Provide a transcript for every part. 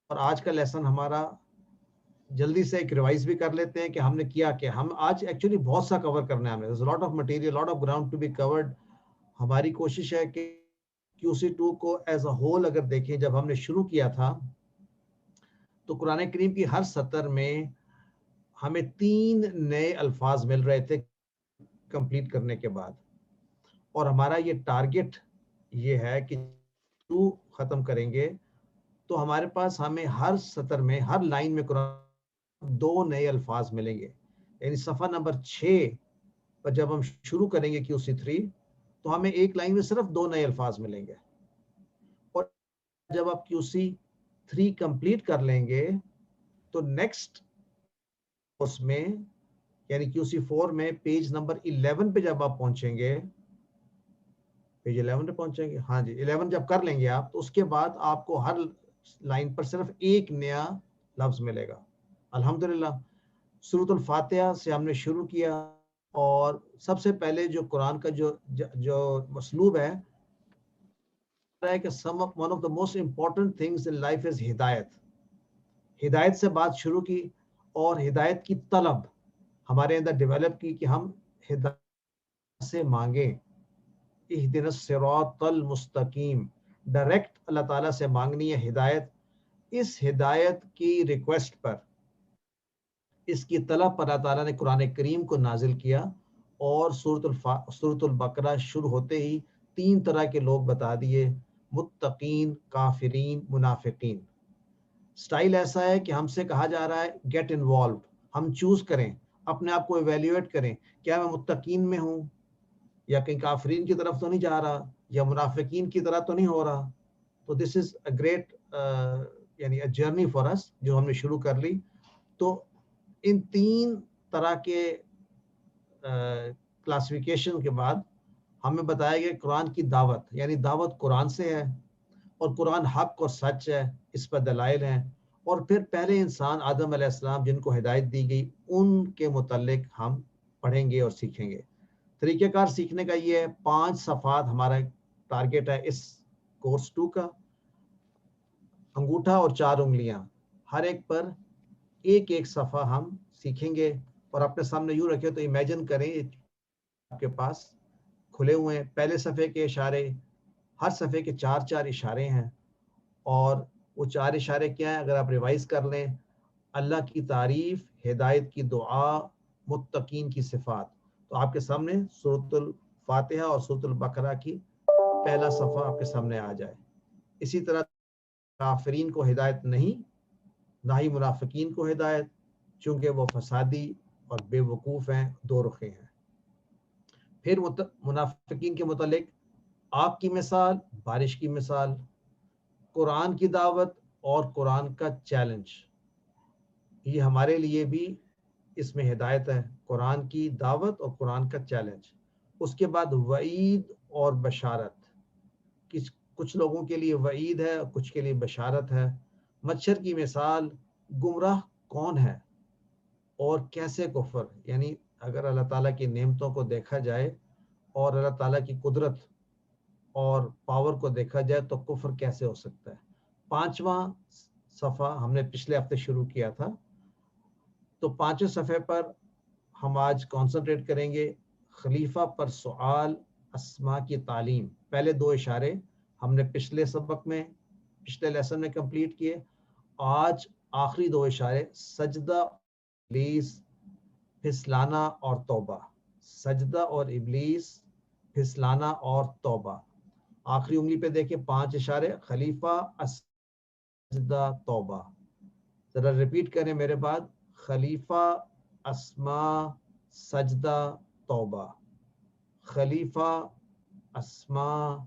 اور آج کا لیسن ہمارا جلدی سے ایک ریوائز بھی کر لیتے ہیں کہ ہم نے کیا کہ ہم آج ایکچولی بہت سا کور کرنا ہے ہمیں. Lot of material, lot of ground to be covered. ہماری کوشش ہے کہ QC2 کو ایز اے ہول اگر دیکھیں, جب ہم نے شروع کیا تھا تو قرآن کریم کی ہر سطر میں ہمیں 3 نئے الفاظ مل رہے تھے کمپلیٹ کرنے کے بعد, اور ہمارا یہ ٹارگٹ یہ ہے کہ تو ختم کریں گے تو ہمارے پاس ہمیں ہر سطر میں, ہر لائن میں قرآن 2 نئے الفاظ ملیں گے. یعنی صفحہ نمبر 6 پر جب ہم شروع کریں گے QC3 تو ہمیں ایک لائن میں صرف 2 نئے الفاظ ملیں گے, اور جب آپ QC3 کمپلیٹ کر لیں گے تو نیکسٹ اس میں یعنی QC4 میں پیج نمبر 11 پہ جب آپ پہنچیں گے, پیج 11 پہ پہنچیں گے, ہاں جی 11 جب کر لیں گے آپ, تو اس کے بعد آپ کو ہر لائن پر صرف ایک نیا لفظ ملے گا. الحمدللہ سورۃ الفاتحہ سے ہم نے شروع کیا, اور سب سے پہلے جو قرآن کا جو اسلوب ہے کہ one of the most important things in life is ہدایت. ہدایت سے بات شروع کی اور ہدایت کی طلب ہمارے اندر ڈیولپ کی کہ ہم ہدایت سے مانگیں. اہدنا الصراط المستقیم, ڈائریکٹ اللہ تعالیٰ سے مانگنی ہے ہدایت. اس ہدایت کی ریکویسٹ پر, اس کی طلب پر اللہ تعالیٰ نے قرآن کریم کو نازل کیا, اور سورۃ البقرہ شروع ہوتے ہی 3 طرح کے لوگ بتا دیے, متقین, کافرین, منافقین. سٹائل ایسا ہے کہ ہم سے کہا جا رہا ہے گیٹ انوالوڈ, ہم چوز کریں, اپنے آپ کو ایویلیویٹ کریں, کیا میں متقین میں ہوں, یا کہیں کافرین کی طرف تو نہیں جا رہا, یا منافقین کی طرح تو نہیں ہو رہا. تو دس از اے گریٹ یعنی اے جرنی فار اس جو ہم نے شروع کر لی. تو ان 3 طرح کے کلاسیفیکیشن کے بعد ہمیں بتایا گیا قرآن کی دعوت, یعنی دعوت قرآن سے ہے, اور قرآن حق اور سچ ہے, اس پر دلائل ہیں. اور پھر پہلے انسان آدم علیہ السلام جن کو ہدایت دی گئی ان کے متعلق ہم پڑھیں گے اور سیکھیں گے. طریقہ کار سیکھنے کا یہ ہے, 5 صفحات ہمارا ٹارگٹ ہے اس کورس 2 کا. انگوٹھا اور 4 انگلیاں, ہر ایک پر ایک صفحہ ہم سیکھیں گے. اور اپنے سامنے یوں رکھے تو امیجن کریں آپ کے پاس کھلے ہوئے ہیں, پہلے صفحے کے اشارے, ہر صفحے کے 4 اشارے ہیں, اور وہ 4 اشارے کیا ہیں اگر آپ ریوائز کر لیں, اللہ کی تعریف, ہدایت کی دعا, متقین کی صفات. تو آپ کے سامنے سورۃ الفاتحہ اور سورۃ البقرہ کی پہلا صفحہ آپ کے سامنے آ جائے. اسی طرح کافرین کو ہدایت نہیں, نہ ہی منافقین کو ہدایت, چونکہ وہ فسادی اور بے وقوف ہیں, 2 رخے ہیں. پھر منافقین کے متعلق آگ کی مثال, بارش کی مثال, قرآن کی دعوت اور قرآن کا چیلنج. یہ ہمارے لیے بھی اس میں ہدایت ہے, قرآن کی دعوت اور قرآن کا چیلنج. اس کے بعد وعید اور بشارت, کچھ لوگوں کے لیے وعید ہے, کچھ کے لیے بشارت ہے. مچھر کی مثال, گمراہ کون ہے اور کیسے کفر, یعنی اگر اللہ تعالیٰ کی نعمتوں کو دیکھا جائے اور اللہ تعالیٰ کی قدرت اور پاور کو دیکھا جائے تو کفر کیسے ہو سکتا ہے. 5واں صفحہ ہم نے پچھلے ہفتے شروع کیا تھا, تو 5ویں صفحے پر ہم آج کانسنٹریٹ کریں گے خلیفہ پر سوال, اسماء کی تعلیم. پہلے 2 اشارے ہم نے پچھلے سبق میں, پچھلے لیسن میں کمپلیٹ کیے. آج آخری 2 اشارے, سجدہ, ابلیس, پھسلانا اور توبہ. سجدہ اور ابلیس, پھسلانا اور توبہ. آخری انگلی پہ دیکھیں 5 اشارے, خلیفہ, سجدہ, توبہ. ذرا ریپیٹ کریں میرے بعد, خلیفہ, اسماء, سجدہ, توبہ. خلیفہ, اسماء,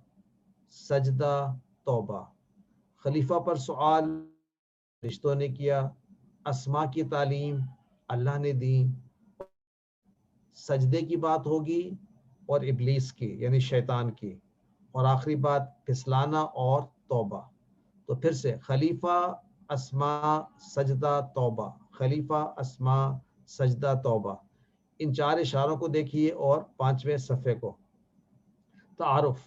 سجدہ, توبہ. خلیفہ پر سوال فرشتوں نے کیا, اسماء کی تعلیم اللہ نے دی, سجدے کی بات ہوگی اور ابلیس کی یعنی شیطان کی, اور آخری بات پھسلانا اور توبہ. تو پھر سے خلیفہ, اسماء, سجدہ, توبہ, خلیفہ, اسماء, سجدہ, توبہ. ان 4 اشاروں کو دیکھیے اور 5ویں صفحے کو. تعارف,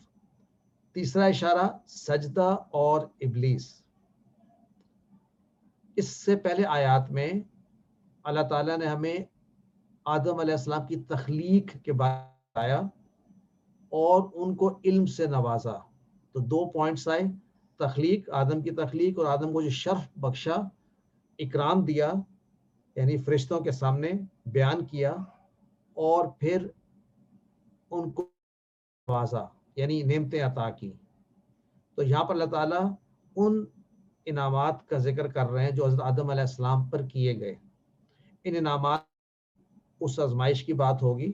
تیسرا اشارہ سجدہ اور ابلیس. اس سے پہلے آیات میں اللہ تعالیٰ نے ہمیں آدم علیہ السلام کی تخلیق کے بارے میں بتایا اور ان کو علم سے نوازا. تو 2 پوائنٹس آئے, تخلیق, آدم کی تخلیق, اور آدم کو جو شرف بخشا, اکرام دیا, یعنی فرشتوں کے سامنے بیان کیا, اور پھر ان کو نوازا یعنی نعمتیں عطا کی. تو یہاں پر اللہ تعالیٰ ان انعامات کا ذکر کر رہے ہیں جو حضرت آدم علیہ السلام پر کیے گئے. ان انعامات اس آزمائش کی بات ہوگی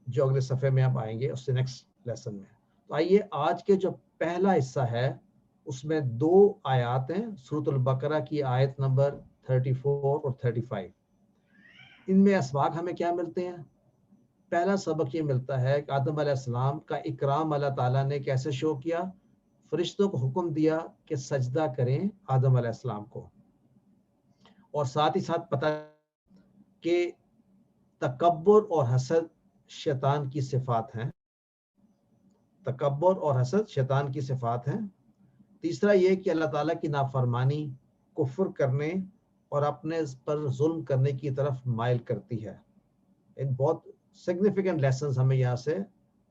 جو اگلے صفحے میں اب آئیں گے, اس سے نیکسٹ لیسن میں. تو آئیے آج کے جو پہلا حصہ ہے اس میں 2 آیات ہیں, سورۃ البقرہ کی آیت نمبر 34 اور 35. ان میں اسباق ہمیں کیا ملتے ہیں؟ پہلا سبق یہ ملتا ہے کہ آدم علیہ السلام کا اکرام اللہ تعالیٰ نے کیسے شو کیا. فرشتوں کو حکم دیا کہ سجدہ کریں آدم علیہ السلام کو, اور ساتھ ہی ساتھ پتہ کہ تکبر اور حسد شیطان کی صفات ہیں. تکبر اور حسد شیطان کی صفات ہیں. تیسرا یہ کہ اللہ تعالیٰ کی نافرمانی کفر کرنے اور اپنے پر ظلم کرنے کی طرف مائل کرتی ہے. بہت سگنیفیکنٹ لیسنز ہمیں یہاں سے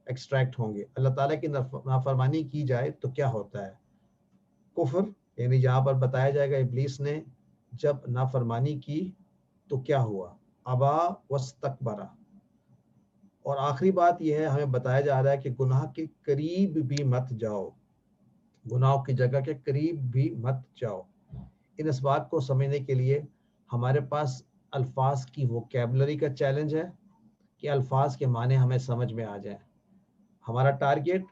ایکسٹریکٹ ہوں گے. اللہ تعالیٰ کی نافرمانی کی جائے تو کیا ہوتا ہے؟ کفر, یعنی جہاں پر بتایا جائے گا ابلیس نے جب نافرمانی کی تو کیا ہوا, ابا واستکبر. اور آخری بات یہ ہے, ہمیں بتایا جا رہا ہے کہ گناہ کے قریب بھی مت جاؤ, گناہوں کی جگہ کے قریب بھی مت جاؤ. ان اسباق کو سمجھنے کے لیے ہمارے پاس الفاظ کی ووکیبلری کا چیلنج ہے کہ الفاظ کے معنی ہمیں سمجھ میں آ جائیں. ہمارا ٹارگیٹ,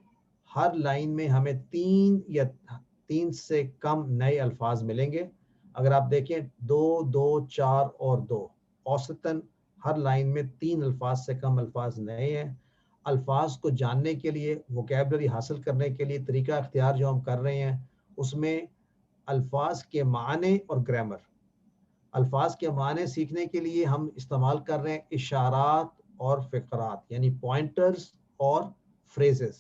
ہر لائن میں ہمیں 3 یا 3 سے کم نئے الفاظ ملیں گے. اگر آپ دیکھیں 2, 2, 4 اور 2, اوسطاً ہر لائن میں 3 الفاظ سے کم الفاظ نئے ہیں. الفاظ کو جاننے کے لیے, ووکیبلری حاصل کرنے کے لیے طریقہ اختیار جو ہم کر رہے ہیں اس میں الفاظ کے معنی اور گرامر. الفاظ کے معنی سیکھنے کے لیے ہم استعمال کر رہے ہیں اشارات اور فقرات, یعنی پوائنٹرز اور فریزز.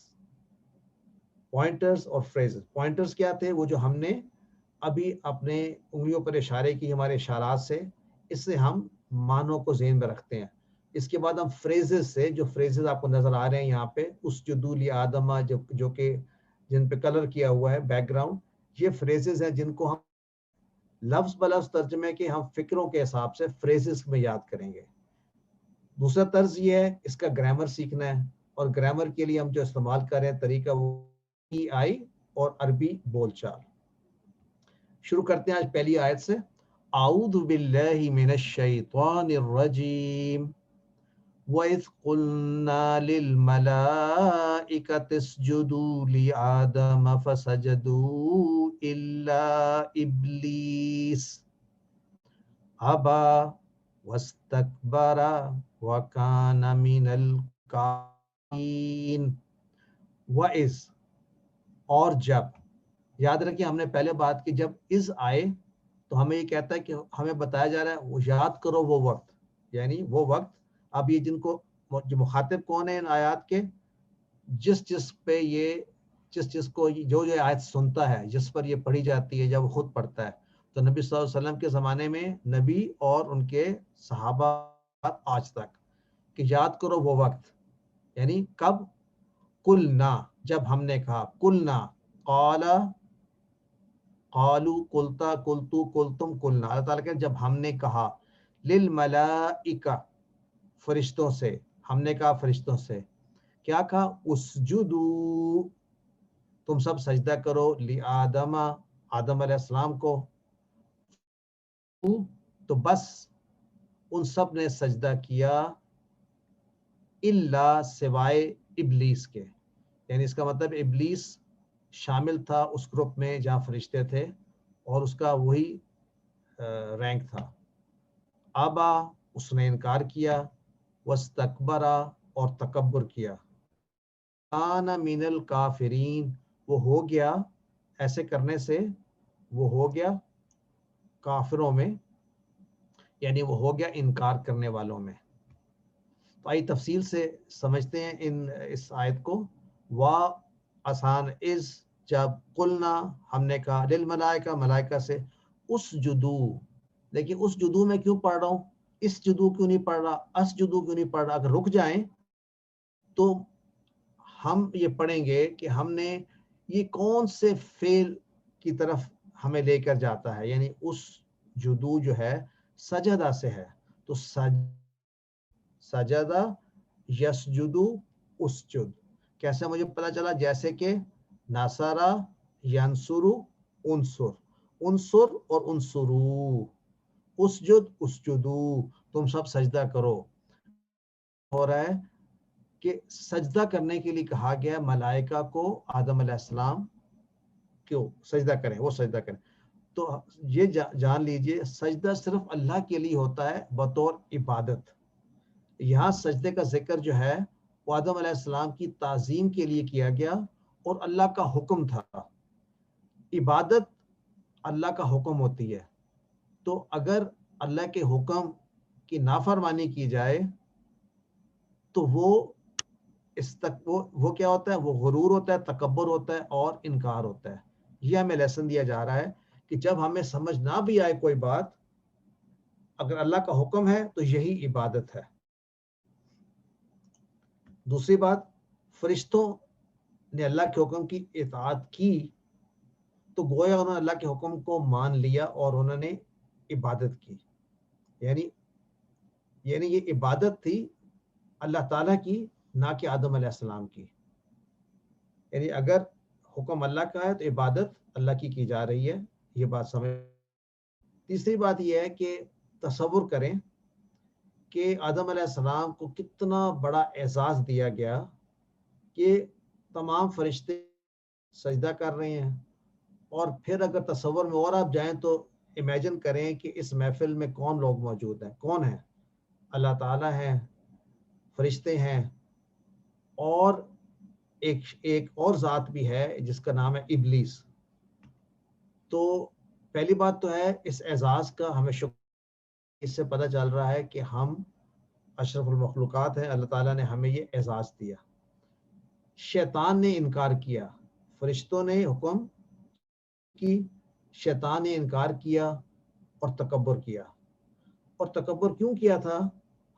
پوائنٹرز اور فریزز, پوائنٹرز کیا تھے؟ وہ جو ہم نے ابھی اپنے انگلیوں پر اشارے کی, ہمارے اشارات سے, اس سے ہم معنوں کو ذہن میں رکھتے ہیں. اس کے بعد ہم فریزز سے, جو فریزز آپ کو نظر آ رہے ہیں یہاں پہ, اس جدول آدمہ جو کہ جن پہ کلر کیا ہوا ہے بیک گراؤنڈ, یہ فریزز ہیں جن کو ہم لفظ بلفظ ترجمے کے ہم فکروں کے حساب سے فریزز میں یاد کریں گے. دوسرا طرز یہ ہے اس کا گرامر سیکھنا ہے, اور گرامر کے لیے ہم جو استعمال کر رہے ہیں طریقہ وہ EI اور عربی بول چال. شروع کرتے ہیں آج پہلی آیت سے. اعوذ باللہ من الشیطان الرجیم وَإِذْ قُلْنَا لِلْمَلَائِكَةِ اسْجُدُوا لِآدَمَ فَسَجَدُوا إِلَّا إِبْلِيسَ أَبَى وَاسْتَكْبَرَ وَكَانَ مِنَ الْكَافِرِينَ. وَإِذْ, اور جب. یاد رکھیں ہم نے پہلے بات کی, جب از آئے تو ہمیں یہ کہتا ہے کہ ہمیں بتایا جا رہا ہے وہ یاد کرو وہ وقت, یعنی وہ وقت. اب یہ جن کو, جو مخاطب کون ہے ان آیات کے, جس کو جو آیت سنتا ہے, جس پر یہ پڑھی جاتی ہے, جب وہ خود پڑھتا ہے. تو نبی صلی اللہ علیہ وسلم کے زمانے میں نبی اور ان کے صحابہ آج تک, کہ یاد کرو وہ وقت, یعنی کب؟ قلنا, جب ہم نے کہا. قلنا, قالا, قالو, قلتا, قلتو, قلتم, قلنا. اللہ تعالیٰ کہ جب ہم نے کہا, للملائکہ, فرشتوں سے, ہم نے کہا فرشتوں سے. کیا کہا؟ اسجدو, تم سب سجدہ کرو, لآدم, آدم علیہ السلام کو. تو بس ان سب نے سجدہ کیا, الا, سوائے ابلیس کے. یعنی اس کا مطلب ابلیس شامل تھا اس گروپ میں جہاں فرشتے تھے, اور اس کا وہی رینک تھا. ابا, اس نے انکار کیا. واستکبرا, اور تکبر کیا. کان من الکافرین, وہ ہو گیا ایسے کرنے سے, وہ ہو گیا کافروں میں, یعنی وہ ہو گیا انکار کرنے والوں میں. تو آئی تفصیل سے سمجھتے ہیں اس آیت کو. وا آسان, از, جب, قلنا, ہم نے کہا, للملائکہ, ملائکہ سے, اس جدو، لیکن اس جدو میں کیوں پڑھ رہا ہوں، اس جدو کیوں نہیں پڑھ رہا، اس جدو کیوں نہیں پڑھ رہا؟ اگر رک جائیں تو ہم یہ پڑھیں گے کہ ہم نے یہ کون سے فعل کی طرف ہمیں لے کر جاتا ہے، یعنی اس جدو جو ہے سجدہ سے ہے، تو سجدہ یسجدو اسجد، کیسے مجھے پتا چلا؟ جیسے کہ نصرہ ینصرو انصر، انصر اور انصرو، اسجد اسجدو، تم سب سجدہ کرو۔ ہو رہا ہے کہ سجدہ کرنے کے لیے کہا گیا ملائکہ کو آدم علیہ السلام کیوں سجدہ کریں، وہ سجدہ کریں۔ تو یہ جان لیجئے سجدہ صرف اللہ کے لیے ہوتا ہے بطور عبادت۔ یہاں سجدے کا ذکر جو ہے وہ آدم علیہ السلام کی تعظیم کے لیے کیا گیا اور اللہ کا حکم تھا۔ عبادت اللہ کا حکم ہوتی ہے، تو اگر اللہ کے حکم کی نافرمانی کی جائے تو وہ کیا ہوتا ہے؟ وہ غرور ہوتا ہے، تکبر ہوتا ہے اور انکار ہوتا ہے۔ یہ ہمیں لیسن دیا جا رہا ہے کہ جب ہمیں سمجھ نہ بھی آئے کوئی بات، اگر اللہ کا حکم ہے تو یہی عبادت ہے۔ دوسری بات، فرشتوں نے اللہ کے حکم کی اطاعت کی تو گویا انہوں نے اللہ کے حکم کو مان لیا اور انہوں نے عبادت کی، یعنی یہ عبادت تھی اللہ تعالیٰ کی، نہ کہ آدم علیہ السلام کی۔ یعنی اگر حکم اللہ کا ہے تو عبادت اللہ کی جا رہی ہے، یہ بات سمجھ۔ تیسری بات یہ ہے کہ تصور کریں کہ آدم علیہ السلام کو کتنا بڑا اعزاز دیا گیا کہ تمام فرشتے سجدہ کر رہے ہیں، اور پھر اگر تصور میں اور آپ جائیں تو امیجن کریں کہ اس محفل میں کون لوگ موجود ہیں، کون ہیں؟ اللہ تعالیٰ ہیں، فرشتے ہیں، اور ایک اور ذات بھی ہے جس کا نام ہے ابلیس۔ تو پہلی بات تو ہے اس اعزاز کا ہمیں شکر، اس سے پتہ چل رہا ہے کہ ہم اشرف المخلوقات ہیں، اللہ تعالیٰ نے ہمیں یہ اعزاز دیا۔ شیطان نے انکار کیا، فرشتوں نے حکم کی، شیطان نے انکار کیا اور تکبر کیا۔ اور تکبر کیوں کیا تھا؟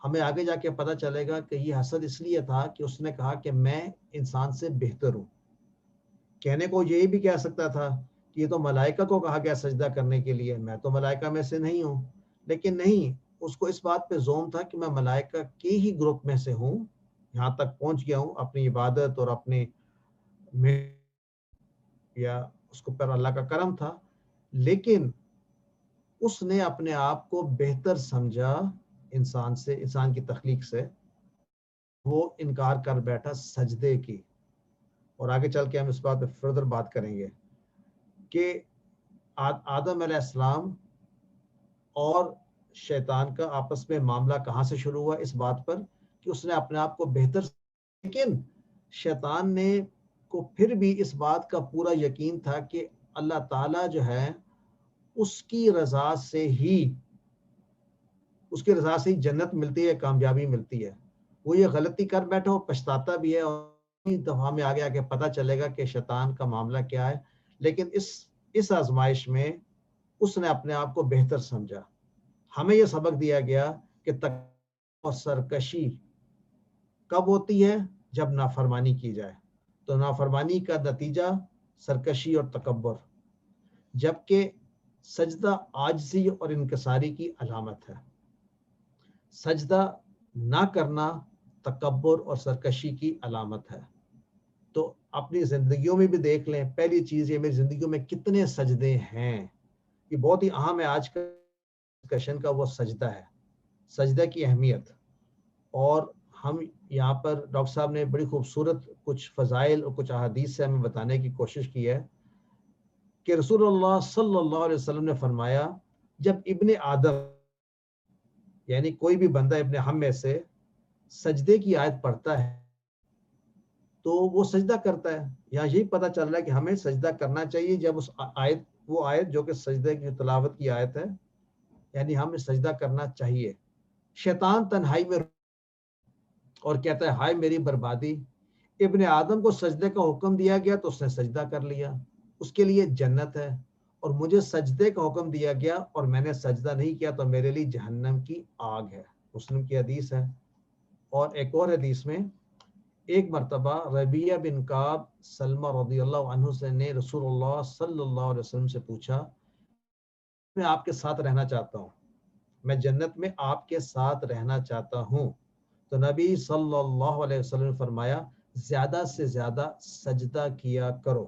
ہمیں آگے جا کے پتہ چلے گا کہ یہ حسد اس لیے تھا کہ اس نے کہا کہ میں انسان سے بہتر ہوں۔ کہنے کو یہی بھی کہہ سکتا تھا کہ یہ تو ملائکہ کو کہا گیا سجدہ کرنے کے لیے، میں تو ملائکہ میں سے نہیں ہوں، لیکن نہیں، اس کو اس بات پہ زوم تھا کہ میں ملائکہ کے ہی گروپ میں سے ہوں، یہاں تک پہنچ گیا ہوں اپنی عبادت اور اپنے یا اس کو پر اللہ کا کرم تھا، لیکن اس نے اپنے آپ کو بہتر سمجھا انسان کی تخلیق سے، وہ انکار کر بیٹھا سجدے کی۔ اور آگے چل کے ہم اس بات پہ فردر بات کریں گے کہ آدم علیہ السلام اور شیطان کا آپس میں معاملہ کہاں سے شروع ہوا؟ اس بات پر کہ اس نے اپنے آپ کو بہتر، لیکن شیطان نے کو پھر بھی اس بات کا پورا یقین تھا کہ اللہ تعالیٰ جو ہے اس کی رضا سے ہی جنت ملتی ہے، کامیابی ملتی ہے۔ وہ یہ غلطی کر بیٹھا، وہ پچھتاتا بھی ہے، اور دفعہ میں آگے آگے پتہ چلے گا کہ شیطان کا معاملہ کیا ہے، لیکن اس آزمائش میں اس نے اپنے آپ کو بہتر سمجھا۔ ہمیں یہ سبق دیا گیا کہ تکبر اور سرکشی کب ہوتی ہے؟ جب نافرمانی کی جائے، تو نافرمانی کا نتیجہ سرکشی اور تکبر، جبکہ سجدہ عاجزی اور انکساری کی علامت ہے۔ سجدہ نہ کرنا تکبر اور سرکشی کی علامت ہے۔ تو اپنی زندگیوں میں بھی دیکھ لیں، پہلی چیز یہ میری زندگیوں میں کتنے سجدے ہیں، یہ بہت ہی اہم ہے آج کا ڈسکشن کا، وہ سجدہ ہے، سجدہ کی اہمیت۔ اور ہم یہاں پر ڈاکٹر صاحب نے بڑی خوبصورت کچھ فضائل اور کچھ احادیث سے ہمیں بتانے کی کوشش کی ہے کہ رسول اللہ صلی اللہ علیہ وسلم نے فرمایا جب ابن آدم یعنی کوئی بھی بندہ ابن ہم میں سے سجدے کی آیت پڑھتا ہے تو وہ سجدہ کرتا ہے۔ یہاں یہی پتہ چل رہا ہے کہ ہمیں سجدہ کرنا چاہیے جب وہ آیت جو کہ سجدے کی تلاوت کی آیت ہے، یعنی ہمیں سجدہ کرنا چاہیے۔ شیطان تنہائی میں اور کہتا ہے ہائے میری بربادی، ابن آدم کو سجدے کا حکم دیا گیا تو اس نے سجدہ کر لیا، اس کے لیے جنت ہے، اور مجھے سجدے کا حکم دیا گیا اور میں نے سجدہ نہیں کیا تو میرے لیے جہنم کی آگ ہے. مسلم کی حدیث ہے. اور ایک اور حدیث میں ایک مرتبہ ربیعہ بن کعب سلمہ رضی اللہ عنہ سے نے رسول اللہ صلی اللہ علیہ وسلم سے پوچھا میں آپ کے ساتھ رہنا چاہتا ہوں, میں جنت میں آپ کے ساتھ رہنا چاہتا ہوں. تو نبی صلی اللہ علیہ وسلم نے فرمایا زیادہ سے زیادہ سجدہ کیا کرو.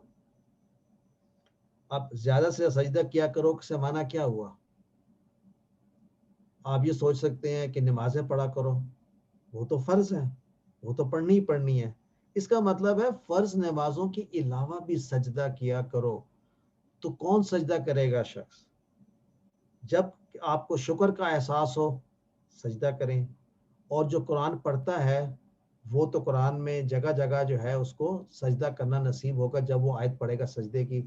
اب زیادہ سے سجدہ کیا کرو سے معنی کیا ہوا؟ آپ یہ سوچ سکتے ہیں کہ نمازیں پڑھا کرو, وہ تو فرض ہے, وہ تو پڑھنی ہی پڑھنی ہے. اس کا مطلب ہے فرض نمازوں کے علاوہ بھی سجدہ کیا کرو. تو کون سجدہ کرے گا شخص؟ جب آپ کو شکر کا احساس ہو سجدہ کریں. اور جو قرآن پڑھتا ہے وہ تو قرآن میں جگہ جگہ جو ہے اس کو سجدہ کرنا نصیب ہوگا جب وہ آیت پڑھے گا سجدے کی.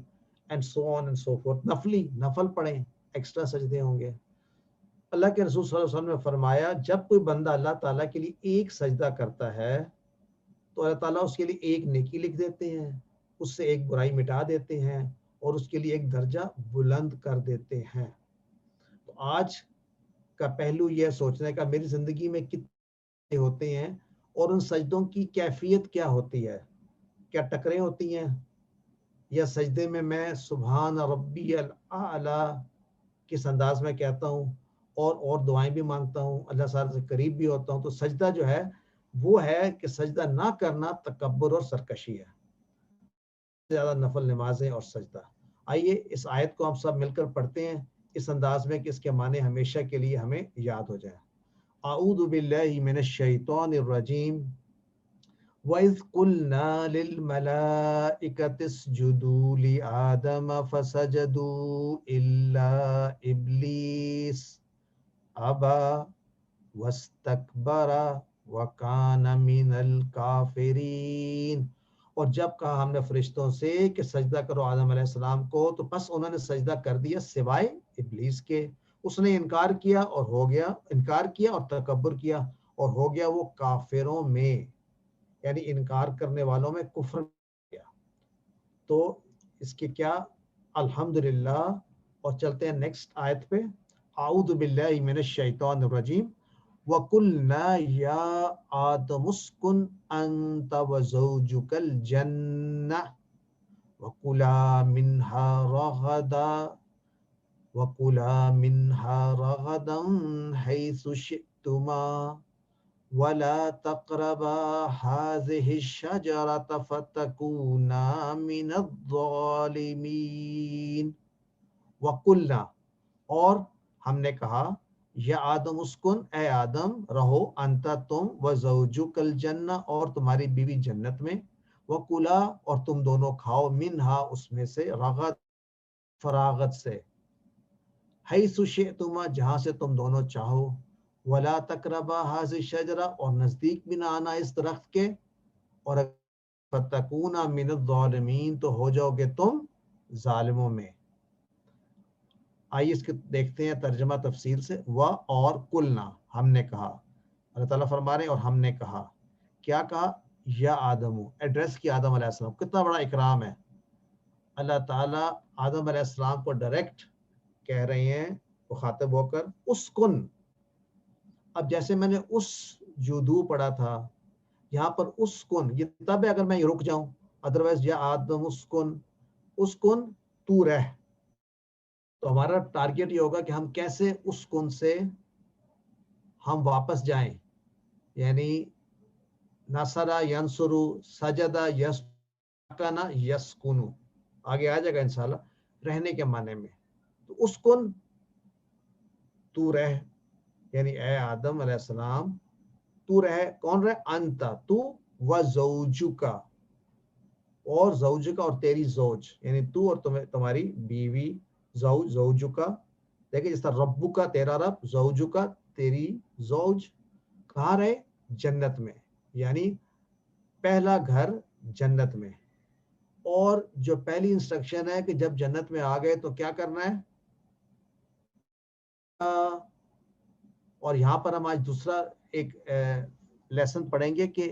And so on and so forth. نفل پڑھیں, ایکسٹرا سجدے ہوں گے. اللہ کے رسول صلی اللہ علیہ وسلم نے فرمایا جب کوئی بندہ اللہ تعالیٰ کے لیے ایک سجدہ کرتا ہے تو اللہ تعالیٰ اس کے لیے ایک نیکی لکھ دیتے ہیں, اس سے ایک برائی مٹا دیتے ہیں اور اس کے لیے ایک درجہ بلند کر دیتے ہیں. تو آج کا پہلو یہ سوچنے کا میری زندگی میں کتنے ہوتے ہیں اور ان سجدوں کی کیفیت کیا ہوتی ہے. کیا ٹکریں ہوتی ہیں یا سجدے میں سبحان ربی الاعلی کس انداز میں کہتا ہوں اور دعائیں بھی مانگتا ہوں, اللہ تعالیٰ سے قریب بھی ہوتا ہوں. تو سجدہ جو ہے وہ ہے کہ سجدہ نہ کرنا تکبر اور سرکشی ہے. زیادہ نفل نمازیں اور سجدہ. آئیے اس آیت کو ہم سب مل کر پڑھتے ہیں اس انداز میں کہ اس کے معنی ہمیشہ کے لیے ہمیں یاد ہو جائے. اعوذ باللہ من الشیطان الرجیم وَإِذْ قُلْنَا لِلْمَلَائِكَةِ اسْجُدُوا لِآدَمَ فَسَجَدُوا إِلَّا إِبْلِيسَ أَبَى وَاسْتَكْبَرَ وَكَانَ مِنَ الْكَافِرِينَ. اور جب کہا ہم نے فرشتوں سے کہ سجدہ کرو آدم علیہ السلام کو تو بس انہوں نے سجدہ کر دیا سوائے ابلیس کے. اس نے انکار کیا اور ہو گیا, انکار کیا اور تکبر کیا اور ہو گیا وہ کافروں میں, یعنی انکار کرنے والوں میں کفر کیا. تو اس کے کیا الحمدللہ. اور چلتے ہیں نیکسٹ آیت پہ. اعوذ باللہ من الشیطان الرجیم وَقُلْنَا يَا آدَمُ اسْكُنْ أَنْتَ وَزَوْجُكَ الْجَنَّةَ وَكُلَا مِنْهَا رَغَدًا حَيْثُ شِئْتُمَا وَلَا تَقْرَبَا هَٰذِهِ الشَّجَرَةَ فَتَكُونَا مِنَ الظَّالِمِينَ. وَقُلْنَا اور ہم نے کہا یا آدم اسکن اے آدم رہو انتا تم وزوجک الجنہ اور تمہاری بیوی جنت میں وکلا اور تم دونوں کھاؤ منہا اس میں سے رغد فراغت سے حیث شئتما جہاں سے تم دونوں چاہو ولا تقربا هذه الشجرہ اور نزدیک بھی نہ آنا اس درخت کے اور فتکونا من الظالمین تو ہو جاؤ گے تم ظالموں میں. آئیے اس کے دیکھتے ہیں ترجمہ تفسیر سے. اور قلنا ہم نے کہا, اللہ تعالیٰ فرما رہے ہیں اور ہم نے کہا. کیا کہا؟ یا آدم, ایڈریس کی آدم علیہ السلام. کتنا بڑا اکرام ہے. اللہ تعالیٰ آدم علیہ السلام کو ڈائریکٹ کہہ رہے ہیں مخاطب ہو کر اسکن. اب جیسے میں نے اس جدو پڑھا تھا یہاں پر اسکن یہ تب ہے اگر میں رک جاؤں, ادروائز یا آدم اسکن تو رہ. تو ہمارا ٹارگیٹ یہ ہوگا کہ ہم کیسے اس کن سے ہم واپس جائیں, یعنی نصرہ ینصرو سجدہ یسکنا یسکنو آگے آ جائے گا انشاءاللہ رہنے کے معنی میں. تو اس کن تو رہ, یعنی اے آدم علیہ السلام تو رہ. کون رہ؟ انتا تو وزوجکا اور زوجکا اور تیری زوج, یعنی تو اور تمہاری بیوی زوجو کا. دیکھیں جس طرح ربو کا تیرا رب, زوجو کا تیری زوج. کہاں رہے؟ جنت میں, یعنی پہلا گھر جنت میں. اور جو پہلی انسٹرکشن ہے کہ جب جنت میں آ گئے تو کیا کرنا ہے. اور یہاں پر ہم آج دوسرا ایک لیسن پڑھیں گے کہ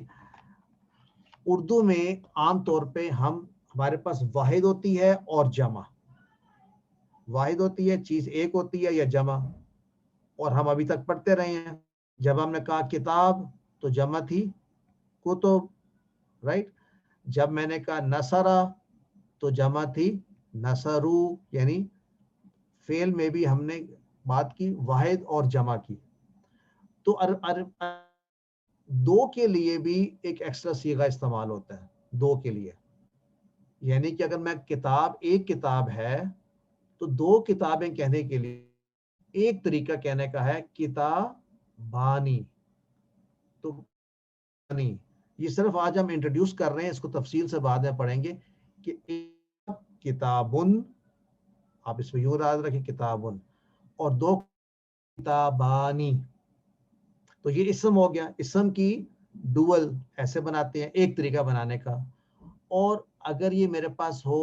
اردو میں عام طور پہ ہمارے پاس واحد ہوتی ہے اور جمع. واحد ہوتی ہے, چیز ایک ہوتی ہے, یا جمع. اور ہم ابھی تک پڑھتے رہے ہیں, جب ہم نے کہا کتاب تو جمع تھی کتب, رائٹ. جب میں نے کہا نصرہ تو جمع تھی نصرو, یعنی فعل میں بھی ہم نے بات کی واحد اور جمع کی. تو دو کے لیے بھی ایک ایکسٹرا صیغہ استعمال ہوتا ہے, دو کے لیے. یعنی کہ اگر میں کتاب, ایک کتاب ہے, تو دو کتابیں کہنے کے لیے ایک طریقہ کہنے کا ہے کتابانی. تو یہ صرف آج ہم انٹروڈیوس کر رہے ہیں, اس کو تفصیل سے بعد میں پڑھیں گے کہ ایک کتابن, آپ اس میں یوں یاد رکھیں کتابن, اور دو کتابانی. تو یہ اسم ہو گیا. اسم کی ڈوول ایسے بناتے ہیں, ایک طریقہ بنانے کا. اور اگر یہ میرے پاس ہو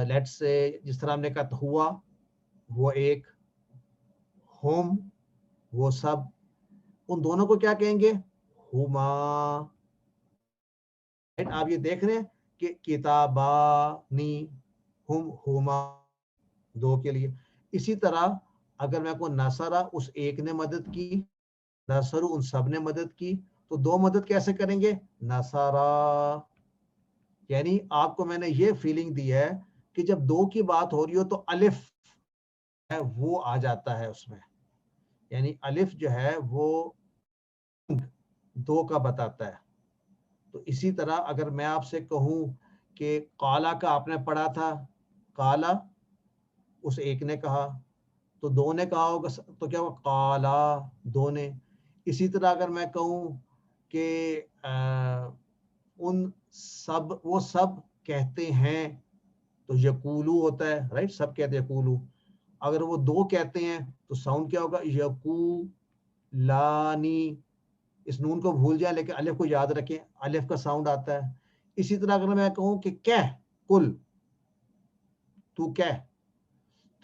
لیٹ سے, جس طرح ہم نے کہا ہوا, وہ ایک, ہوم وہ سب, ان دونوں کو کیا کہیں گے, ہما. آپ یہ دیکھ رہے ہیں کہ کتابانی, ہم ہما, دو کے لیے. اسی طرح اگر میں کو نصرہ, اس ایک نے مدد کی, نصرو ان سب نے مدد کی, تو دو مدد کیسے کریں گے, نصرہ. یعنی آپ کو میں نے یہ فیلنگ دی ہے کہ جب دو کی بات ہو رہی ہو تو الف ہے وہ آ جاتا ہے اس میں. یعنی الف جو ہے وہ دو کا بتاتا ہے. تو اسی طرح اگر میں آپ سے کہوں کہ قالا کا آپ نے پڑھا تھا, قالا اس ایک نے کہا, تو دو نے کہا ہوگا تو کیا ہوگا, قالا, دو نے. اسی طرح اگر میں کہوں کہ ان سب, وہ سب کہتے ہیں, تو یقولو ہوتا ہے, رائٹ, سب کہتے ہیں یقولو. اگر وہ دو کہتے ہیں تو ساؤنڈ کیا ہوگا, یقولانی. اس نون کو بھول جائیں لیکن الف کو یاد رکھیں, الف کا ساؤنڈ آتا ہے. اسی طرح اگر میں کہوں کہ کہہ, کل, تو کہہ,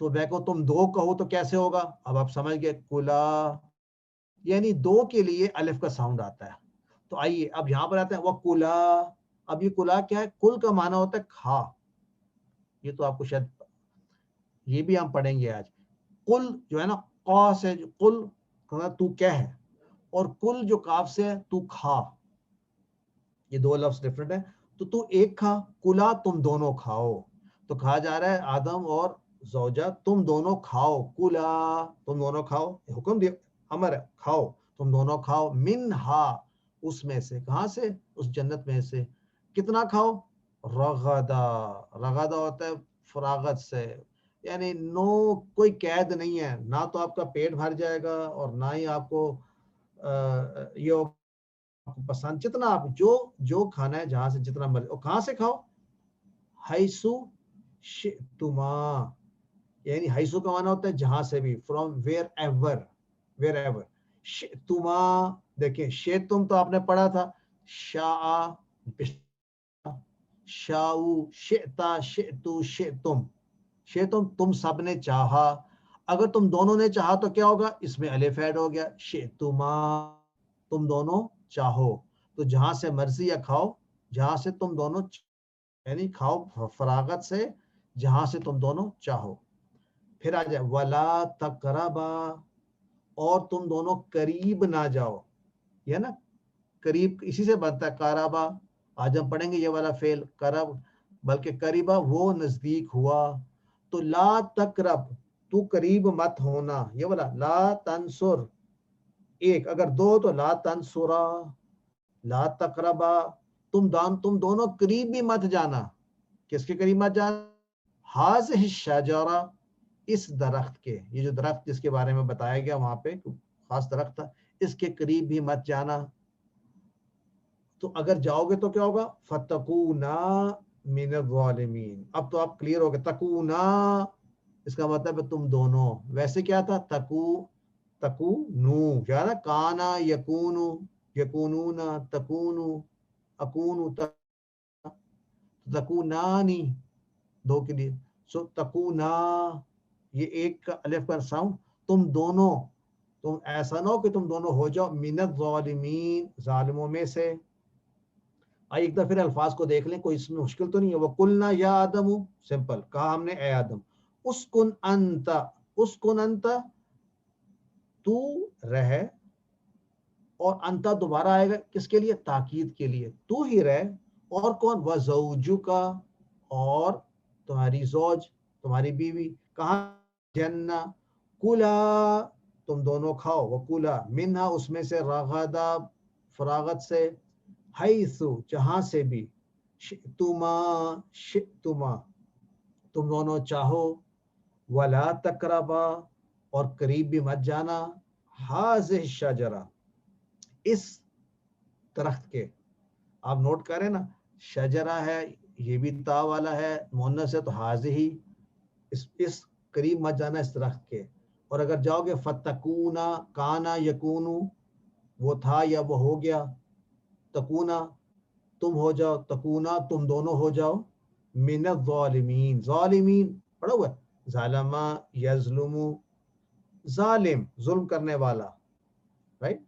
تو میں کہوں تم دو کہو تو کیسے ہوگا, اب آپ سمجھ گئے, کلا. یعنی دو کے لیے الف کا ساؤنڈ آتا ہے. تو آئیے اب یہاں پر آتے ہیں وہ کلا. اب یہ کلا کیا ہے, کل کا معنی ہوتا ہے کھا. یہ تو آپ کو شاید یہ بھی ہم پڑھیں گے آج. کل جو ہے نا, قا سے, کل تو کہہ, اور کل جو کاف سے ہے تو کھا. یہ دو لفظ ڈفرنٹ ہیں. تو ایک کھا, کلا تم دونوں کھاؤ. تو کہا جا رہا ہے آدم اور زوجہ تم دونوں کھاؤ, کلا تم دونوں کھاؤ, حکم دیا, امر ہے, کھاؤ تم دونوں کھاؤ, منہا اس میں سے, کہاں سے, اس جنت میں سے. کتنا کھاؤ, رغدا, رغدا ہوتا ہے فراغت سے, یعنی نو کوئی قید نہیں ہے, نہ تو آپ کا پیٹ بھر جائے گا اور نہ ہی آپ کو یہ پسند, جتنا آپ جو کھانا ہے جہاں سے جتنا مرضی, اور کہاں سے کھاؤ, حیثو شئتما, یعنی حیثو کا معنی ہوتا ہے جہاں سے بھی, فرام ویئر ایور. شئتما, دیکھیں شئتم تو آپ نے پڑھا تھا, شاء, شاؤ, شئتا, شئتو, شئتم. شئتم تم سب نے چاہا. اگر تم دونوں نے چاہا تو کیا ہوگا, اس میں الف ایڈ ہو گیا, شئتما تم دونوں چاہو. تو جہاں سے مرضی یا کھاؤ, جہاں سے تم دونوں, یعنی کھاؤ فراغت سے جہاں سے تم دونوں چاہو. پھر آ جائے ولا تقربا, اور تم دونوں قریب نہ جاؤ. یہ نا قریب اسی سے بنتا ہے قربا, آج ہم پڑھیں گے یہ والا فعل قرب, بلکہ قریبا وہ نزدیک ہوا. تو لا تقرب تو قریب مت ہونا, یہ والا لا تنصر ایک, اگر دو تو لا تنصرا, لا تقربا تم دونوں قریب بھی مت جانا. کس کے قریب مت جانا, حاذہ الشجرہ, اس درخت کے, یہ جو درخت جس کے بارے میں بتایا گیا وہاں پہ خاص درخت تھا, اس کے قریب بھی مت جانا. تو اگر جاؤ گے تو کیا ہوگا, فتکونا من الظالمین. اب تو آپ کلیئر ہو گئے, تکونا اس کا مطلب ہے تم دونوں. ویسے کیا تھا, تکونو, کیا نا, کانا یکونو, یکونونا, تکونو, اکونو, تکونانی, دو کے لیے. سو تکونا, یہ ایک کا الف کا ساؤنڈ, تم دونوں, تم ایسا نہ ہو کہ تم دونوں ہو جاؤ من الظالمین, ظالموں میں سے. آئیے ایک دفعہ پھر الفاظ کو دیکھ لیں, کوئی اس میں مشکل تو نہیں ہے. وَقُلْنَا يَا آدَمُ, سمپل کہا ہم نے, اے آدم. اسکن انت، اسکن انت تو رہ، اور انتا دوبارہ آئے گا کس کے لیے؟ تاکید کے لیے، تو ہی رہ، اور کون؟ وزوجکا، اور تمہاری زوج، تمہاری بیوی، کہاں؟ جنہ، کلا، تم دونوں کھاؤ، وکلا منہا، اس میں سے، رغدا، فراغت سے، حیثو، جہاں سے بھی، شئتما، شئتما، تم دونوں چاہو، ولا تقربا، اور قریب بھی مت جانا، ہاذہ الشجرہ، اس درخت کے۔ آپ نوٹ کریں نا، شجرہ ہے، یہ بھی تا والا ہے، مؤنث ہے تو حاضہ ہی، اس قریب مت جانا اس درخت کے۔ اور اگر جاؤ گے فتکونا، کانا یکونو، وہ تھا یا وہ ہو گیا، تکونا تم ہو جاؤ، تکونا تم دونوں ہو جاؤ، من الظالمین، ظالمین پڑھا ہوا ہے، ظالمہ یظلم، ظالم ظلم کرنے والا، رائٹ؟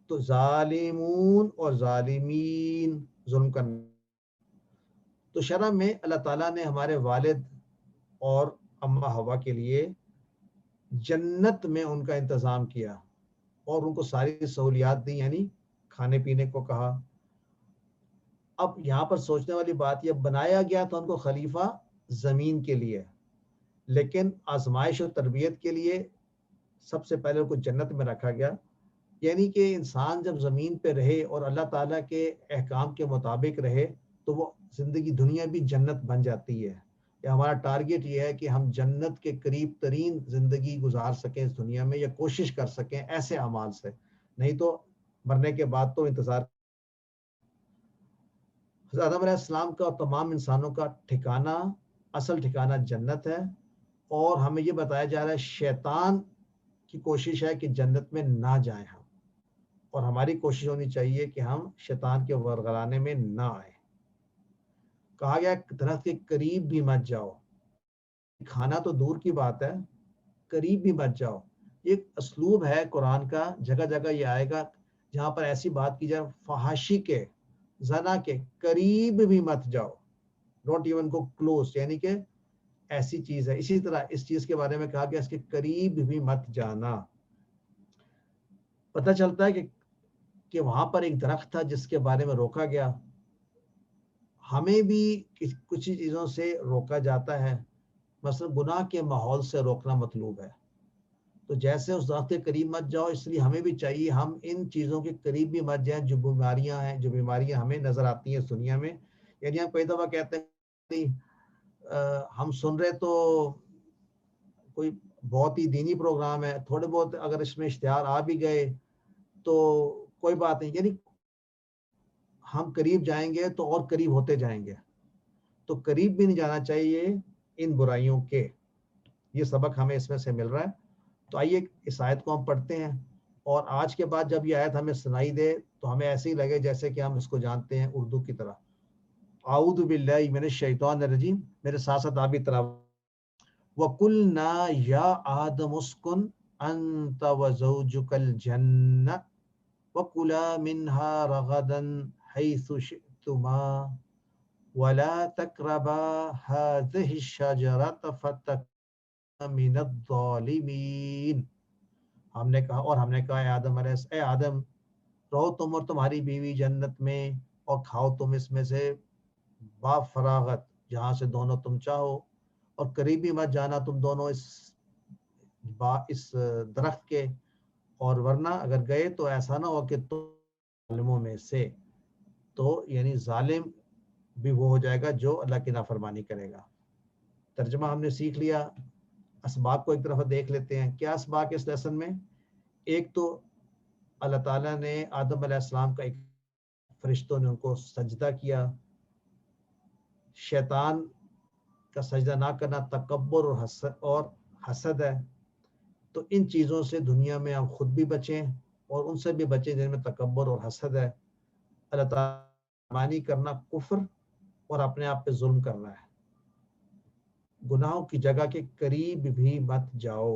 تو ظالمون اور ظالمین ظلم کرنے۔ تو شرع میں اللہ تعالیٰ نے ہمارے والد اور اماں حوا کے لیے جنت میں ان کا انتظام کیا، اور ان کو ساری سہولیات دی، یعنی کھانے پینے کو کہا۔ اب یہاں پر سوچنے والی بات، یہ بنایا گیا تھا ان کو خلیفہ زمین کے لیے، لیکن آزمائش اور تربیت کے لیے سب سے پہلے ان کو جنت میں رکھا گیا۔ یعنی کہ انسان جب زمین پہ رہے اور اللہ تعالیٰ کے احکام کے مطابق رہے تو وہ زندگی دنیا بھی جنت بن جاتی ہے۔ یا ہمارا ٹارگیٹ یہ ہے کہ ہم جنت کے قریب ترین زندگی گزار سکیں اس دنیا میں، یا کوشش کر سکیں ایسے اعمال سے، نہیں تو مرنے کے بعد تو انتظار۔ حضرت آدم علیہ السلام کا اور تمام انسانوں کا ٹھکانہ، اصل ٹھکانہ جنت ہے، اور ہمیں یہ بتایا جا رہا ہے شیطان کی کوشش ہے کہ جنت میں نہ جائیں ہم، اور ہماری کوشش ہونی چاہیے کہ ہم شیطان کے ورگلانے میں نہ آئیں۔ کہا گیا درخت کے قریب بھی مت جاؤ، کھانا تو دور کی بات ہے، قریب بھی مت جاؤ۔ یہ اسلوب ہے قرآن کا، جگہ جگہ یہ آئے گا جہاں پر ایسی بات کی جائے، فحاشی کے، زنا کے قریب بھی مت جاؤ، ڈونٹ ایون گو کلوز، یعنی کہ ایسی چیز ہے۔ اسی طرح اس چیز کے بارے میں کہا گیا اس کے قریب بھی مت جانا۔ پتہ چلتا ہے کہ وہاں پر ایک درخت تھا جس کے بارے میں روکا گیا۔ ہمیں بھی کچھ چیزوں سے روکا جاتا ہے، مثلا گناہ کے ماحول سے روکنا مطلوب ہے، تو جیسے اس درخت کے قریب مت جاؤ، اس لیے ہمیں بھی چاہیے ہم ان چیزوں کے قریب بھی مت جائیں جو بیماریاں ہیں، جو بیماریاں ہمیں نظر آتی ہیں اس دنیا میں۔ یعنی ہم کئی دفعہ کہتے ہیں ہم سن رہے تو کوئی بہت ہی دینی پروگرام ہے، تھوڑے بہت اگر اس میں اشتہار آ بھی گئے تو کوئی بات نہیں، یعنی ہم قریب جائیں گے تو اور قریب ہوتے جائیں گے، تو قریب بھی نہیں جانا چاہیے ان برائیوں کے۔ یہ سبق ہمیں اس میں سے مل رہا ہے۔ تو آئیے اس آیت کو ہم پڑھتے ہیں، اور آج کے بعد جب یہ آیت ہمیں سنائی دے تو ہمیں ایسے ہی لگے جیسے کہ ہم اس کو جانتے ہیں اردو کی طرح۔ اعوذ باللہ من الشیطان الرجیم، میرے ساتھ ساتھ آپ بھی طرح۔ وَقُلْنَا يَا آدَمُ اسْكُنْ أَنْتَ وَزَوْجُكَ الْجَنَّةَ وَكُلَا مِنْهَا رَغَدًا حَيْثُ شِئْتُمَا وَلَا تَقْرَبَا هَٰذِهِ الشَّجَرَةَ فَتَكُونَا مِنَ الظَّالِمِينَ۔ ہم نے کہا اے آدم، رہو تم اور تمہاری بیوی جنت میں، اور کھاؤ تم اس میں سے با فراغت، جہاں سے دونوں تم چاہو، اور قریبی مت جانا تم دونوں اس درخت کے، اور ورنہ اگر گئے تو ایسا نہ ہو کہ تم ظالموں میں سے، تو یعنی ظالم بھی وہ ہو جائے گا جو اللہ کی نافرمانی کرے گا۔ ترجمہ ہم نے سیکھ لیا، اسباق کو ایک طرف دیکھ لیتے ہیں۔ کیا اسباق اس لیسن میں؟ ایک تو اللہ تعالیٰ نے آدم علیہ السلام کا، ایک فرشتوں نے ان کو سجدہ کیا۔ شیطان کا سجدہ نہ کرنا تکبر اور حسد ہے، تو ان چیزوں سے دنیا میں ہم خود بھی بچیں اور ان سے بھی بچیں جن میں تکبر اور حسد ہے۔ اللہ تعالیٰ مانی کرنا کفر اور اپنے آپ پہ ظلم کرنا ہے۔ گناہوں کی جگہ کے قریب بھی مت جاؤ۔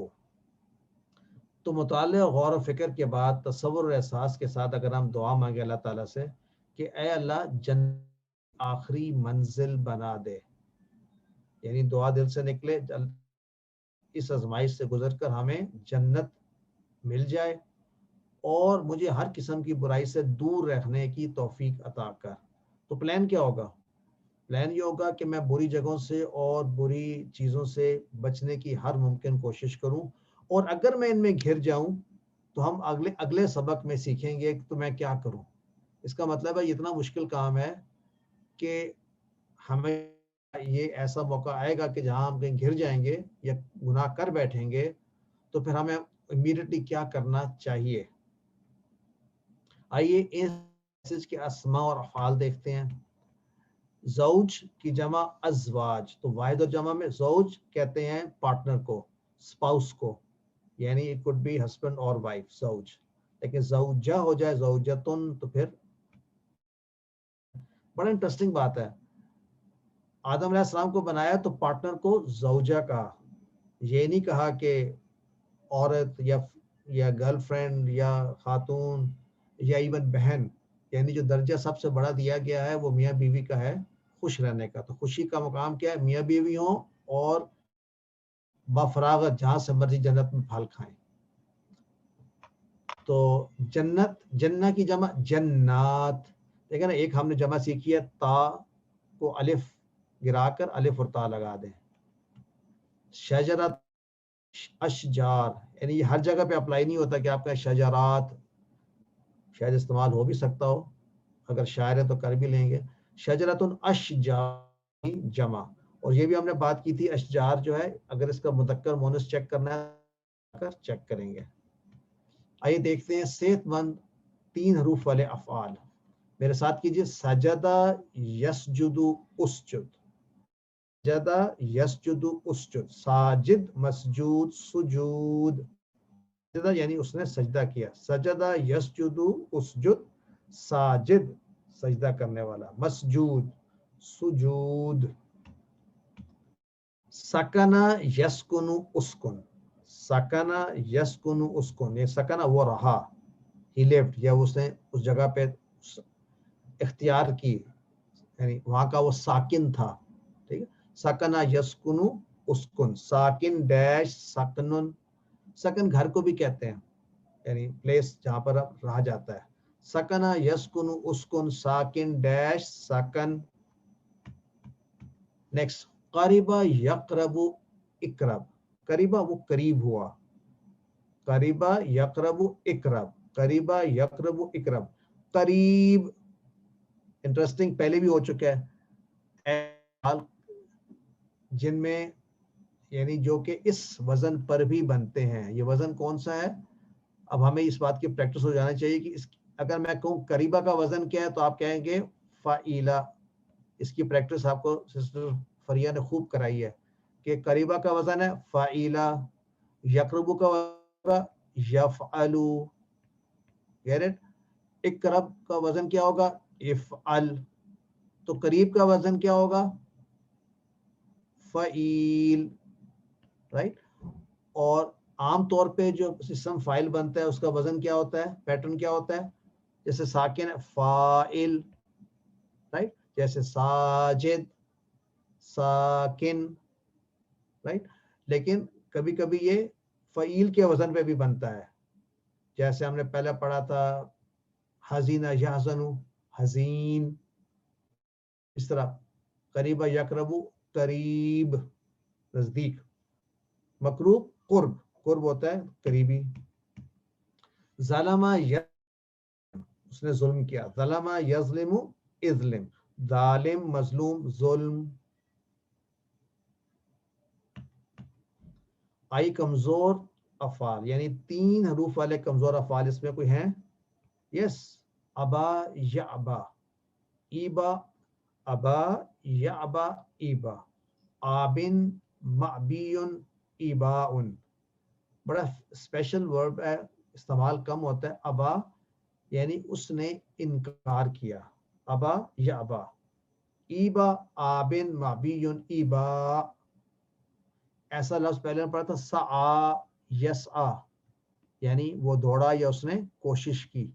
تو مطالعہ غور و فکر کے بعد تصور اور احساس کے ساتھ اگر ہم دعا مانگے اللہ تعالیٰ سے کہ اے اللہ جنت آخری منزل بنا دے، یعنی دعا دل سے نکلے، اس آزمائش سے گزر کر ہمیں جنت مل جائے اور مجھے ہر قسم کی برائی سے دور رہنے کی توفیق عطا کر. تو پلان کیا ہوگا؟ پلان یہ ہوگا کہ میں بری جگہوں سے اور بری چیزوں سے بچنے کی ہر ممکن کوشش کروں, اور اگر میں ان میں گھر جاؤں تو ہم اگلے سبق میں سیکھیں گے تو میں کیا کروں. اس کا مطلب ہے یہ اتنا مشکل کام ہے کہ ہمیں یہ ایسا موقع آئے گا کہ جہاں ہم کہیں گر جائیں گے یا گناہ کر بیٹھیں گے تو پھر ہمیں امیڈیٹلی کیا کرنا چاہیے. آئیے اس میسج کے اسماء اور افعال دیکھتے ہیں. زوج کی جمع ازواج, تو واحد اور جمع میں زوج کہتے ہیں پارٹنر کو, اسپاؤس کو, یعنی اٹ کوڈ بی ہسبینڈ اور وائف زوج. لیکن زوجہ ہو جائے زوجتن تو پھر بڑا انٹرسٹنگ بات ہے. آدم علیہ السلام کو بنایا تو پارٹنر کو زوجہ کہا, یہ نہیں کہا کہ عورت یا گرل فرینڈ یا خاتون یا ایون بہن, یعنی جو درجہ سب سے بڑا دیا گیا ہے وہ میاں بیوی کا ہے, خوش رہنے کا. تو خوشی کا مقام کیا ہے؟ میاں بیوی ہوں اور بفراغت جہاں سے مرضی جنت میں پھل کھائیں. تو جنت, جنہ کی جمع جنات, دیکھیں نا ایک ہم نے جمع سیکھی ہے, تا کو الف گرا کر الف اور تا لگا دیں. شجرت اشجار, یعنی یہ ہر جگہ پہ اپلائی نہیں ہوتا کہ آپ کا شجرات, شاید استعمال ہو بھی سکتا ہو, اگر شاعر ہے تو کر بھی لیں گے. شجرت اشجار جمع, اور یہ بھی ہم نے بات کی تھی اشجار جو ہے اگر اس کا مذکر مونس چیک کرنا ہے چیک کریں گے. آئیے دیکھتے ہیں صحت مند 3 حروف والے افعال. میرے ساتھ کیجئے, سجدہ یسجدو اسجد, سجدہ یسجدو اسجد, ساجد مسجود سجود, سجدہ یعنی اس نے سجدہ کیا, سجدہ یسجدو اسجد, ساجد سجدہ کرنے والا, مسجود سجود. سکنہ یسکنو اسکن, سکنہ یسکنو اسکن, یہ سکنہ وہ رہا, ہی لیفٹ, یا اس نے اس جگہ پہ اختیار کی, یعنی وہاں کا وہ ساکن تھا. ٹھیک ہے, سکنہ یسکنو اسکن, ساکن ڈیش سکنن, سکن گھر کو بھی کہتے ہیں, یعنی پلیس جہاں پر رہا جاتا ہے. سکنہ یسکنو اسکن ساکن ڈیش سکن. نیکسٹ, قریبہ یقرب اقرب, قریبہ وہ قریب ہوا, قریبہ یقرب اقرب, قریبہ یقرب اقرب, قریب انٹرسٹنگ پہلے بھی ہو چکا ہے, جن میں یعنی جو کہ اس وزن پر بھی بنتے ہیں. یہ وزن کون سا ہے؟ اب ہمیں اس بات کی پریکٹس ہو جانا چاہیے کہ اگر میں کہوں قریبہ کا وزن کیا ہے تو آپ کہیں گے فعیلہ. اس کی پریکٹس آپ کو سسٹر فریہ نے خوب کرائی ہے کہ قریبہ کا وزن ہے فعیلہ, یقربو کا وزن یفعلو, گیٹ اٹ. اقرب کا وزن کیا ہوگا؟ افعل. تو قریب کا وزن کیا ہوگا؟ فعیل, رائٹ. اور عام طور پہ جو اسم فاعل بنتا ہے اس کا وزن کیا ہوتا ہے, پیٹرن کیا ہوتا ہے؟ جیسے ساکن فاعل, رائٹ, جیسے ساجد ساکن, رائٹ. لیکن کبھی کبھی یہ فعیل کے وزن پہ بھی بنتا ہے, جیسے ہم نے پہلے پڑھا تھا حزینہ یحزنو, حزین. اس طرح قریبہ یقربو, قریب نزدیک. مقروب قرب, قرب ہوتا ہے قریبی. ظلمہ اس نے ظلم کیا, ظلمہ یظلم اظلم, ظالم مظلوم ظلم. آئی کمزور افعال, یعنی 3 حروف والے کمزور افعال اس میں کوئی ہیں؟ یس, ابا یعبا, ایبا ابا یعبا ایبا, آبن معبیون ایباؤن. بڑا اسپیشل ورب ہے, استعمال کم ہوتا ہے. ابا یعنی اس نے انکار کیا, ابا یعبا. ایبا آبن معبیون ایبا, ایسا لفظ پہلے نے پڑھا تھا سعا یسعا, یعنی وہ دوڑا یا اس نے کوشش کی.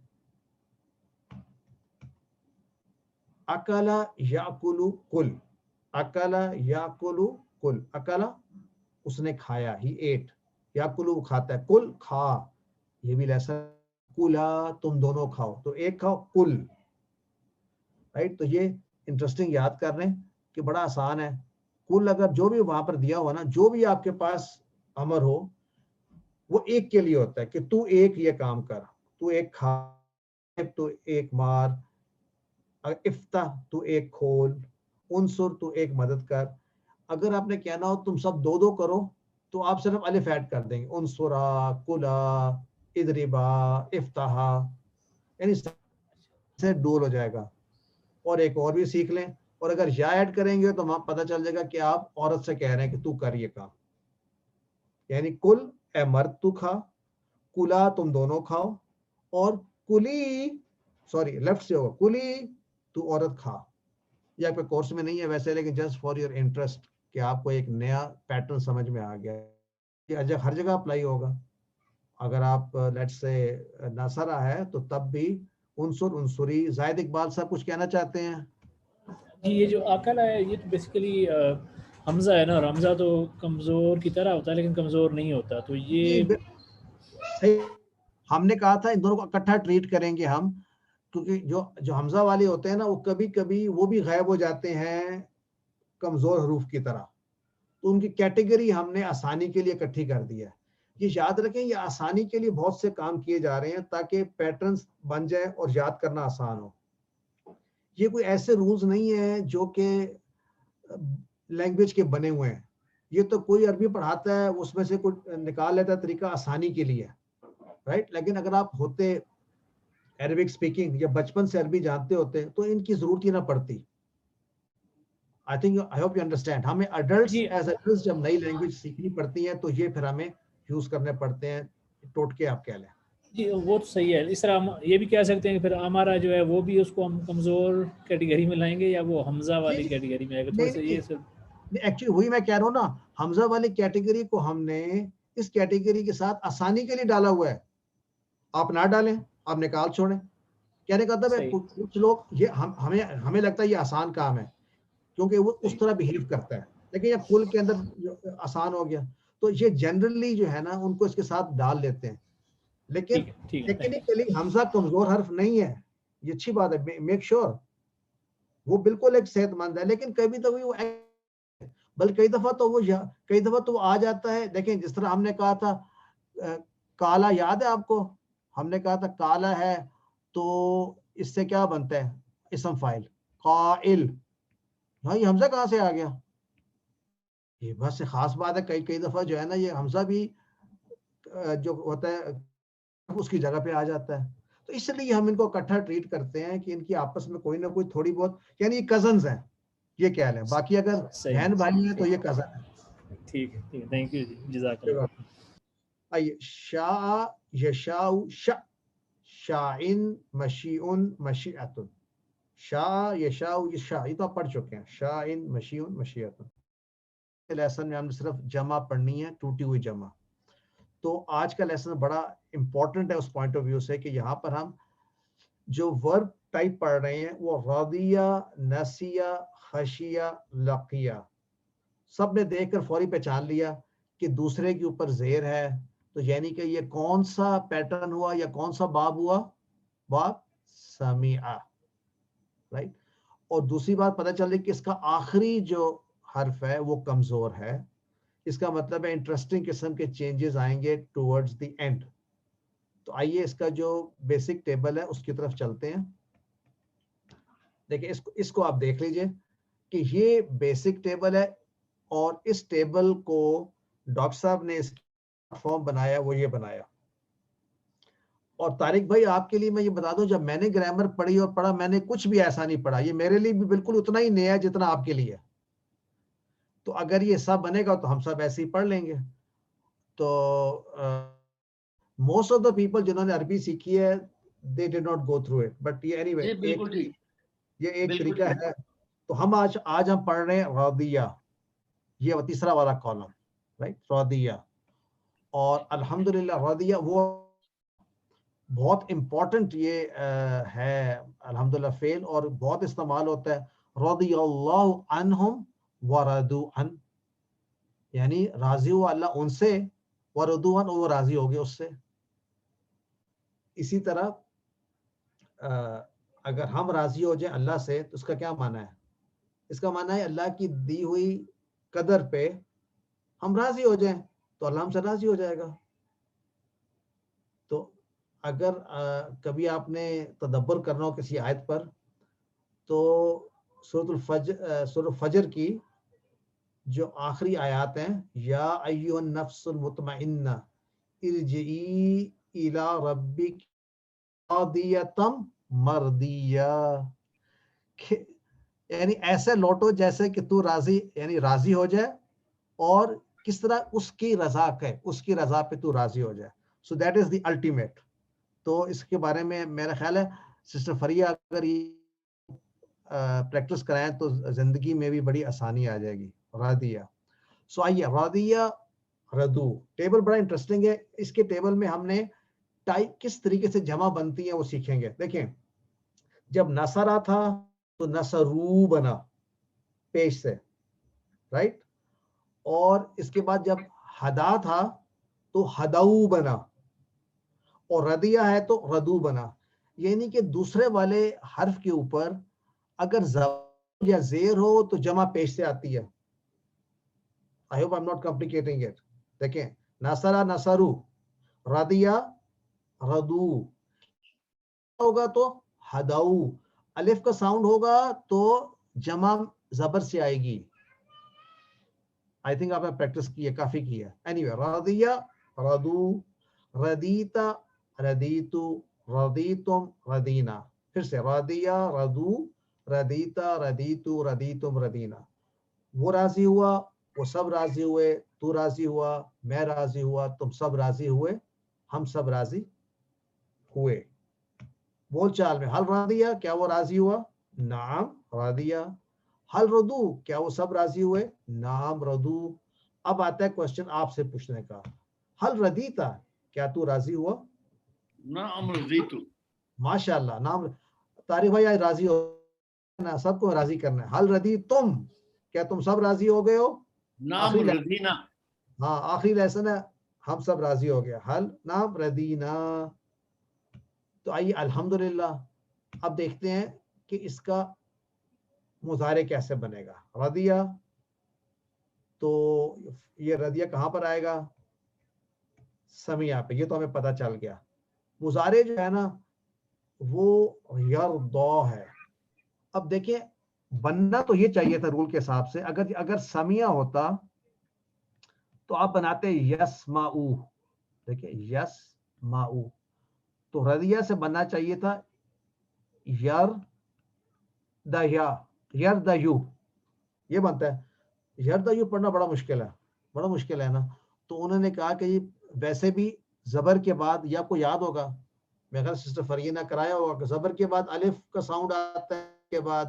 اکلا یاکلو کل, اکلا یاکلو کل, اکلا اس نے کھایا, he ate. یا کلو کھاتا ہے, کل کھا, یہ بھی لیسن. کلا تم دونوں کھاؤ, تو ایک کھاؤ, کل. رائٹ, تو یہ انٹرسٹنگ یاد کر رہے ہیں کہ بڑا آسان ہے. کل اگر جو بھی وہاں پر دیا ہوا نا, جو بھی آپ کے پاس امر ہو وہ ایک کے لیے ہوتا ہے کہ تو ایک یہ کام کر, تو ایک کھا, تو ایک مار, افتح تو ایک کھول, انصر تو ایک مدد کر. اگر آپ نے کہنا ہو تم سب دو دو کرو تو آپ صرف الف ایڈ کر دیں گے, انصرا, کلا, ادربا, افتحا, یعنی سے ڈول ہو جائے گا. اور ایک اور بھی سیکھ لیں, اور اگر یا ایڈ کریں گے تو وہاں پتہ چل جائے گا کہ آپ عورت سے کہہ رہے ہیں کہ تو کر یہ کام. یعنی کل اے مرد تو کھا, کلا تم دونوں کھاؤ, اور کلی, سوری لیفٹ سے ہوگا, کلی تو عورت کھا. یہ آپ کے کورس میں نہیں ہے ویسے, لیکن جسٹ فار یور انٹرسٹ کہ آپ کو ایک نیا پیٹرن سمجھ میں آ گیا ہے. یہ ہر جگہ اپلائی ہوگا. اگر آپ لیٹ سے ناصرہ ہے تو تب بھی انصر, انصری. زاہد اقبال صاحب کچھ کہنا چاہتے ہیں؟ جی, یہ جو عقل ہے یہ تو بیسیکلی حمزہ ہے نا, اور حمزہ تو کمزور کی طرح ہوتا ہے لیکن کمزور نہیں ہوتا, تو یہ صحیح. ہم نے کہا تھا ان دونوں کو اکٹھا ٹریٹ کریں گے ہم, کیونکہ جو حمزہ والے ہوتے ہیں نا وہ کبھی کبھی وہ بھی غائب ہو جاتے ہیں کمزور حروف کی طرح, تو ان کی کیٹیگری ہم نے آسانی کے لیے اکٹھی کر دی ہے. یہ یاد رکھیں, یہ آسانی کے لیے بہت سے کام کیے جا رہے ہیں تاکہ پیٹرنز بن جائے اور یاد کرنا آسان ہو. یہ کوئی ایسے رولز نہیں ہیں جو کہ لینگویج کے بنے ہوئے ہیں. یہ تو کوئی عربی پڑھاتا ہے اس میں سے کوئی نکال لیتا ہے طریقہ آسانی کے لیے, رائٹ. لیکن اگر آپ ہوتے عربک سپیکنگ یا بچپن سے عربی جانتے ہوتے تو ان کی ضرورت ہی نہ پڑتی. I think I hope you understand. ہمیں adults جی as adults جب نئی لینگویج سیکھنی پڑتی ہے تو یہ پھر ہمیں یوز کرنے پڑتے ہیں, ٹوٹکے آپ کہہ لیں. جی وہ تو صحیح ہے. اس طرح ہم یہ بھی کہہ سکتے ہیں کہ پھر ہمارا جو ہے وہ بھی اس کو ہم کمزور کیٹیگری میں لائیں گے, یا وہ حمزہ والی کیٹیگری میں آئے گا, تھوڑا سا یہ سب. ایکچولی وہی میں کہہ رہا ہوں نا, حمزہ والی کیٹیگری کو ہم نے اس کیٹیگری کے ساتھ آسانی کے لیے ڈالا ہوا ہے. آپ نہ ڈالیں, آپ نکال چھوڑیں. کہنے کا مطلب ہے کچھ لوگ یہ ہمیں لگتا ہے یہ آسان کام ہے کیونکہ وہ اس طرح بہیو کرتا ہے, لیکن یہ کل کے اندر آسان ہو گیا, تو یہ جنرلی جو ہے نا ان کو اس کے ساتھ ڈال لیتے ہیں. لیکن ٹیکنیکلی حمزہ کمزور حرف نہیں ہے, یہ اچھی بات ہے, میک شور وہ بالکل ایک صحت مند ہے. لیکن کبھی تو وہ بلکہ کئی دفعہ تو وہ آ جاتا ہے. دیکھیں جس طرح ہم نے کہا تھا کالا, یاد ہے آپ کو, ہم نے کہا تھا کالا ہے تو اس سے کیا بنتا ہے اسم فاعل, قائل. ہاں یہ حمزہ کہاں سے آ گیا؟ یہ بس سے خاص بات ہے, کئی دفعہ جو ہے نا یہ حمزہ بھی جو ہوتا ہے اس کی جگہ پہ آ جاتا ہے. تو اس لیے ہم ان کو اکٹھا ٹریٹ کرتے ہیں کہ ان کی آپس میں کوئی نہ کوئی تھوڑی بہت, یعنی یہ کزنز ہیں یہ کہہ لیں, باقی اگر بہن بھائی ہیں تو یہ کزن ہے. ٹھیک ہے, تھینک یو جی, جزاک اللہ. آئیے, شاء یشاء, شاعن, مشیعن, مشیعۃ. شاء یشاء, یہ تو آپ پڑھ چکے ہیں, شاعن, مشیعن, مشیعۃ. لیسن میں ہم نے صرف جمع پڑھنی ہے, ٹوٹی ہوئی جمع. تو آج کا لیسن بڑا امپورٹنٹ ہے اس پوائنٹ آف ویو سے کہ یہاں پر ہم جو ورب ٹائپ پڑھ رہے ہیں وہ راضیہ, نسیہ, خشیہ, لقیہ, سب نے دیکھ کر فوری پہچان لیا کہ دوسرے کے اوپر زیر ہے, تو یعنی کہ یہ کون سا پیٹرن ہوا یا کون سا باب ہوا, باب سمیعہ, رائٹ. اور دوسری بات پتہ چل رہی کہ اس کا آخری جو حرف ہے وہ کمزور ہے. اس کا مطلب ہے انٹرسٹنگ قسم کے چینجز آئیں گے ٹورڈز دی اینڈ. تو آئیے اس کا جو بیسک ٹیبل ہے اس کی طرف چلتے ہیں. دیکھیں اس کو آپ دیکھ لیجئے کہ یہ بیسک ٹیبل ہے, اور اس ٹیبل کو ڈاکٹر صاحب نے اس فارم بنایا, وہ یہ بنایا. اور طارق بھائی آپ کے لیے میں یہ بتا دوں, جب میں نے گرامر پڑھی اور پڑھا میں نے کچھ بھی ایسا نہیں پڑھا, یہ میرے لیے بھی بالکل اتنا ہی نیا ہے جتنا آپ کے لیے. تو اگر یہ سب بنے گا تو ہم سب ایسے ہی پڑھ لیں گے. تو موسٹ آف دا پیپل جنہوں نے عربی سیکھی ہے they did not go through it, but anyway یہ ایک طریقہ ہے. تو ہم آج ہم پڑھ رہے ہیں راضیہ, یہ تیسرا والا کالم, رائٹ, راضیہ. اور الحمدللہ راضیہ وہ بہت امپورٹنٹ یہ ہے الحمدللہ فعل, اور بہت استعمال ہوتا ہے. رضی اللہ عنہم ورضوا عنہ, یعنی راضی ہوا اللہ ان سے، ورضوان وہ راضی ہو گئے اس سے. اسی طرح اگر ہم راضی ہو جائیں اللہ سے تو اس کا کیا معنی ہے؟ اس کا معنی ہے اللہ کی دی ہوئی قدر پہ ہم راضی ہو جائیں تو اللہ ہم سے راضی ہو جائے گا. تو اگر کبھی آپ نے تدبر کرنا ہو کسی آیت پر تو سورۃ الفجر کی جو آخری آیات ہیں، یا ایھا النفس المطمئنہ ارجعی الی ربک راضیۃ مرضیہ، یعنی ایسے لوٹو جیسے کہ تو راضی، یعنی راضی ہو جائے، اور کس طرح اس کی رضا ہے، اس کی رضا پہ تو راضی ہو جائے. So that is the ultimate. تو اس کے بارے میں میرا خیال ہے سسٹر فریہ اگر پریکٹس کرائیں تو زندگی میں بھی بڑی آسانی آ جائے گی. راضیہ. سو آئیے راضیہ ردو. ٹیبل بڑا انٹرسٹنگ ہے. اس کے ٹیبل میں ہم نے ٹائپ کس طریقے سے جمع بنتی ہیں وہ سیکھیں گے. دیکھیں جب نصرہ تھا تو نصرو بنا پیش سے، رائٹ. اور اس کے بعد جب ہدا تھا تو ہداؤ بنا، اور ردیہ ہے تو ردو بنا. یعنی کہ دوسرے والے حرف کے اوپر اگر زبر یا زیر ہو تو جمع پیش سے آتی ہے. I hope I'm not complicating it. دیکھیں نصرہ نصرو، ردیہ ردو ہوگا تو ہداؤ، الف کا ساؤنڈ ہوگا تو جمع زبر سے آئے گی. آئی تھنک آپ نے پریکٹس کی ہے، کافی کی ہے. اینی وے راضیہ ردو، ردیتا ردیتو، ردیتم ردینا. پھر سے راضیہ ردو، ردیتا ردیتو، ردیتم ردینا. وہ راضی ہوا، وہ سب راضی ہوئے، تو راضی ہوا، میں راضی ہوا، تم سب راضی ہوئے، ہم سب راضی ہوئے. بول چال میں حل راضیہ، کیا وہ راضی ہوا؟ نعم راضیہ. حل ردو، کیا وہ سب راضی ہوئے؟ نعم ردو. اب آتا ہے کوشچن آپ سے پوچھنے کا، حل ردیتا، کیا تو راضی ہوا؟ نعم رضیت. ماشاء اللہ. نام طارق بھائی آج راضی ہو نا، سب کو راضی کرنا ہے. حل ردی تم، کیا تم سب راضی ہو گئے ہو؟ نعم رضینا. ہاں آخری لیسن ہے، ہم سب راضی ہو گیا. حل نام ردینا. تو آئیے الحمدللہ اب دیکھتے ہیں کہ اس کا مضارع کیسے بنے گا. ردیہ، تو یہ ردیہ کہاں پر آئے گا؟ سمیع پہ. یہ تو ہمیں پتہ چل گیا. مضارع جو ہے نا وہ یرضا ہے. اب دیکھیں بننا تو یہ چاہیے تھا رول کے حساب سے، اگر سمیع ہوتا تو آپ بناتے یسمعو. دیکھیں یسمعو، تو ردیہ سے بننا چاہیے تھا یردیا، یردیو. یہ بنتا ہے. یردیو پڑھنا بڑا مشکل ہے نا. تو انہوں نے کہا کہ ویسے بھی زبر کے بعد یا کو یاد ہوگا، میرے خیال سسٹر فریہ نے کرایا ہوگا کہ زبر کے بعد الف کا ساؤنڈ آتا ہے، کے بعد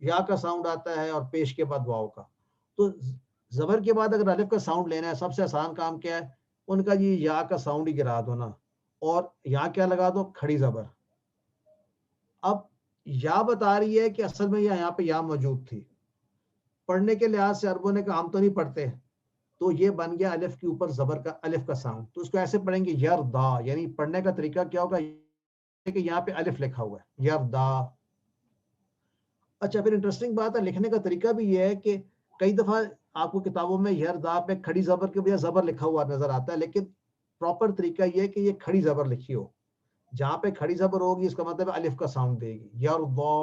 یا کا ساؤنڈ آتا ہے، اور پیش کے بعد واو کا. تو زبر کے بعد اگر الف کا ساؤنڈ لینا ہے سب سے آسان کام کیا ہے؟ ان کا یہ یا کا ساؤنڈ ہی گرا دو نا، اور یہاں کیا لگا دو؟ کھڑی زبر. اب یا بتا رہی ہے کہ اصل میں یہاں پہ یا موجود تھی. پڑھنے کے لحاظ سے عربوں نے کہا ہم تو نہیں پڑھتے، تو یہ بن گیا الف کے اوپر زبر کا الف کا ساؤنڈ. تو اس کو ایسے پڑھیں گے یردا. یعنی پڑھنے کا طریقہ کیا ہوگا کہ یہاں پہ الف لکھا ہوا ہے یردا. اچھا پھر انٹرسٹنگ بات ہے، لکھنے کا طریقہ بھی یہ ہے کہ کئی دفعہ آپ کو کتابوں میں یردا پہ کھڑی زبر کے بجائے زبر لکھا ہوا نظر آتا ہے، لیکن پراپر طریقہ یہ ہے کہ یہ کھڑی زبر لکھی ہو. جہاں پہ کھڑی زبر ہوگی اس کا مطلب الف کا ساؤنڈ دے گی یردا.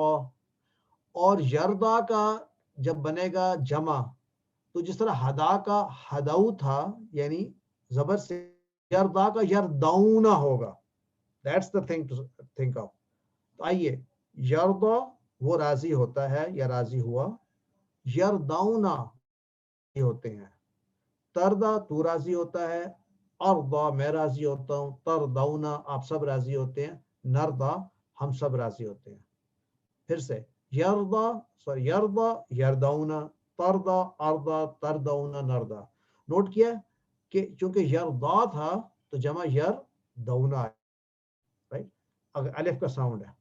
اور یردا کا جب بنے گا جمع تو جس طرح ہدا کا ہداؤ تھا یعنی زبر سے، یردا کا یرداؤنا ہوگا. That's the thing to think of. تو آئیے یردا وہ راضی ہوتا ہے یا راضی ہوا، یرداؤنا یہ ہوتے ہیں. تردا تو راضی ہوتا ہے، اردا میں راضی ہوتا ہوں، ترداؤنا آپ سب راضی ہوتے ہیں، نردا ہم سب راضی ہوتے ہیں. پھر سے یردا یردا یرداؤنا، تردا اردا ترداؤنا نردا. نوٹ کیا کہ چونکہ یردا تھا تو جمع یرداؤنا ہے، رائٹ. اگر الف کا ساؤنڈ ہے،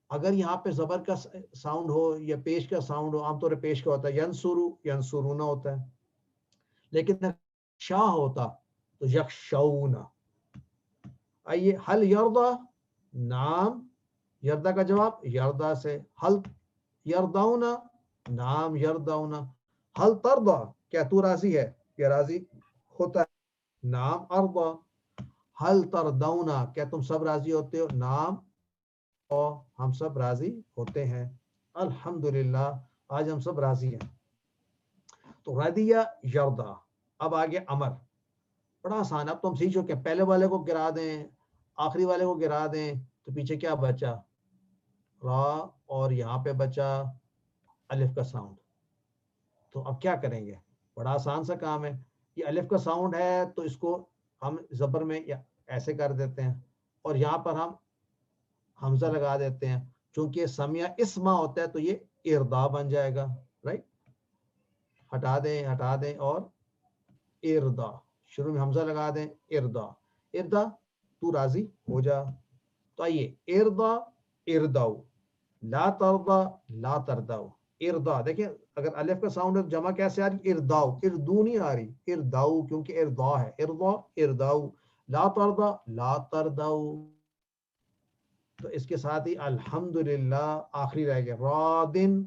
اگر یہاں پہ زبر کا ساؤنڈ ہو یا پیش کا ساؤنڈ ہو، عام طور پہ پیش کا ہوتا ہے ینسرو ینسرونا ہوتا ہے. لیکن شاہ ہوتا تو یخشونا. آئیے حل یردا, نام یردا کا جواب یردا سے. حل یرداؤنا, نام یرداؤنا. حل تردا, کیا تو راضی ہے, یا راضی ہوتا ہے, نام اردا. حل تردونا, کیا تم سب راضی ہوتے ہو, نام اور ہم سب راضی ہوتے ہیں. الحمدللہ آج ہم سب راضی ہیں. تو ردیہ یردا. اب آگے امر, بڑا آسان. اب تو ہم سیکھ چکے ہیں, پہلے والے کو گرا دیں آخری والے کو گرا دیں تو پیچھے کیا بچا, را, اور یہاں پہ بچا الف کا ساؤنڈ. تو اب کیا کریں گے, بڑا آسان سا کام ہے. یہ الف کا ساؤنڈ ہے تو اس کو ہم زبر میں ایسے کر دیتے ہیں, اور یہاں پر ہم حمزہ لگا دیتے ہیں. چونکہ سمیہ اسما ہوتا ہے تو یہ اردا بن جائے گا. رائٹ, ہٹا دیں اور اردا, شروع میں حمزہ لگا دیں, اردا. اردا تو راضی ہو جا. تو آئیے اردا ارداؤ, لا تردا لا ترداؤ. اردا دیکھیں اگر الف کا ساؤنڈ ہے جمع کیسے آ رہی, ارداؤ, اردو نہیں آ رہی, ارداؤ, کیونکہ اردا ہے. اردا ارداؤ. لا تردا لا ترداؤ. تو اس کے ساتھ ہی الحمدللہ آخری رہ گیا. رادن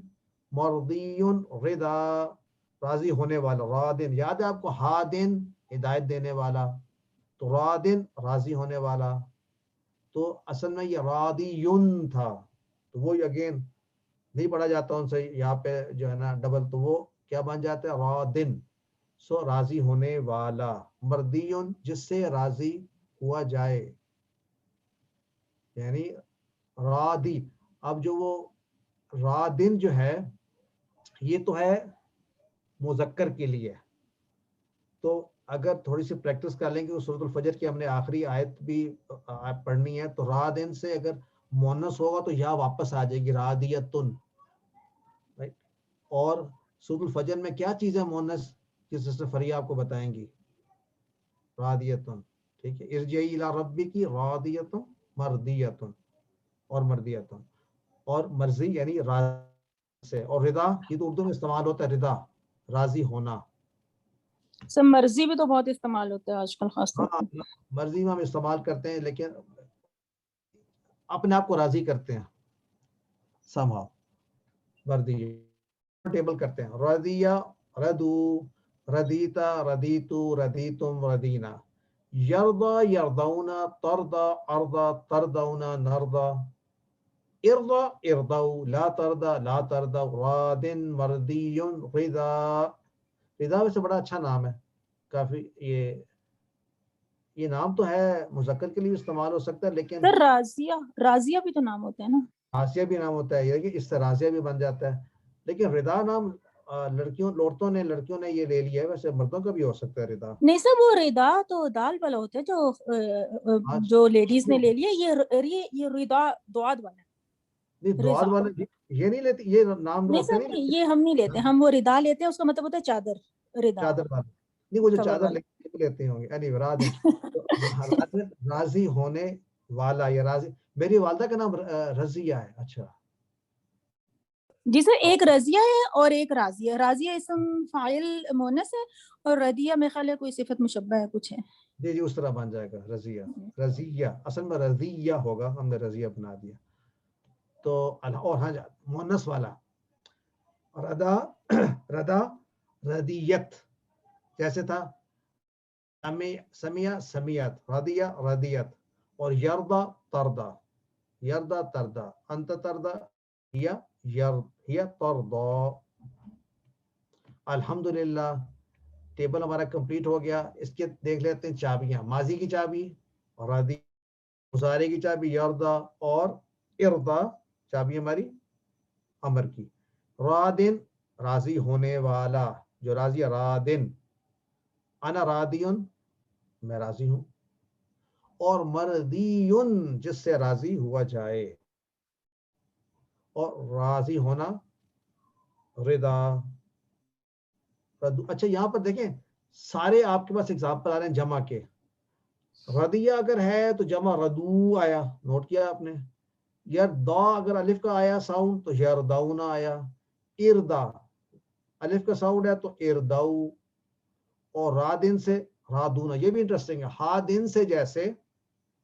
مرضیون رضا, راضی ہونے والا. رادن یاد ہے آپ کو, ہادن ہدایت دینے والا, تو رادن راضی ہونے والا. تو اصل میں یہ رادیون تھا, تو وہ اگین نہیں پڑھا جاتا ان سے یہاں پہ جو ہے نا ڈبل, تو وہ کیا بن جاتا ہے, رادن. سو راضی ہونے والا. مردیون جس سے راضی ہوا جائے, یعنی رادی. اب جو وہ رادن جو ہے یہ تو ہے مذکر کے لیے, تو اگر تھوڑی سی پریکٹس کر لیں گے, سورۃ الفجر کی ہم نے آخری آیت بھی پڑھنی ہے, تو رادن سے اگر مونس ہوگا تو یا واپس آ جائے گی رادیتن. اور سورۃ الفجر میں کیا چیز ہے مونس, جس سے فریہ آپ کو بتائیں گی, رادیتن. ٹھیک ہے, ارجعی الی ربک رادیتن مردیتن, اور مردیتن, اور مرضی یعنی راضی سے. اور رضا یہ تو اردو میں استعمال ہوتا ہے, رضا راضی ہونا. سر مرضی بھی تو بہت استعمال ہوتا ہے آج کل خاص طور ہاں پر. مرضی میں ہم استعمال کرتے ہیں, لیکن اپنے آپ کو راضی کرتے ہیں سمہاؤ. مرضی ٹیبل کرتے ہیں, رضیہ ردو, ردیتا ردیتو ردیتم ردینا. یردا یردونا, تردا اردا تردونا نردا. اردا اردو, لا تردا لا تردا. رادن مردیون رضا. رضا ویسے بڑا اچھا نام ہے کافی. یہ نام تو ہے مذکر کے لیے استعمال ہو سکتا ہے, لیکن سر راضیہ بھی تو نام ہوتا ہے نا. راضیہ بھی نام ہوتا ہے, یہ اس سے راضیہ بھی بن جاتا ہے. لیکن رضا نام لڑکیوں نے یہ لے لیا ہے, ویسے مردوں کا بھی ہو سکتا ہے رضا. نہیں سر, وہ ردا تو دال والا ہوتا ہے جو لیڈیز نے لے لیا. یہ ردا دعاد والا ہے. نہیں دعاد والے یہ نہیں لیتے, یہ نام نہیں سر, یہ ہم نہیں لیتے, ہم وہ ردا لیتے ہیں, اس کا مطلب ہوتا ہے چادر. ردا چادر والے نہیں, وہ جو چادر لیتے ہوں گے. راضی ہونے والا یا راضی. میری والدہ کا نام رضیہ ہے. اچھا جی سر, ایک رضیہ ہے اور ایک راضیہ. راضیہ اسم فاعل مونس ہے, اور ردیہ میں خیال ہے کوئی صفت مشبہ ہے کچھ ہے. جی اس طرح بن جائے گا رضیہ. رضیہ اصل میں رضیہ ہوگا, ہم نے رضیہ بنا دیا. تو اور ہاں مونس والا ردا ردیت جیسے تھا, سمیہ سمیت, ردیہ ردیت, اور یردا تردا, یردا تردا, انت تردا یا تردا. الحمدللہ ٹیبل ہمارا کمپلیٹ ہو گیا. اس کے دیکھ لیتے ہیں چابیاں. ماضی کی چابی ردی, مضارع کی چابی یردا, اور اردا چابی ہماری امر کی. رادن راضی ہونے والا, جو راضی رادن. انا رادیون میں راضی ہوں, اور مردیون جس سے راضی ہوا جائے, اور راضی ہونا رضا. اچھا یہاں پر دیکھیں سارے آپ کے پاس ایگزامپل آ رہے ہیں جمع کے. ردیہ اگر ہے تو جمع ردو آیا, نوٹ کیا آپ نے. یردا اگر الف کا آیا ساؤنڈ تو یرداؤنا آیا. اردا الف کا ساؤنڈ ہے تو ارداؤ, اور رادن سے رادون. یہ بھی انٹرسٹنگ ہے. ہادن سے جیسے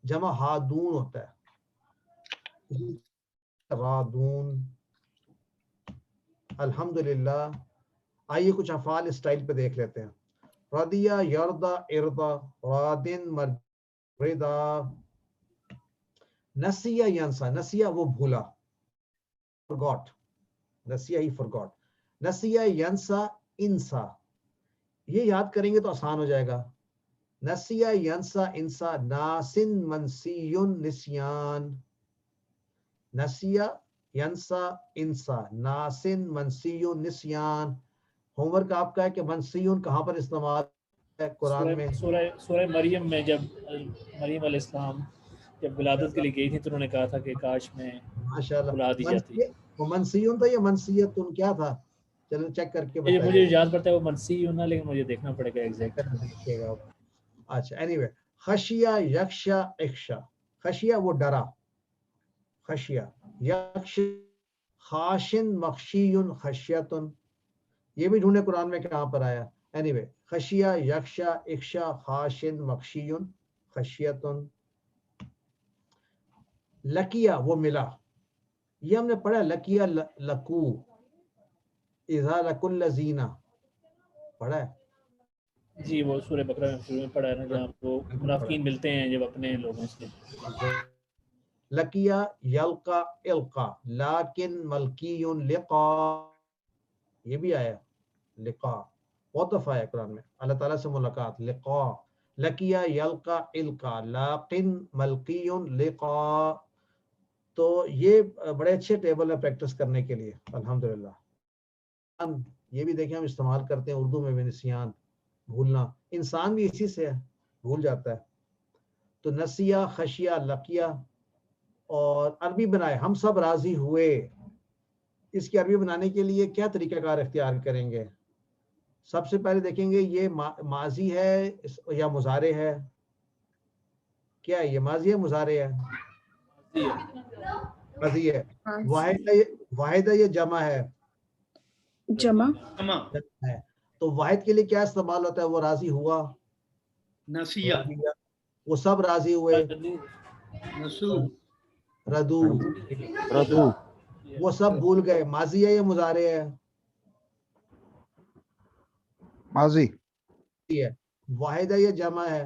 جمع ہادون ہوتا ہے. رادون. الحمدللہ. آئیے کچھ افعال اس اسٹائل پہ دیکھ لیتے ہیں. رضیہ یرضا ارضا رادن مرضا. نسیہ ینسا. نسیہ وہ بھولا, forgot. نسیہ ہی forgot. نسیہ ینسا انسا. یہ یاد کریں گے تو آسان ہو جائے گا. نسیہ ینسا انسا. ناسن منسیون نسیان. نسیہ ینسا انسا. ناسن منسیون نسیان. ہوم ورک آپ کا ہے کہ منسیون کہاں پر استعمال ہے قرآن میں؟ سورہ مریم میں جب مریم علیہ السلام جب ولادت کے لیے گئی تھی تو انہوں نے کہا تھا کہ کاش میں بلا دی جاتی. وہ منسیون تھا یا منسیتن کیا تھا؟ چلو چیک کر کے بتائیے. مجھے یاد پڑتا ہے وہ منسیون ہے لیکن مجھے دیکھنا پڑے گا ایگزیکٹ. دیکھیے گا. اچھا اینی وے. خشیہ یکشا اخشا. خشیہ وہ ڈرا. خشیہ. یکش خاشن مخشیون خشیتن. یہ بھی ڈھونڈے قرآن میں کہاں پر آیا. Any way. خشیہ یکشا اخشا خاشن مخشیون خشیتن. لکیہ وہ ملا. یہ ہم نے پڑھا لکیہ لکو. اذا لکو الذین پڑھا ہے جی. وہ سورہ بقرہ میں شروع میں پڑھا ہے نا جہاں وہ منافقین ملتے ہیں جب اپنے لوگوں سے. لکیہ یلقا القا لیکن ملکیون لقا. یہ بھی آیا لقا. بہت دفعہ ہے قرآن میں اللہ تعالیٰ سے ملاقات. لقا. لکیہ یلقا القا لیکن ملکیون لقا. تو یہ بڑے اچھے ٹیبل ہے پریکٹس کرنے کے لیے الحمدللہ. یہ بھی دیکھیں ہم استعمال کرتے ہیں اردو میں بھی. نسیان بھولنا. انسان بھی اسی سے ہے, بھول جاتا ہے. تو نسیہ خشیہ لقیہ. اور عربی بنائے ہم سب راضی ہوئے. اس کی عربی بنانے کے لیے کیا طریقہ کار اختیار کریں گے؟ سب سے پہلے دیکھیں گے یہ ماضی ہے یا مضارع ہے. کیا ہے یہ؟ ماضی ہے مضارع ہے؟ ماضی ہے. واحد ہے یہ جمع ہے؟ جمع ہے. تو واحد کے لیے کیا استعمال ہوتا ہے؟ وہ راضی ہوا. نسیہ. وہ سب راضی ہوئے. نسو. ردو. وہ سب بھول گئے. ماضی ہے یا مضارع ہے؟ ماضی ہے. واحد ہے یا جمع ہے؟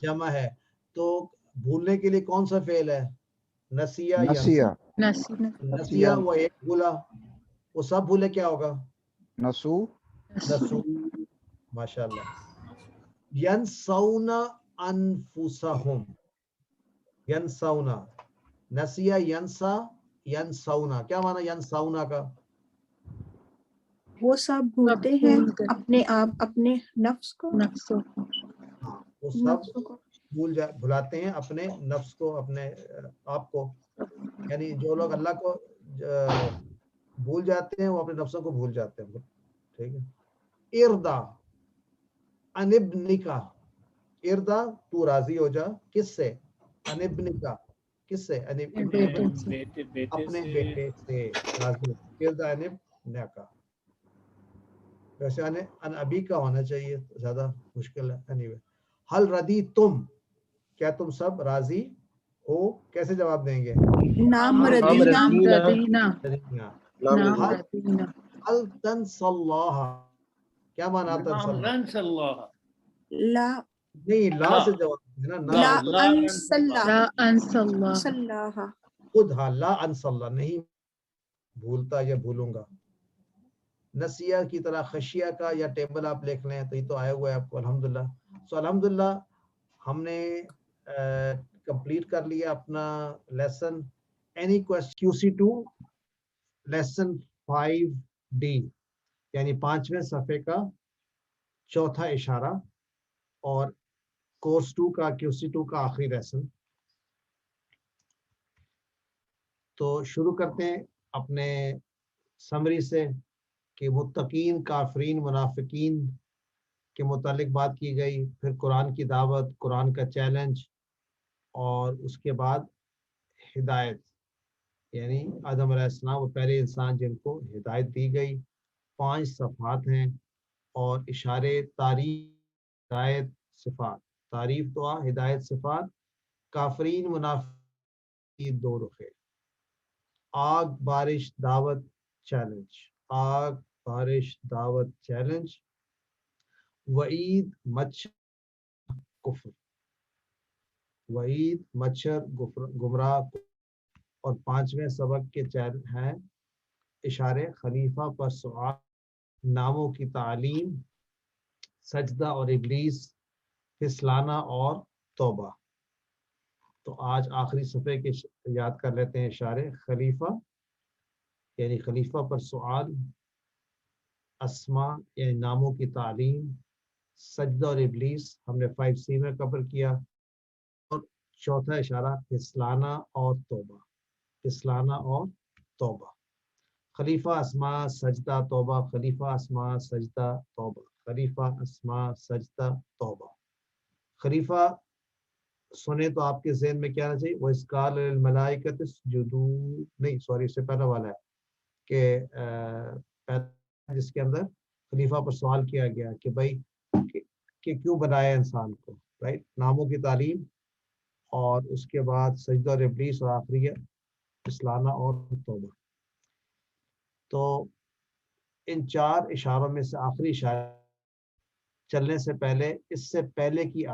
جمع ہے. تو بھولنے کے لیے کون سا فعل ہے؟ نسیہ. نسیہ وہ ایک بھولا. وہ سب بھولے کیا ہوگا؟ نسو. ماشاءاللہ. ینسونا انفسہم. ینسونا. نسیہ ینسا ینسونا. کیا معنی ینسونا کا؟ وہ سب بھولتے ہیں اپنے آپ اپنے نفس کو. وہ سب بھلاتے ہیں اپنے نفس کو, اپنے آپ کو. یعنی جو لوگ اللہ کو بھول جاتے ہیں وہ اپنے نفسوں کو بھول جاتے ہیں. ٹھیک ہے. اردا ان ابنکا. اردا تو راضی ہو جا. کس سے؟ ان ابنکا. کس سے؟ اپنے بیٹے سے راضی. اردا ان ابنکا. ویسے ان ابی کا ہونا چاہیے, زیادہ مشکل ہے. anyway. حل ردی تم. کیا تم سب راضی ہو؟ کیسے جواب دیں گے؟ نام ردینا. حل تنسى اللہ. کیا معنی تنسى اللہ؟ لا نہیں, لا سے جواب دینا. لا انسى اللہ. خود ہاں لا انسى اللہ, نہیں بھولتا یا بھولوں گا. نسیہ کی طرح خشیہ کا یا ٹیبل آپ لکھ لیں تو یہ تو آیا ہوا ہے آپ کو الحمدللہ. سو الحمدللہ ہم نے کمپلیٹ کر لیا اپنا lesson. Any question QC2 lesson 5D یعنی 5ویں صفحے کا چوتھا اشارہ اور کورس 2 کا QC2 کا آخری لیسن. تو شروع کرتے ہیں اپنے سمری سے کہ متقین, کافرین, منافقین کے متعلق بات کی گئی. پھر قرآن کی دعوت, قرآن کا چیلنج, اور اس کے بعد ہدایت. یعنی آدم علیہ السلام وہ پہلے انسان جن کو ہدایت دی گئی. 5 صفحات ہیں. اور اشارے تعریف ہدایت صفات. تعریف دعا ہدایت صفات. کافرین منافقین کی دو رخے. آگ بارش دعوت چیلنج. آگ بارش دعوت چیلنج. وعید مچھر کفر. وعید مچھر گمراہ. اور پانچویں سبق کے ہیں اشارے خلیفہ پر سؤال, ناموں کی تعلیم, سجدہ اور ابلیس, پھسلانا اور توبہ. تو آج آخری صفحے کے یاد کر لیتے ہیں اشارے. خلیفہ یعنی خلیفہ پر سؤال, اسما یعنی ناموں کی تعلیم, سجدہ اور ابلیس ہم نے 5C میں کور کیا, اور چوتھا اشارہ پھسلانا اور توبہ. پھسلانا اور توبہ. خلیفہ اسما سجدہ توبہ. خلیفہ اسما سجدہ توبہ. خلیفہ اسما سجدہ توبہ. خلیفہ سنے تو آپ کے ذہن میں کیا آنا چاہیے؟ وہ اسقال الملائکۃ اسجدوا, نہیں سوری اس سے پہلا والا ہے کہ جس کے اندر خلیفہ پر سوال کیا گیا کہ بھائی کہ کیوں بنایا انسان کو, رائٹ. ناموں کی تعلیم, اور اس کے بعد سجدہ اور ابلیس, اور آخری پھسلانا اور توبہ. تو ان چار اشاروں میں سے آخری اشارہ چلنے سے پہلے, اس سے پہلے کی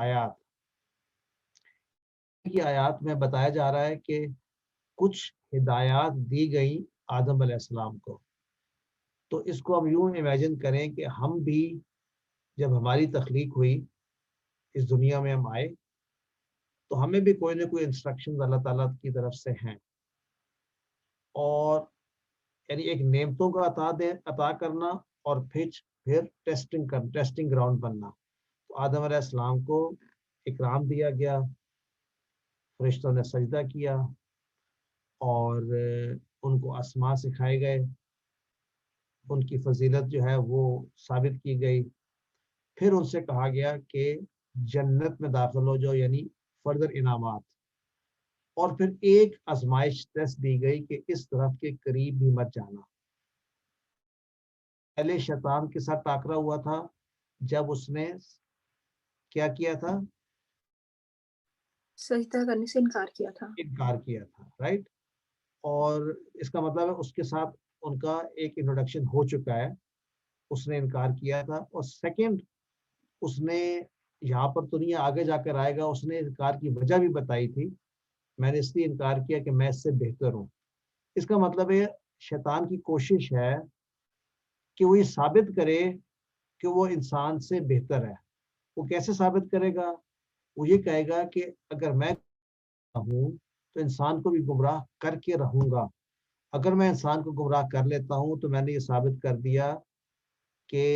آیات میں بتایا جا رہا ہے کہ کچھ ہدایات دی گئی آدم علیہ السلام کو. تو اس کو ہم یوں امیجن کریں کہ ہم بھی جب ہماری تخلیق ہوئی, اس دنیا میں ہم آئے, تو ہمیں بھی کوئی نہ کوئی انسٹرکشن اللہ تعالیٰ کی طرف سے ہیں, اور یعنی ایک نعمتوں کا عطا کرنا, اور پھر ٹیسٹنگ گراؤنڈ بننا. تو آدم علیہ السلام کو اکرام دیا گیا, فرشتوں نے سجدہ کیا, اور ان کو اسماء سکھائے گئے, ان کی فضیلت جو ہے وہ ثابت کی گئی. پھر ان سے کہا گیا کہ جنت میں داخل ہو جاؤ, یعنی فردر انعامات. اور پھر ایک آزمائش ٹیسٹ دی گئی کہ اس طرف کے قریب بھی مت جانا. پہلے شیطان کے ساتھ ٹاکرا ہوا تھا جب اس نے کیا کیا تھا؟ سجدہ کرنے سے انکار کیا تھا. رائٹ. اور اس کا مطلب ہے اس کے ساتھ ان کا ایک انٹروڈکشن ہو چکا ہے, اس نے انکار کیا تھا. اور سیکنڈ, اس نے یہاں پر تو نہیں, آگے جا کر آئے گا, اس نے انکار کی وجہ بھی بتائی تھی, میں نے اس لیے انکار کیا کہ میں اس سے بہتر ہوں. اس کا مطلب ہے شیطان کی کوشش ہے کہ وہ یہ ثابت کرے کہ وہ انسان سے بہتر ہے. وہ کیسے ثابت کرے گا؟ وہ یہ کہے گا کہ اگر میں ہوں تو انسان کو بھی گمراہ کر کے رہوں گا. اگر میں انسان کو گمراہ کر لیتا ہوں تو میں نے یہ ثابت کر دیا کہ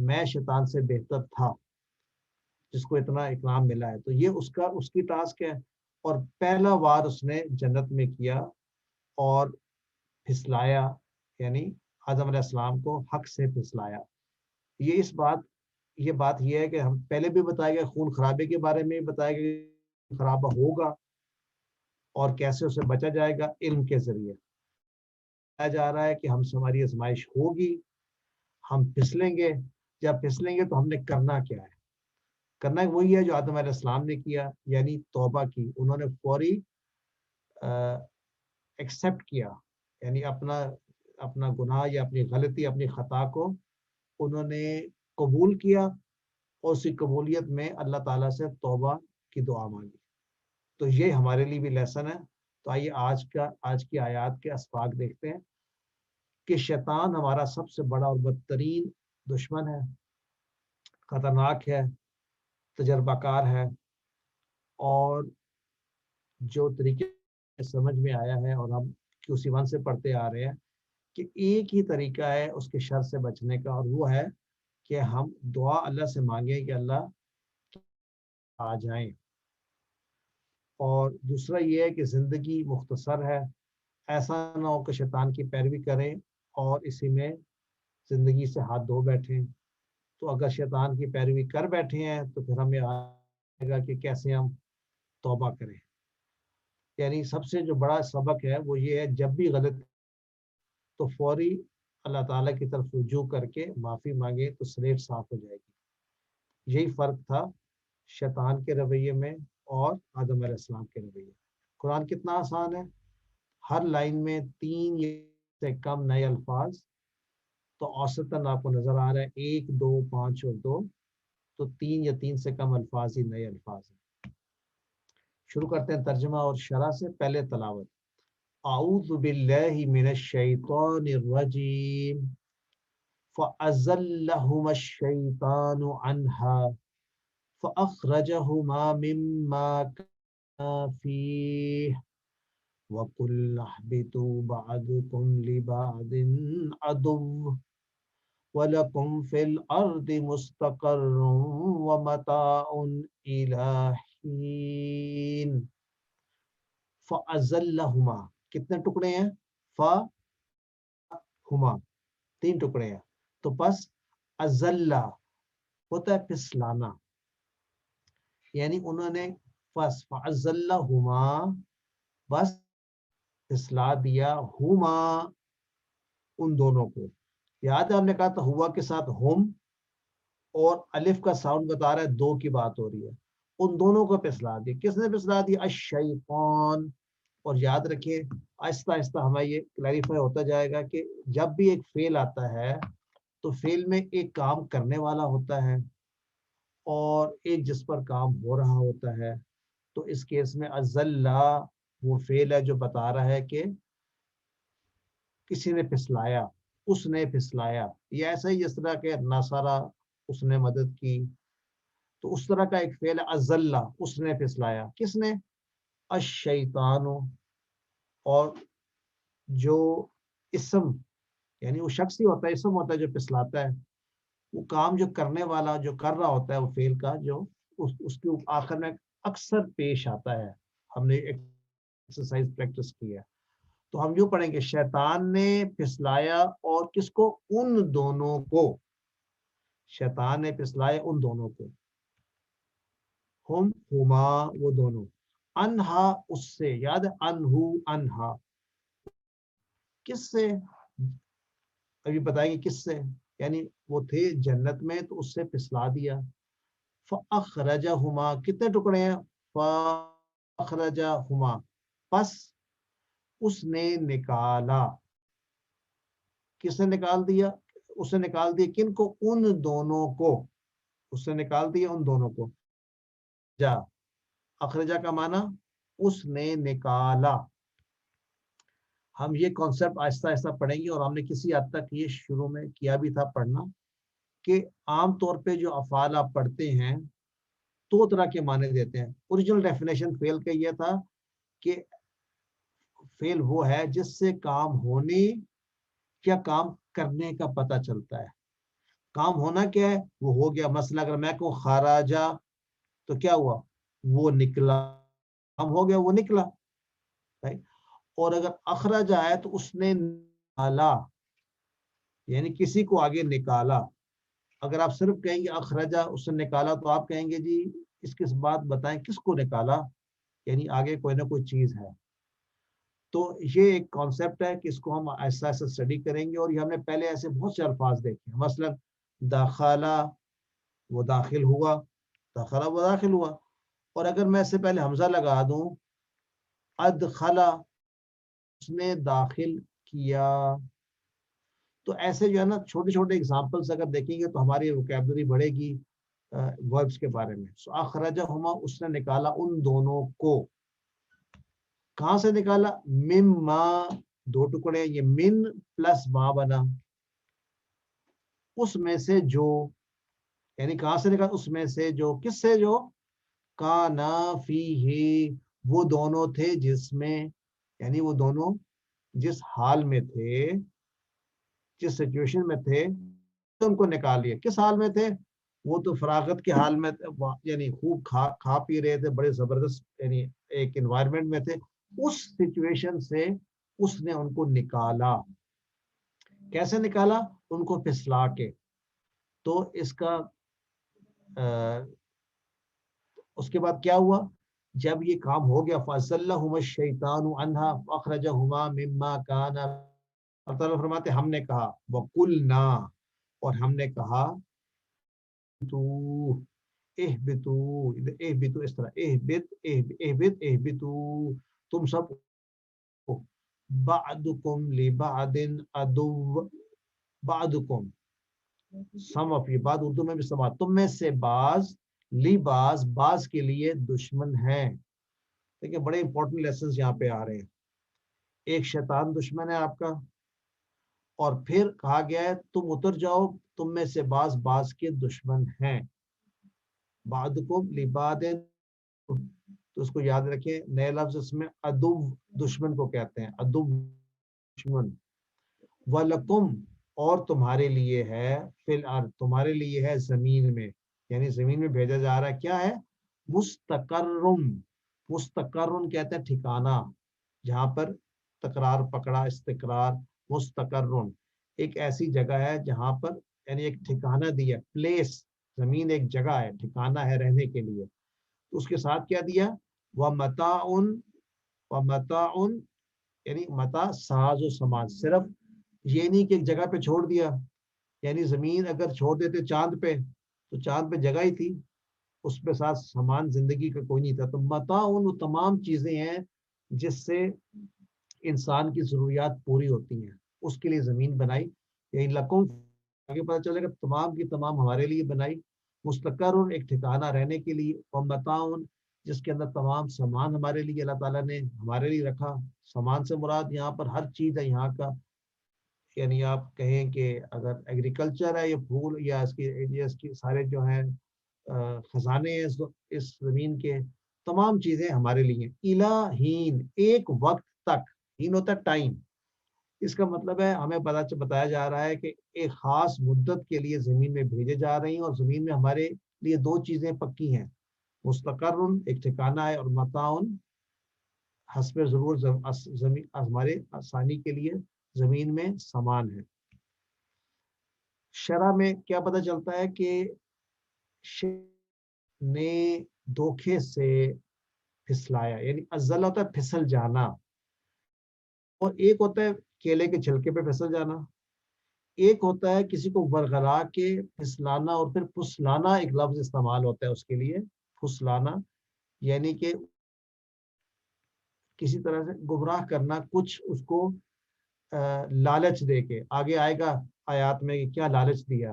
میں شیطان سے بہتر تھا, جس کو اتنا اکرام ملا ہے. تو یہ اس کی ٹاسک ہے. اور پہلا وار اس نے جنت میں کیا اور پھسلایا, یعنی آدم علیہ السلام کو حق سے پھسلایا. یہ بات یہ ہے کہ ہم پہلے بھی بتایا گیا, خون خرابے کے بارے میں بھی بتایا گیا, خرابہ ہوگا اور کیسے اسے بچا جائے گا, علم کے ذریعے. بتایا جا رہا ہے کہ ہم سے ہماری آزمائش ہوگی, ہم پھسلیں گے. جب پھسلیں گے تو ہم نے کرنا کیا ہے؟ کرنا وہی ہے جو آدم علیہ السلام نے کیا, یعنی توبہ کی. انہوں نے فوری ایکسیپٹ کیا, یعنی اپنا گناہ یا اپنی غلطی, اپنی خطا کو انہوں نے قبول کیا, اور اسی قبولیت میں اللہ تعالیٰ سے توبہ کی دعا مانگی. تو یہ ہمارے لیے بھی لیسن ہے. تو آئیے آج کی آیات کے اسباق دیکھتے ہیں کہ شیطان ہمارا سب سے بڑا اور بدترین دشمن ہے, خطرناک ہے, تجربہ کار ہے, اور جو طریقے سمجھ میں آیا ہے اور ہم QC1 سے پڑھتے آ رہے ہیں کہ ایک ہی طریقہ ہے اس کے شر سے بچنے کا, اور وہ ہے کہ ہم دعا اللہ سے مانگیں کہ اللہ آ جائیں. اور دوسرا یہ ہے کہ زندگی مختصر ہے, ایسا نہ ہو کہ شیطان کی پیروی کریں اور اسی میں زندگی سے ہاتھ دھو بیٹھیں. تو اگر شیطان کی پیروی کر بیٹھے ہیں تو پھر ہمیں آئے گا کہ کیسے ہم توبہ کریں. یعنی سب سے جو بڑا سبق ہے وہ یہ ہے, جب بھی غلط تو فوری اللہ تعالیٰ کی طرف رجوع کر کے معافی مانگے تو سلیٹ صاف ہو جائے گی۔ یہی فرق تھا شیطان کے رویے میں اور آدم علیہ السلام کے رویے۔ قرآن کتنا آسان ہے، ہر لائن میں 3 سے کم نئے الفاظ، تو اوسطاً آپ کو نظر آ رہا ہے 1 2 5 اور 2، تو 3 یا 3 سے کم الفاظ ہی نئے الفاظ ہیں۔ شروع کرتے ہیں ترجمہ اور شرح سے۔ پہلے تلاوت۔ اعوذ باللہ من الشیطان الرجیم فَأَزَلَّهُمَا الشَّيْطَانُ عَنْهَا فَأَخْرَجَهُمَا مِمَّا كَانَا فِيهِ وَقُلْنَا اهْبِطُوا بَعْضُكُمْ لِبَعْضٍ عَدُوٌّ وَلَكُمْ فِي الْأَرْضِ مُسْتَقَرٌّ وَمَتَاعٌ إِلَىٰ حِينٍ۔ فَأَزَلَّهُمَا کتنے ٹکڑے ہیں؟ فَهُمَا 3 ٹکڑے ہیں، تو پس ازلہ ہوتا ہے پھسلانا، یعنی انہوں نے پس فَأَزَلَّهُمَا بس پھسلا دیا، ہما ان دونوں کو۔ یاد ہے ہم نے کہا تھا ہوا کے ساتھ ہم اور الف کا ساؤنڈ بتا رہا ہے 2 کی بات ہو رہی ہے، ان دونوں کو پھسلا دیا۔ کس نے پھسلا دیا؟ الشیطان۔ اور یاد رکھیے آہستہ آہستہ ہمیں یہ کلیریفائی ہوتا جائے گا کہ جب بھی ایک فعل آتا ہے تو فعل میں ایک کام کرنے والا ہوتا ہے اور ایک جس پر کام ہو رہا ہوتا ہے۔ تو اس کیس میں ازلہ وہ فعل ہے جو بتا رہا ہے کہ کسی نے پھسلایا، اس نے پھسلایا، یہ ایسا ہی جس طرح کہ ناصرہ اس نے مدد کی، تو اس طرح کا ایک فعل ازلہ، اس نے پھسلایا۔ کس نے؟ الشیطان۔ اور جو اسم یعنی وہ شخص ہی ہوتا ہے، اسم ہوتا ہے جو پھسلاتا ہے، وہ کام جو کرنے والا جو کر رہا ہوتا ہے وہ فعل کا جو اس کے آخر میں اکثر پیش آتا ہے۔ ہم نے ایکسرسائز پریکٹس کی ہے، تو ہم یوں پڑھیں گے شیطان نے پھسلایا اور کس کو؟ ان دونوں کو۔ شیطان نے پھسلایا ان دونوں کو، ہما وہ دونوں، انہا اس سے، یاد ہے انہو انہا، کس سے؟ ابھی بتائیں گے کس سے، یعنی وہ تھے جنت میں تو اس سے پھسلا دیا۔ فَأَخْرَجَهُمَا کتنے ٹکڑے ہیں؟ فَأَخْرَجَهُمَا پس اس نے نکالا۔ کس نے نکال دیا؟ اس نے نکال دیا کن کو؟ ان دونوں کو۔ اس نے نکال دیا ان دونوں کو۔ جا اخرجہ کا معنی اس نے نکالا۔ ہم یہ کانسیپٹ آہستہ آہستہ پڑھیں گے، اور ہم نے کسی حد تک یہ شروع میں کیا بھی تھا پڑھنا، کہ عام طور پہ جو افعال آپ پڑھتے ہیں 2 طرح کے معنی دیتے ہیں۔ اوریجنل ڈیفینیشن فعل کا یہ تھا کہ فعل وہ ہے جس سے کام ہونے یا کام کرنے کا پتہ چلتا ہے۔ کام ہونا کیا ہے؟ وہ ہو گیا، مثلا اگر میں کہوں خراجہ تو کیا ہوا؟ وہ نکلا، کام ہو گیا، وہ نکلا۔ اور اگر اخرجہ ہے تو اس نے نکالا، یعنی کسی کو آگے نکالا۔ اگر آپ صرف کہیں گے اخرجہ اس نے نکالا تو آپ کہیں گے جی اس کی بات بتائیں کس کو نکالا، یعنی آگے کوئی نہ کوئی چیز ہے۔ تو یہ ایک کانسیپٹ ہے کہ اس کو ہم ایسا ایسا اسٹڈی کریں گے، اور یہ ہم نے پہلے ایسے بہت سے الفاظ دیکھے ہیں، مثلا داخلہ وہ داخل ہوا، داخلہ وہ داخل ہوا۔ اور اگر میں اس سے پہلے حمزہ لگا دوں ادخلہ اس نے داخل کیا، تو ایسے جو ہے نا چھوٹے چھوٹے اگزامپلس اگر دیکھیں گے تو ہماری ووکیبلری بڑھے گی وربس کے بارے میں۔ سو اخرجہما اس نے نکالا ان دونوں کو۔ کہاں سے نکالا؟ مما 2 ٹکڑے، یہ من پلس ما بنا، اس میں سے جو، یعنی کہاں سے نکالا؟ اس میں سے جو، کس سے؟ جو کانا فیہ وہ دونوں تھے جس میں، یعنی وہ دونوں جس حال میں تھے، جس سچویشن میں تھے ان کو نکال لیا۔ کس حال میں تھے؟ وہ تو فراغت کے حال میں تھے، یعنی خوب کھا پی رہے تھے، بڑے زبردست یعنی ایک انوائرمنٹ میں تھے، اس سچویشن سے اس نے ان کو نکالا۔ کیسے نکالا؟ ان کو پھسلا کے۔ تو اس کا اس کے بعد کیا ہوا؟ جب یہ کام ہو گیا فَأَزَلَّهُمَا الشَّيْطَانُ عَنْهَا فَأَخْرَجَهُمَا مِمَّا كَانَ اللہ تعالیٰ فرماتے ہم نے کہا وَقُلْنَا اور ہم نے کہا تو اہبتو اس طرح اہبتو تم سب بعدکم لبعد عدو بعدکم سم آف یہ بات اردو میں بھی سما تم میں سے بعض بعض کے لیے دشمن ہیں. دیکھیں بڑے امپورٹنٹ لیسنز یہاں پہ آ رہے ہیں. ایک شیطان دشمن ہے آپ کا اور پھر کہا گیا ہے تم اتر جاؤ تم میں سے بعض کے دشمن ہیں. بعدکم لبعد تو اس کو یاد رکھیں نئے لفظ اس میں عدو دشمن کو کہتے ہیں عدو دشمن. وَلَكُمْ اور تمہارے لیے ہے فی الارض تمہارے لیے ہے زمین میں یعنی زمین میں بھیجا جا رہا ہے کیا ہے مستقرن کہتے ہیں ٹھکانہ جہاں پر تکرار پکڑا استقرار مستقرن ایک ایسی جگہ ہے جہاں پر یعنی ایک ٹھکانہ دیا پلیس زمین ایک جگہ ہے ٹھکانہ ہے رہنے کے لیے. تو اس کے ساتھ کیا دیا وَمَتَاعٌ یعنی متا ساز و سامان صرف یہ نہیں کہ ایک جگہ پہ چھوڑ دیا یعنی زمین اگر چھوڑ دیتے چاند پہ تو چاند پہ جگہ ہی تھی اس پہ ساتھ سامان زندگی کا کوئی نہیں تھا. تو متاع وہ تمام چیزیں ہیں جس سے انسان کی ضروریات پوری ہوتی ہیں اس کے لیے زمین بنائی یعنی لکم آگے پتہ چلے گا تمام کی تمام ہمارے لیے بنائی. مستقر ایک ٹھکانہ رہنے کے لیے ومتاع جس کے اندر تمام سامان ہمارے لیے اللہ تعالیٰ نے ہمارے لیے رکھا. سامان سے مراد یہاں پر ہر چیز ہے یہاں کا یعنی آپ کہیں کہ اگر ایگریکلچر ہے یا پھول یا اس کی سارے جو ہیں خزانے ہیں اس زمین کے تمام چیزیں ہمارے لیے. الہین ایک وقت تک ہین ہوتا ہے ٹائم اس کا مطلب ہے ہمیں بتایا جا رہا ہے کہ ایک خاص مدت کے لیے زمین میں بھیجے جا رہی ہیں اور زمین میں ہمارے لیے دو چیزیں پکی ہیں مستقر ایک ٹھکانہ ہے اور متاع حسب ضرور زمین ہمارے آسانی کے لیے زمین میں سامان ہے. شرع میں کیا پتہ چلتا ہے کہ نے دھوکے سے پھسلایا یعنی ازل ہوتا ہے پھسل جانا اور ایک ہوتا ہے کیلے کے چھلکے پہ پھسل جانا ایک ہوتا ہے کسی کو ورغلا کے پھسلانا اور پھر پھسلانا ایک لفظ استعمال ہوتا ہے اس کے لیے پھسلانا یعنی کہ کسی طرح سے گمراہ کرنا کچھ اس کو لالچ دے کے آگے آئے گا آیات میں کہ کیا لالچ دیا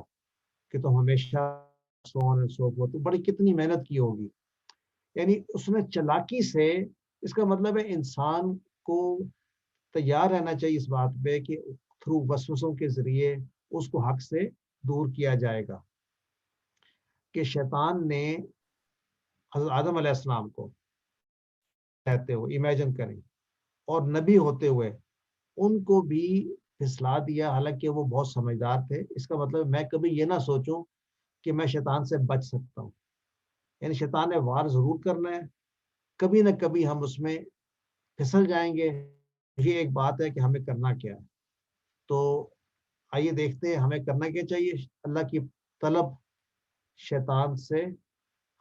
کہ تم ہمیشہ تو بڑی کتنی محنت کی ہوگی یعنی اس میں چلاکی سے اس کا مطلب ہے انسان کو تیار رہنا چاہیے اس بات پہ کہ تھرو وسوسوں کے ذریعے اس کو حق سے دور کیا جائے گا. کہ شیطان نے حضرت آدم علیہ السلام کو کہتے ہوئے امیجن کریں اور نبی ہوتے ہوئے ان کو بھی پھسلا دیا حالانکہ وہ بہت سمجھدار تھے. اس کا مطلب میں کبھی یہ نہ سوچوں کہ میں شیطان سے بچ سکتا ہوں یعنی شیطان نے وار ضرور کرنا ہے کبھی نہ کبھی ہم اس میں پھسل جائیں گے. یہ ایک بات ہے کہ ہمیں کرنا کیا ہے. تو آئیے دیکھتے ہیں ہمیں کرنا کیا چاہیے. اللہ کی طلب شیطان سے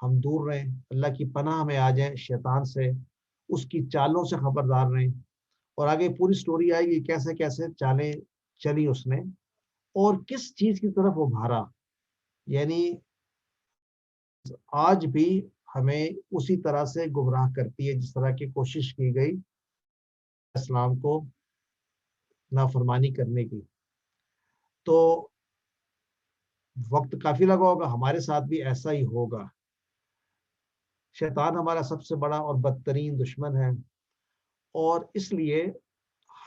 ہم دور رہیں اللہ کی پناہ میں آ جائیں شیطان سے اس کی چالوں سے خبردار رہیں اور آگے پوری سٹوری آئے گی کیسے کیسے چالیں چلی اس نے اور کس چیز کی طرف وہ بھارا. یعنی آج بھی ہمیں اسی طرح سے گمراہ کرتی ہے جس طرح کی کوشش کی گئی اسلام کو نافرمانی کرنے کی. تو وقت کافی لگا ہوگا ہمارے ساتھ بھی ایسا ہی ہوگا. شیطان ہمارا سب سے بڑا اور بدترین دشمن ہے اور اس لیے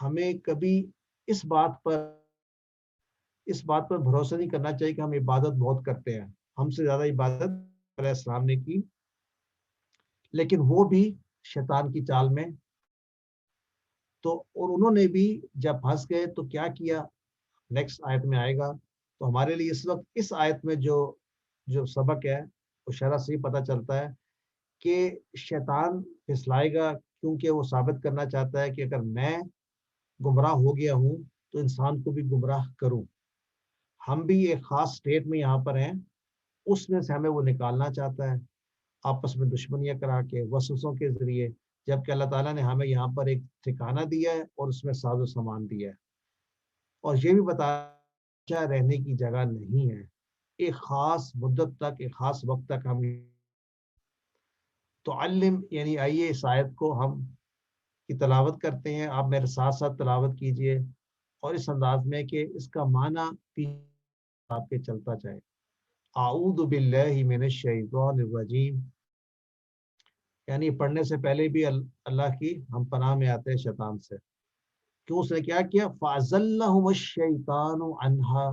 ہمیں کبھی اس بات پر بھروسہ نہیں کرنا چاہیے کہ ہم عبادت بہت کرتے ہیں. ہم سے زیادہ عبادت علیہ السلام نے کی لیکن وہ بھی شیطان کی چال میں. تو اور انہوں نے بھی جب پھنس گئے تو کیا کیا نیکسٹ آیت میں آئے گا. تو ہمارے لیے اس وقت اس آیت میں جو سبق ہے وہ شرع سے پتہ چلتا ہے کہ شیطان پھسلائے گا کیونکہ وہ ثابت کرنا چاہتا ہے کہ اگر میں گمراہ ہو گیا ہوں تو انسان کو بھی گمراہ کروں. ہم بھی ایک خاص سٹیٹ میں یہاں پر ہیں اس میں سے ہمیں وہ نکالنا چاہتا ہے آپس میں دشمنیاں کرا کے وسوسوں کے ذریعے جبکہ اللہ تعالیٰ نے ہمیں یہاں پر ایک ٹھکانہ دیا ہے اور اس میں ساز و سامان دیا ہے. اور یہ بھی بتایا رہنے کی جگہ نہیں ہے، ایک خاص مدت تک، ایک خاص وقت تک ہم تو علم یعنی آئیے اس آیت کو ہم کی تلاوت کرتے ہیں، آپ میرے ساتھ ساتھ تلاوت کیجئے اور اس انداز میں کہ اس کا معنی بھی آپ کے چلتا جائے. اعوذ باللہ من الشیطان الرجیم، یعنی پڑھنے سے پہلے بھی اللہ کی ہم پناہ میں آتے ہیں شیطان سے. کیوں؟ اس نے کیا کیا؟ فَأَزَلَّهُمَ الشَّيْطَانُ عَنْهَا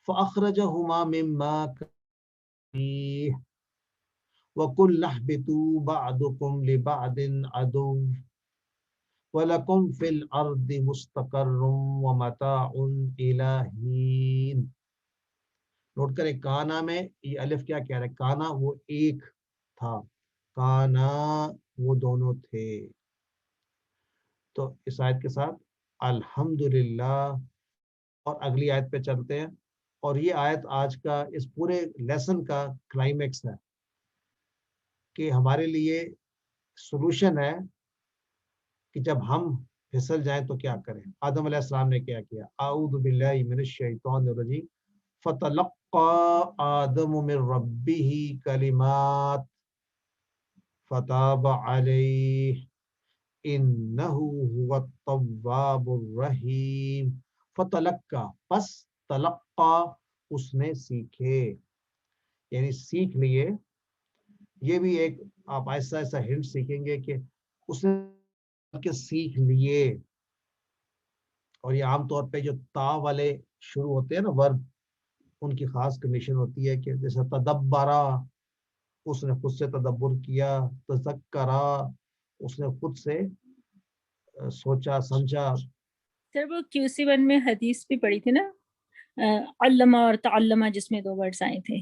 فَأَخْرَجَهُمَا مِمَّا كَانُوا فِيهِ وَقُلْنَا اهْبِطُوا بَعْضُكُمْ لِبَعْضٍ عَدُوٌّ وَلَكُمْ فِي الْأَرْضِ مُسْتَقَرٌّ وَمَتَاعٌ إِلَىٰ حِينٍ. نوٹ کریں کانا میں یہ الف کیا کہہ رہا ہے؟ کانا وہ ایک تھا، کانا وہ دونوں تھے. تو اس آیت کے ساتھ الحمدللہ اور اگلی آیت پہ چلتے ہیں. اور یہ آیت آج کا اس پورے لیسن کا کلائمیکس ہے کہ ہمارے لیے سولوشن ہے کہ جب ہم پھسل جائیں تو کیا کریں. آدم علیہ السلام نے کیا کیا؟ اعوذ باللہ من الشیطان الرجیم فَتَلَقَّى آدَمُ مِن رَبِّهِ كَلِمَاتٍ فَتَابَ عَلَيْهِ إِنَّهُ هُوَ التَّوَّابُ الرَّحِيمُ. فَتَلَقَّى پس تلقا اس نے سیکھے، یعنی سیکھ لیے. یہ بھی ایک آپ ایسا ایسا ہنٹ سیکھیں گے کہ اس نے کہ سیکھ لیے. اور یہ عام طور پہ جو تا والے شروع ہوتے ہیں نا ورب، ان کی خاص کنڈیشن ہوتی ہے کہ جیسے تدبرا اس نے خود سے تدبر کیا، تذکرا اس نے خود سے سوچا سمجھا. سر وہ QC1 میں حدیث بھی پڑھی تھی نا، علمہ اور تعلمہ، جس میں 2 ورڈز آئے تھے،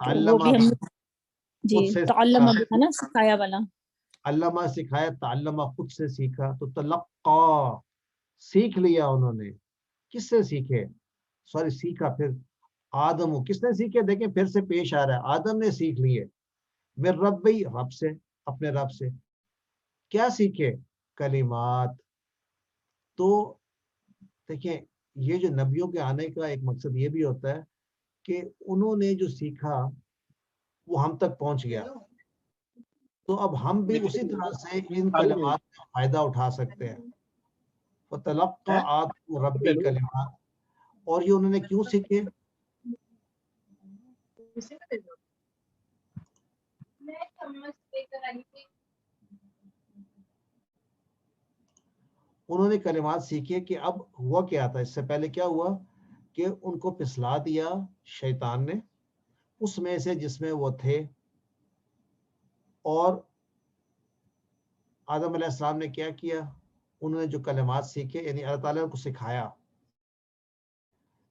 تو وہ بھی ہم جی تعلمہ بھی تھا نا، سکھایا والا. علمہ سکھایا، تعلمہ خود سے سیکھا. تو تلقا سیکھ لیا انہوں نے. کس سے سیکھے؟ سوری سیکھا. پھر آدم کس نے سیکھے؟ دیکھیں پھر سے پیش آ رہا ہے، آدم نے سیکھ لیے من ربی رب سے، اپنے رب سے. کیا سیکھے؟ کلمات. تو دیکھیں یہ جو نبیوں کے آنے کا ایک مقصد یہ بھی ہوتا ہے کہ انہوں نے جو سیکھا وہ ہم تک پہنچ گیا. تو اب ہم بھی اسی طرح سے ان کلمات کا فائدہ اٹھا سکتے ہیں. فَتَلَقَّى آدَمُ مِن رَبِّهِ كَلِمَاتٍ. اور یہ انہوں نے کیوں سیکھے؟ انہوں نے کلمات سیکھے کہ اب ہوا کیا تھا. اس سے پہلے کیا ہوا کہ ان کو پھسلا دیا شیطان نے اس میں سے جس میں وہ تھے. اور آدم علیہ السلام نے کیا کیا؟ انہوں نے جو کلمات سیکھے، یعنی اللہ تعالیٰ نے ان کو سکھایا.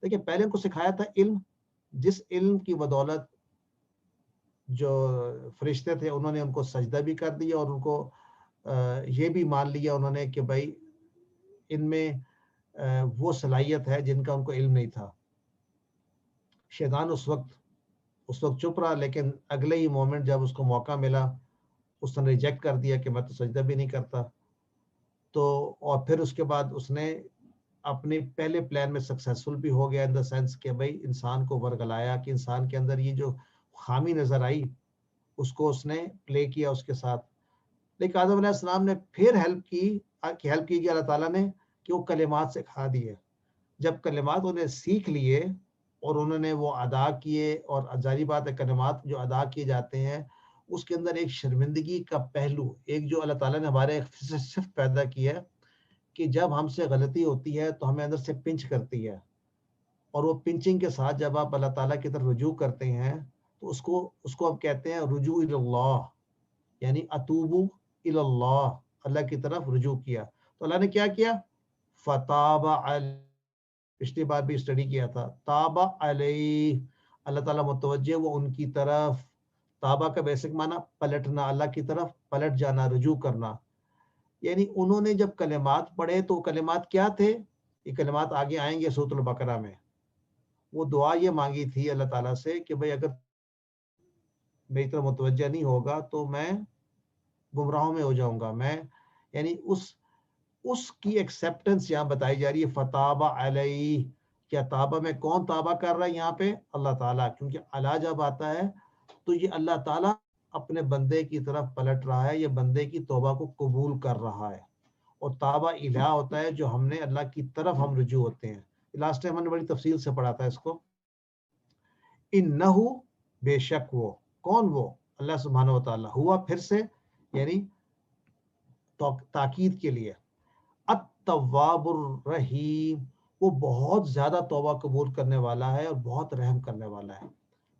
دیکھیں پہلے ان کو سکھایا تھا علم، جس علم کی بدولت جو فرشتے تھے انہوں نے ان کو سجدہ بھی کر دیا اور ان کو یہ بھی مان لیا انہوں نے کہ بھائی ان میں وہ صلاحیت ہے جن کا ان کو علم نہیں تھا. شیطان اس وقت چپ رہا، لیکن اگلے ہی مومنٹ جب اس کو موقع ملا اس نے ریجیکٹ کر دیا کہ میں تو سجدہ بھی نہیں کرتا. تو اور پھر اس کے بعد اس نے اپنے پہلے پلان میں سکسیسفل بھی ہو گیا ان دا سینس کہ بھائی انسان کو ورگلایا کہ انسان کے اندر یہ جو خامی نظر آئی اس کو اس نے پلے کیا اس کے ساتھ. لیکن آدم علیہ السلام نے پھر ہیلپ کی کہ اللہ تعالیٰ نے کہ وہ کلمات سکھا دیے. جب کلمات انہیں سیکھ لیے اور انہوں نے وہ ادا کیے، اور ظاہری بات ہے کلمات جو ادا کیے جاتے ہیں اس کے اندر ایک شرمندگی کا پہلو، ایک جو اللہ تعالیٰ نے ہمارے صفت پیدا کی ہے کہ جب ہم سے غلطی ہوتی ہے تو ہمیں اندر سے پنچ کرتی ہے، اور وہ پنچنگ کے ساتھ جب آپ اللہ تعالیٰ کی طرف رجوع کرتے ہیں تو اس کو آپ کہتے ہیں رجوع اللہ، یعنی اتوبو اللہ، اللہ کی طرف رجوع کیا. تو اللہ نے کیا کیا؟ فتاب علیہ، پچھلی بار بھی اسٹڈی کیا تھا، تاب علیہ، اللہ تعالیٰ متوجہ وہ ان کی طرف. تابہ کا بیسک معنی پلٹنا، اللہ کی طرف پلٹ جانا، رجوع کرنا. یعنی انہوں نے جب کلمات پڑھے تو کلمات کیا تھے؟ یہ کلمات آگے آئیں گے سورۃ البقرہ میں. وہ دعا یہ مانگی تھی اللہ تعالیٰ سے کہ بھئی اگر میری طرف متوجہ نہیں ہوگا تو میں گمراہوں میں ہو جاؤں گا. میں یعنی اس اس کی ایکسیپٹنس یہاں بتائی جا رہی ہے. فتابہ علیہ, کیا تابہ میں کون تابہ کر رہا ہے یہاں پہ؟ اللہ تعالیٰ. کیونکہ اللہ جب آتا ہے تو یہ اللہ تعالیٰ اپنے بندے کی طرف پلٹ رہا ہے, یہ بندے کی توبہ کو قبول کر رہا ہے. اور تابہ الہ ہوتا ہے جو ہم نے اللہ کی طرف ہم رجوع ہوتے ہیں. لاسٹ ٹائم ہم نے بڑی تفصیل سے پڑھا تھا اس کو. انہو, بے شک وہ, کون وہ؟ اللہ سبحانہ و تعالیٰ. ہوا پھر سے یعنی تاکید کے لیے. التواب الرحیم, وہ بہت زیادہ توبہ قبول کرنے والا ہے اور بہت رحم کرنے والا ہے.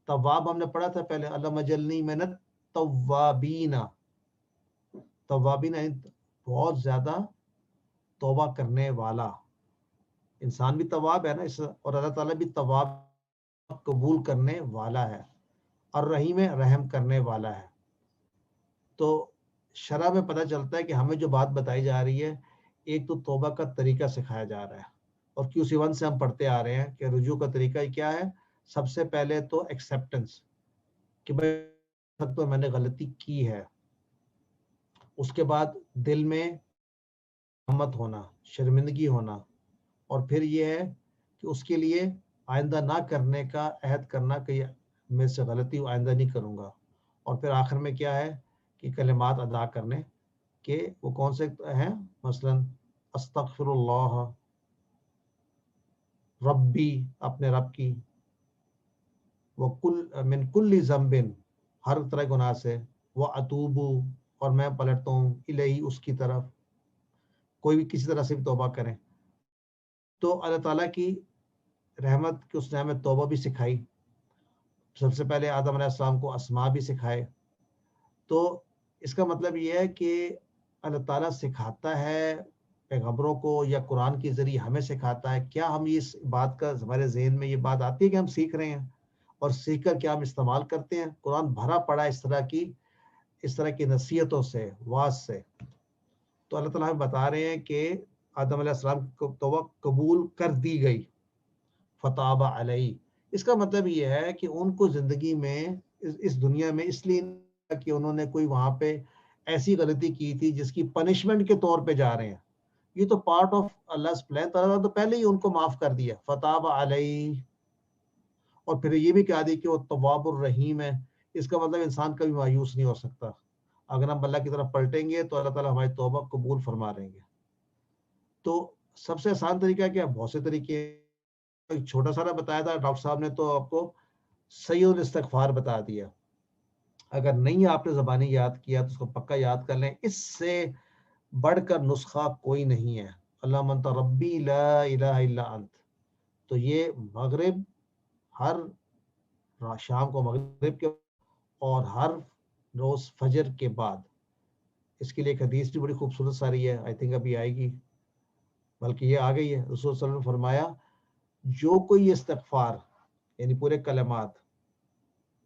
تواب ہم نے پڑھا تھا پہلے, اللہم اجعلنی من التوابین. توابین بہت زیادہ توبہ کرنے والا. انسان بھی تواب ہے نا, اور اللہ تعالیٰ بھی تواب قبول کرنے والا ہے. الرحیم, رحم کرنے والا ہے. تو شرح میں پتہ چلتا ہے کہ ہمیں جو بات بتائی جا رہی ہے, ایک تو توبہ کا طریقہ سکھایا جا رہا ہے, اور QC1 سے ہم پڑھتے آ رہے ہیں کہ رجوع کا طریقہ کیا ہے. سب سے پہلے تو ایکسیپٹنس, کہ بھائی تو میں نے غلطی کی ہے. اس کے بعد دل میں ہمت ہونا, شرمندگی ہونا, اور پھر یہ ہے کہ اس کے لیے آئندہ نہ کرنے کا عہد کرنا کہ میں سے غلطی آئندہ نہیں کروں گا. اور پھر آخر میں کیا ہے کہ کلمات ادا کرنے کہ وہ کون سے ہیں, مثلا استغفر اللہ ربی, اپنے رب کی, وَكُلْ مِنْ كُلِّ ذَنْبٍ, ہر طرح گناہ سے, وَأَتُوبُ, اور میں پلٹتا ہوں, الیہ, اس کی طرف. کوئی بھی کسی طرح سے بھی توبہ کریں. تو اللہ تعالیٰ کی رحمت کہ اس نے ہمیں توبہ بھی سکھائی. سب سے پہلے آدم علیہ السلام کو اسماء بھی سکھائے. تو اس کا مطلب یہ ہے کہ اللہ تعالیٰ سکھاتا ہے پیغمبروں کو, یا قرآن کے ذریعے ہمیں سکھاتا ہے. کیا ہم اس بات کا, ہمارے ذہن میں یہ بات آتی ہے کہ ہم سیکھ رہے ہیں, اور سیکھ کر کیا ہم استعمال کرتے ہیں؟ قرآن بھرا پڑا اس طرح کی نصیحتوں سے, واعظ سے. تو اللہ تعالیٰ ہمیں بتا رہے ہیں کہ آدم علیہ السلام کو توبہ قبول کر دی گئی. فتاب علیہ, اس کا مطلب یہ ہے کہ ان کو زندگی میں, اس دنیا میں, اس لیے کہ انہوں نے کوئی وہاں پہ ایسی غلطی کی تھی جس کی پنشمنٹ کے طور پہ جا رہے ہیں. یہ تو پارٹ آف اللہ پلان, تعالیٰ تو پہلے ہی ان کو معاف کر دیا. فتاب علیہ, اور پھر یہ بھی کہا دی کہ وہ تواب الرحیم ہے. اس کا مطلب انسان کبھی مایوس نہیں ہو سکتا. اگر ہم اللہ کی طرف پلٹیں گے تو اللہ تعالیٰ ہماری توبہ قبول فرما رہیں گے. تو سب سے آسان طریقہ کیا؟ بہت سے طریقے, ایک چھوٹا سا بتایا تھا ڈاکٹر صاحب نے, تو آپ کو سید الاستغفار بتا دیا. اگر نہیں آپ نے زبانی یاد کیا تو اس کو پکا یاد کر لیں. اس سے بڑھ کر نسخہ کوئی نہیں ہے. اللہم انت ربی لا الہ الا انت. تو یہ مغرب, ہر شام کو مغرب کے, اور ہر روز فجر کے بعد. اس کے لیے ایک حدیث بھی بڑی خوبصورت ساری ہے, آئی تھنک ابھی آئے گی, بلکہ یہ آ گئی ہے. رسول صلی اللہ علیہ وسلم نے فرمایا جو کوئی استغفار یعنی پورے کلمات,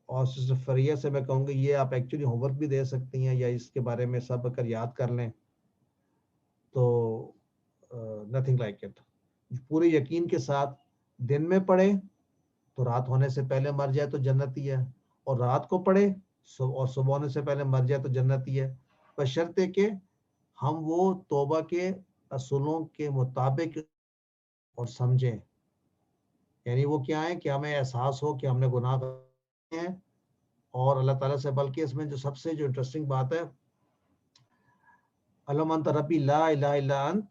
اور سسٹر فریہ سے میں کہوں گا یہ آپ ایکچولی ہوم ورک بھی دے سکتی ہیں, یا اس کے بارے میں سب کر یاد کر لیں, تو نتھنگ لائک اٹ. پورے یقین کے ساتھ دن میں پڑھے تو رات ہونے سے پہلے مر جائے تو جنت ہی ہے, اور رات کو پڑھے اور صبح ہونے سے پہلے مر جائے تو جنت ہی ہے, بشرطے کہ ہم وہ توبہ کے اصولوں کے مطابق اور سمجھیں. یعنی وہ کیا ہے کہ ہمیں احساس ہو کہ ہم نے گناہ کیے ہیں, اور اللہ تعالیٰ سے, بلکہ اس میں جو سب سے جو انٹرسٹنگ بات ہے, اللہم انت ربی لا الہ الا انت,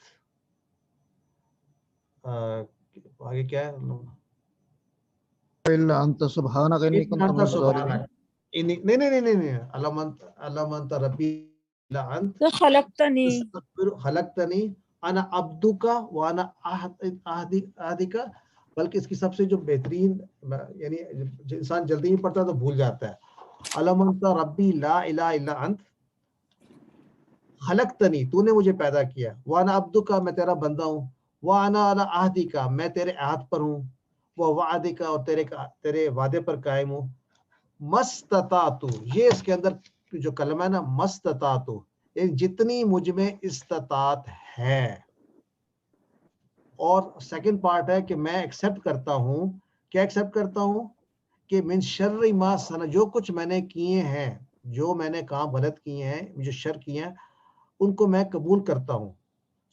آگے کیا ہے, الا انت سبحانک انی کنت من الظالمین. نہیں, اللہم انت ربی لا انت خلقتنی انا عبدک وانا عہدک. بلکہ اس کی سب سے جو بہترین, یعنی انسان جلدی ہی پڑھتا ہے تو بھول جاتا ہے, اللہم انت ربی لا الہ الا انت خلقتنی, تو نے مجھے پیدا کیا, وانا عبدک, میں تیرا بندہ ہوں, وانا علی عہدک, میں تیرے عہد پر ہوں, وعدک, اور تیرے وعدے پر قائم ہوں, مستطاعت, یہ اس کے اندر جو کلمہ ہے نا مستطاعت, جتنی مجھ میں استطاعت ہے. اور سیکنڈ پارٹ ہے کہ میں ایکسیپٹ کرتا ہوں, کیا ایکسیپٹ کرتا ہوں, کہ من شر ما صنع, جو کچھ میں نے کیے ہیں, جو میں نے کام غلط کیے ہیں, جو شر کیے ہیں, ان کو میں قبول کرتا ہوں.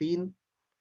3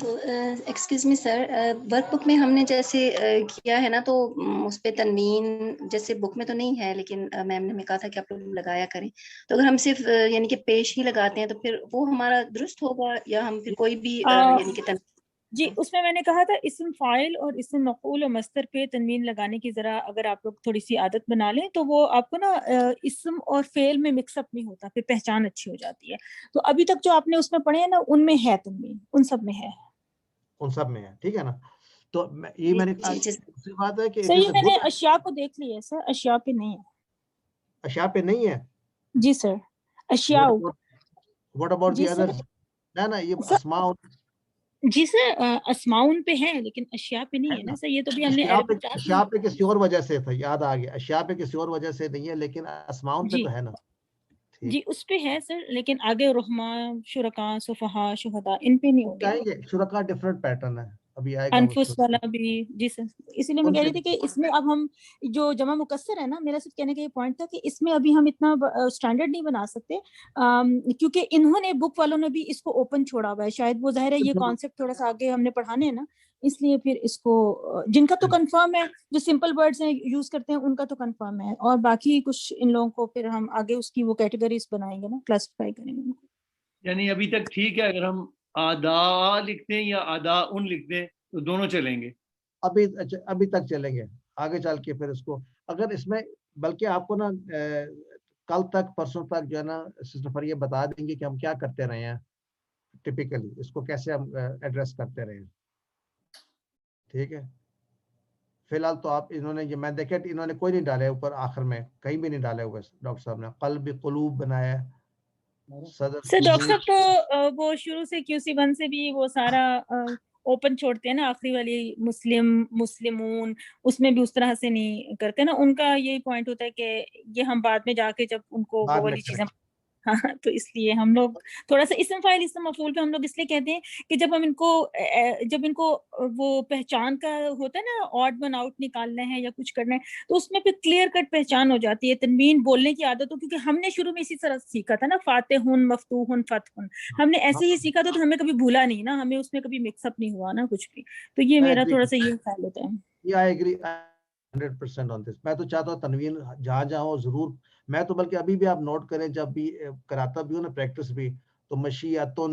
تو ایکسکیوز می سر، ورک بک میں ہم نے جیسے کیا ہے نا تو اس پہ تنوین جیسے بک میں تو نہیں ہے، لیکن میم نے ہمیں کہا تھا کہ آپ لوگ لگایا کریں. تو اگر ہم صرف یعنی کہ پیش ہی لگاتے ہیں تو پھر وہ ہمارا درست ہوگا، یا ہم پھر کوئی بھی یعنی کہ جی اس میں نے کہا تھا اسم فاعل اور اسم مفعول و مصدر پہ تنوین لگانے کی ذرا اگر آپ لوگ تھوڑی سی عادت بنا لیں تو وہ آپ کو نا اسم اور فعل میں مکس اپ نہیں ہوتا، پھر پہچان اچھی ہو جاتی ہے. تو ابھی تک جو آپ نے اس میں پڑھے ہیں نا ان میں ہے تنوین، ان سب میں ہے، ان سب میں ہے. ٹھیک ہے نا. تو یہ میں نے دوسری بات ہے کہ صحیح. میں نے اشیاء کو دیکھ لی ہے سر، اشیاء پہ نہیں ہے. اشیاء پہ نہیں ہے جی سر. اشیاء واٹ اباؤٹ دی ادرز؟ نا یہ اسماء. جی سر اسماؤن پہ ہے لیکن اشیاء پہ نہیں ہے نا سر. یہ تو بھی ہم نے اشیاء پہ کسی اور وجہ سے تھا، یاد آ گیا. اشیاء پہ کسی اور وجہ سے نہیں ہے لیکن اسماؤن پہ تو ہے نا. جی اس پہ ہے سر، لیکن آگے رحماء، شرکاء، صفحاء، شہداء ان پہ نہیں ہوگا. شرکاء ڈیفرنٹ پیٹرن ہے، ابھی آئے گا انفس والا بھی. جی سر اسی لیے میں کہہ رہی تھی کہ اس میں اب ہم جو جمع مکسر ہے نا، میرا صرف کہنے کا یہ پوائنٹ تھا کہ اس میں ابھی ہم اتنا اسٹینڈرڈ نہیں بنا سکتے کیونکہ انہوں نے بک والوں نے بھی اس کو اوپن چھوڑا ہوا ہے. شاید وہ ظاہر ہے یہ کانسیپٹ تھوڑا سا آگے ہم نے پڑھانے ہیں نا، اس لیے پھر اس کو جن کا تو کنفرم ہے، جو سمپل ورڈز ہیں یوز کرتے ہیں ان کا تو کنفرم ہے، اور باقی کچھ ان لوگوں کو پھر ہم آگے اس کی وہ کیٹیگریز بنائیں گے نا، کلاسیفائی کریں گے ان کو. یعنی ابھی تک ٹھیک ہے اگر ہم آداء لکھتے ہیں یا آداء لکھتے ہیں تو دونوں چلیں گے. ابھی تک چلیں گے. آگے چل کے پھر اس کو اگر اس میں بلکہ آپ کو نا کل تک پرسوں تک جو ہے نا سسٹر فریہ بتا دیں گے کہ ہم کیا کرتے رہے ہیں ٹپیکلی، اس کو کیسے ہم ایڈریس کرتے رہے ہیں. ٹھیک ہے. فی الحال تو آپ انہوں نے یہ میں دیکھا انہوں نے کوئی نہیں ڈالے اوپر، آخر میں کہیں بھی نہیں ڈالے ہوئے ڈاکٹر صاحب نے. قلب قلوب بنایا سر. ڈاکٹر صاحب تو وہ شروع سے QC1 سے بھی وہ سارا اوپن چھوڑتے ہیں نا، آخری والی مسلم مسلمون اس میں بھی اس طرح سے نہیں کرتے نا. ان کا یہی پوائنٹ ہوتا ہے کہ یہ ہم بعد میں جا کے جب ان کو وہ والی چیزیں ہاں تو اس لیے ہم لوگ تھوڑا سا اسم فاعل اسم مفعول پہ ہم لوگ اس لیے کہتے ہیں کہ جب ان کو وہ پہچان کا ہوتا ہے نا، آڈ ون آؤٹ نکالنا ہے یا کچھ کرنا ہے تو اس میں پھر کلیئر کٹ پہچان ہو جاتی ہے. تنوین بولنے کی عادت ہو، کیونکہ ہم نے شروع میں اسی طرح سیکھا تھا نا، فاتحن مفتوحن فتحن، ہم نے ایسے ہی سیکھا تھا تو ہمیں کبھی بھولا نہیں نا، ہمیں اس میں کبھی مکس اپ نہیں ہوا نا کچھ بھی. تو یہ میرا تھوڑا سا یہ خیال ہوتا ہے. I agree 100% on this. میں تو چاہتا ہوں تنوین جہاں جہاں ہو ضرور. میں تو بلکہ ابھی بھی آپ نوٹ کریں، جب بھی کراتا بھی ہوں نا پریکٹس بھی، تو مشیئتن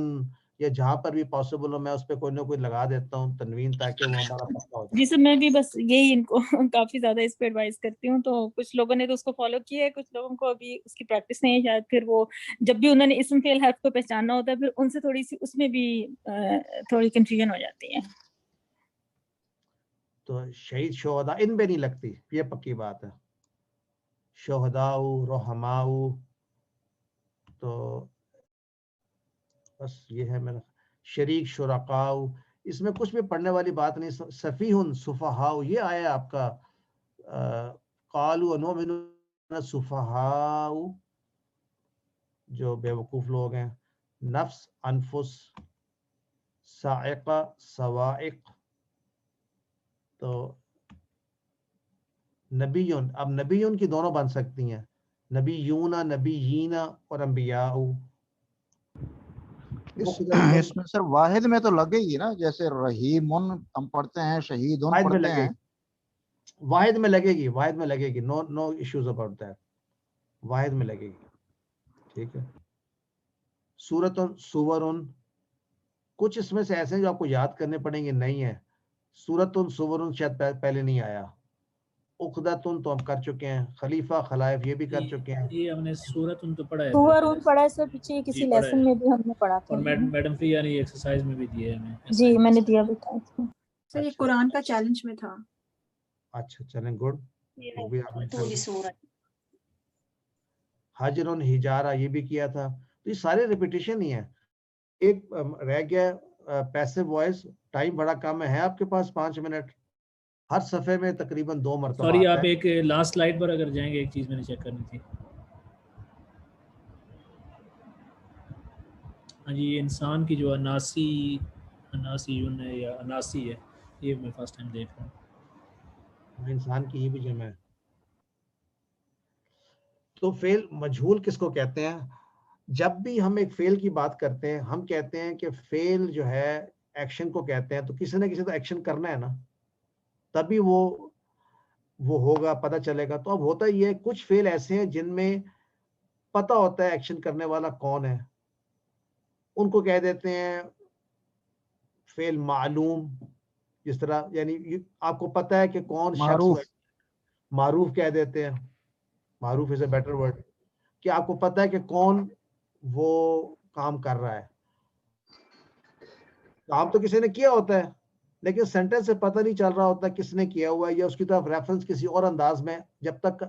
یا جہاں پر بھی پاسبل ہو میں اس پہ کوئی نہ کوئی لگا دیتا ہوں تنوین، تاکہ وہ ہمارا پکا ہو جائے. جی سر میں بھی بس یہی ان کو کافی زیادہ اس پہ ایڈوائز کرتی ہوں. تو کچھ لوگوں نے تو اس کو فالو کیا ہے، کچھ لوگوں کو ابھی اس کی پریکٹس نہیں ہے شاید. پھر وہ جب بھی انہوں نے اسم فعل حرف کو پہچاننا ہوتا ہے پھر ان سے تھوڑی سی اس میں بھی تھوڑی کنفیوژن ہو جاتی ہے. تو شہید شہداء ان پہ نہیں لگتی، یہ پکی بات ہے. شہداء رحماء، تو بس یہ ہے میرا. شریک شرکاء، اس میں کچھ بھی پڑھنے والی بات نہیں. سفیہن صفحاء یہ آیا آپ کا قالوا نؤمن صفحاء، جو بے وقوف لوگ ہیں. نفس انفس، صاعقہ صواعق. تو نبیون، اب نبیون کی دونوں بن سکتی ہیں، نبیون نبیین اور انبیاء. اس میں سر واحد میں تو لگے گی نا، جیسے رحیمن ہم پڑھتے ہیں، شہیدن پڑھتے ہیں. واحد میں لگے گی، واحد میں لگے گی. نو ایشوز اباؤٹ دیٹ. واحد میں لگے گی. ٹھیک ہے. سورتن سورن، کچھ اس میں سے ایسے ہیں جو آپ کو یاد کرنے پڑیں گے، نہیں ہے. سورتن سورن شاید پہلے نہیں آیا. عقدتن تو ہم کر چکے ہیں. خلیفہ خلائف یہ بھی کر چکے ہیں. یہ ہم نے سورتن تو پڑھا ہے، سورن پڑھا ہے سر پیچھے کسی لیسن میں بھی ہم نے پڑھا تھا، اور میڈم فریہ نے ایکسرسائز میں بھی دیا ہے ہمیں. جی میں نے دیا بھی تھا سر. یہ قرآن کا چیلنج میں تھا. اچھا چلیں گڈ. وہ بھی آپ نے سورت حجرن ہجارہ یہ بھی کیا تھا. تو یہ سارے ریپیٹیشن ہی ہیں. ایک رہ گیا پیسو وائس. ٹائم بڑا کم ہے آپ کے پاس 5 منٹ. ہر صفحے میں تقریباً 2 مرتبہ. سوری آپ ایک لاسٹ سلائیڈ پر اگر جائیں گے، ایک چیز میں نے چیک کرنی تھی. ہاں جی، انسان کی جو اناسیون ہے یا اناسی ہے، یہ میں فرسٹ ٹائم دیکھ رہا ہوں. انسان کی یہ بھی جمع ہے. تو فعل مجہول کس کو کہتے ہیں؟ جب بھی ہم ایک فعل کی بات کرتے ہیں ہم کہتے ہیں کہ فعل جو ہے ایکشن کو کہتے ہیں. تو کسی نہ کسی تو ایکشن کرنا ہے نا, تبھی وہ ہوگا, پتہ چلے گا. تو اب ہوتا یہ ہے کچھ فعل ایسے ہیں جن میں پتہ ہوتا ہے ایکشن کرنے والا کون ہے, ان کو کہہ دیتے ہیں فعل معلوم. جس طرح یعنی آپ کو پتہ ہے کہ کون شخص معروف. معروف کہہ دیتے ہیں, معروف از اے بیٹر ورڈ, کہ آپ کو پتہ ہے کہ کون وہ کام کر رہا ہے. کام تو کسی نے کیا ہوتا ہے لیکن سینٹینس سے پتہ نہیں چل رہا ہوتا کس نے کیا ہوا ہے, یا اس کی طرف ریفرنس کسی اور انداز میں جب تک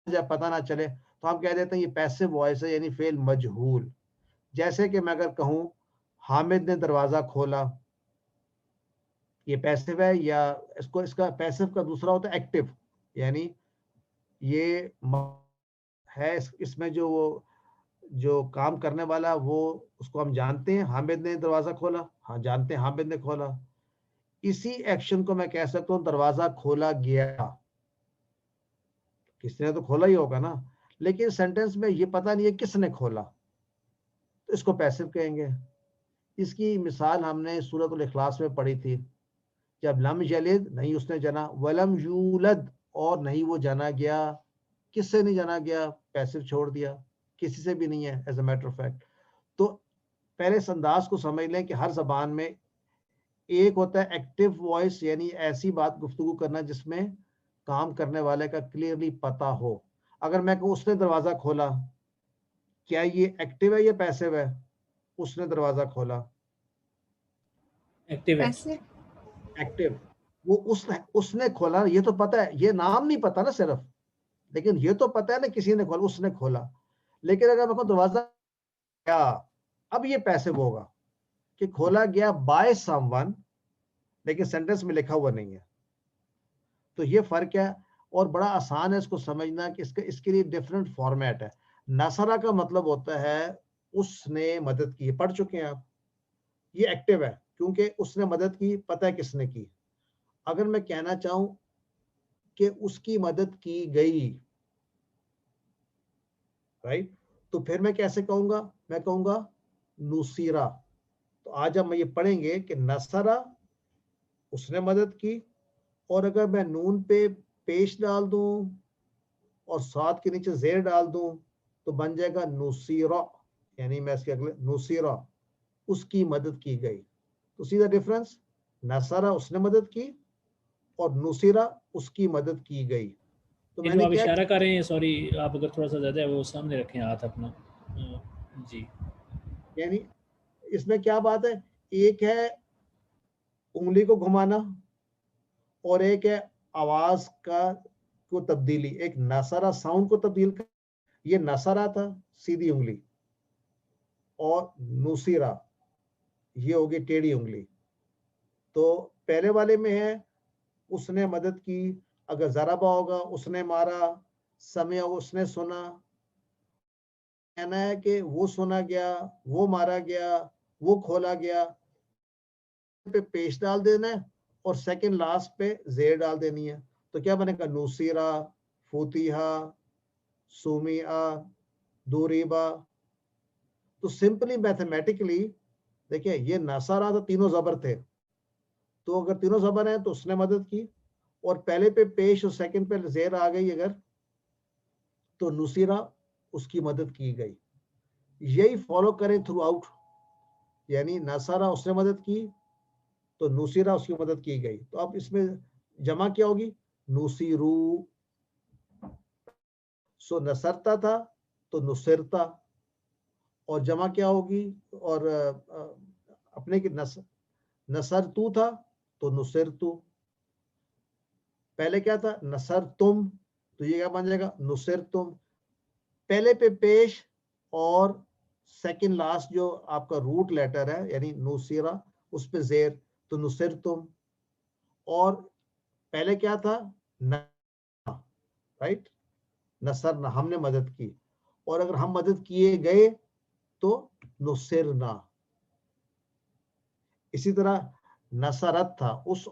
جب پتہ نہ چلے تو ہم کہہ دیتے ہیں یہ پیسو وائس ہے, یعنی فعل مجہول. جیسے کہ میں اگر کہوں حامد نے دروازہ کھولا, یہ پیسو ہے, یا اس کا پیسو کا دوسرا ہوتا ہے ایکٹیو, یعنی یہ ہے اس میں جو کام کرنے والا وہ اس کو ہم جانتے ہیں. حامد نے دروازہ کھولا, ہاں جانتے ہیں حامد نے کھولا. اسی ایکشن کو میں کہہ سکتا ہوں دروازہ کھولا گیا, کسی نے تو کھولا ہی ہوگا نا, لیکن سینٹینس میں یہ پتہ نہیں ہے کس نے کھولا, تو اس کو پیسو کہیں گے. اس کی مثال ہم نے سورۃ الاخلاص میں پڑھی تھی, جب لم یلد نہیں اس نے جنا, ولم یولد اور نہیں وہ جانا گیا. کس سے نہیں جانا گیا؟ پیسو چھوڑ دیا, کسی سے بھی نہیں ہے as a matter of fact. تو پہلے اس انداز کو سمجھ لیں کہ ہر زبان میں ایک ہوتا ہے ایکٹیو وائس, یعنی ایسی بات گفتگو کرنا جس میں کام کرنے والے کا کلیئرلی پتہ ہو. اگر میں کہوں اس نے دروازہ کھولا, کیا یہ ایکٹیو ہے یا پیسو ہے؟ اس نے دروازہ کھولا ایکٹیو ہے. ایکٹیو. وہ اس نے کھولا, یہ تو پتہ ہے, یہ نام نہیں پتہ نا صرف, لیکن یہ تو پتہ ہے نا کسی نے کھولا, اس نے کھولا. لیکن اگر میں کہوں دروازہ کیا, اب یہ پیسو ہوگا کہ کھولا گیا بائی سم ون, لیکن سینٹینس میں لکھا ہوا نہیں ہے. تو یہ فرق ہے, اور بڑا آسان ہے اس کو سمجھنا کہ اس کے لیے ڈیفرنٹ فارمیٹ ہے. نصرہ کا مطلب ہوتا ہے اس نے مدد کی, پڑھ چکے ہیں آپ, یہ ایکٹیو ہے کیونکہ اس نے مدد کی, پتہ ہے کس نے کی. اگر میں کہنا چاہوں کہ اس کی مدد کی گئی, رائٹ, تو پھر میں کیسے کہوں گا؟ میں کہوں گا نصیرہ. تو آج ہم یہ پڑھیں گے کہ نصرہ اس نے مدد کی, اور اگر میں نون پہ پیش ڈال دوں اور ساتھ کے نیچے زیر ڈال دوں تو بن جائے گا نصیرہ, یعنی میں اس کے اگلے نصیرہ اس کی مدد کی گئی. تو سیدھا ڈفرنس, نصرہ اس نے مدد کی اور نصیرہ اس کی مدد کی گئی. تو میں نے آپ کیا اشارہ کر رہے ہیں, سوری آپ اگر تھوڑا سا زیادہ ہے وہ سامنے رکھیں ہاتھ اپنا. جی, یعنی اس میں کیا بات ہے, ایک ہے انگلی کو گھمانا اور ایک ہے آواز کو تبدیلی. ایک نصرہ ساؤنڈ کو تبدیل کر, یہ نصرہ تھا سیدھی انگلی, اور نصیرہ یہ ہوگی ٹیڑھی انگلی. تو پہلے والے میں ہے اس نے مدد کی, اگر ضربہ ہوگا اس نے مارا, سمع اس نے سنا, کہنا ہے کہ وہ سنا گیا, وہ مارا گیا, وہ کھولا گیا, پہ پیش ڈال دینا ہے اور سیکنڈ لاسٹ پہ زیر ڈال دینی ہے. تو کیا بنے گا؟ نصیرہ, فتیحہ, سمیعہ, دوریبہ. تو سمپلی میتھمیٹکلی دیکھیں یہ نصرہ تھا, تینوں زبر تھے, تو اگر تینوں زبر ہیں تو اس نے مدد کی, اور پہلے پہ پیش اور سیکنڈ پہ زیر آ گئی اگر, تو نصیرہ اس کی مدد کی گئی. یہی فالو کریں تھرو آؤٹ, یعنی نصرہ اس نے مدد کی تو نصیرہ اس کی مدد کی گئی. تو اب اس میں جمع کیا ہوگی؟ نصیرو. سو نصرتا تھا تو نصرتا, اور جمع کیا ہوگی؟ اور اپنے کی نصر تو تھا تو نصر تو. پہلے کیا تھا؟ نصر تم, تو یہ کیا بن جائے گا؟ نصر تم. پہلے پہ پیش اور سیکنڈ لاسٹ جو آپ کا روٹ لیٹر ہے یعنی نصیرہ, اس پہ زیر, تو نصر تم. اور پہلے کیا تھا؟ رائٹ, نصرنا ہم نے مدد کی, اور اگر ہم مدد کیے گئے تو نصرنا. اسی طرح نصرت تھا, اس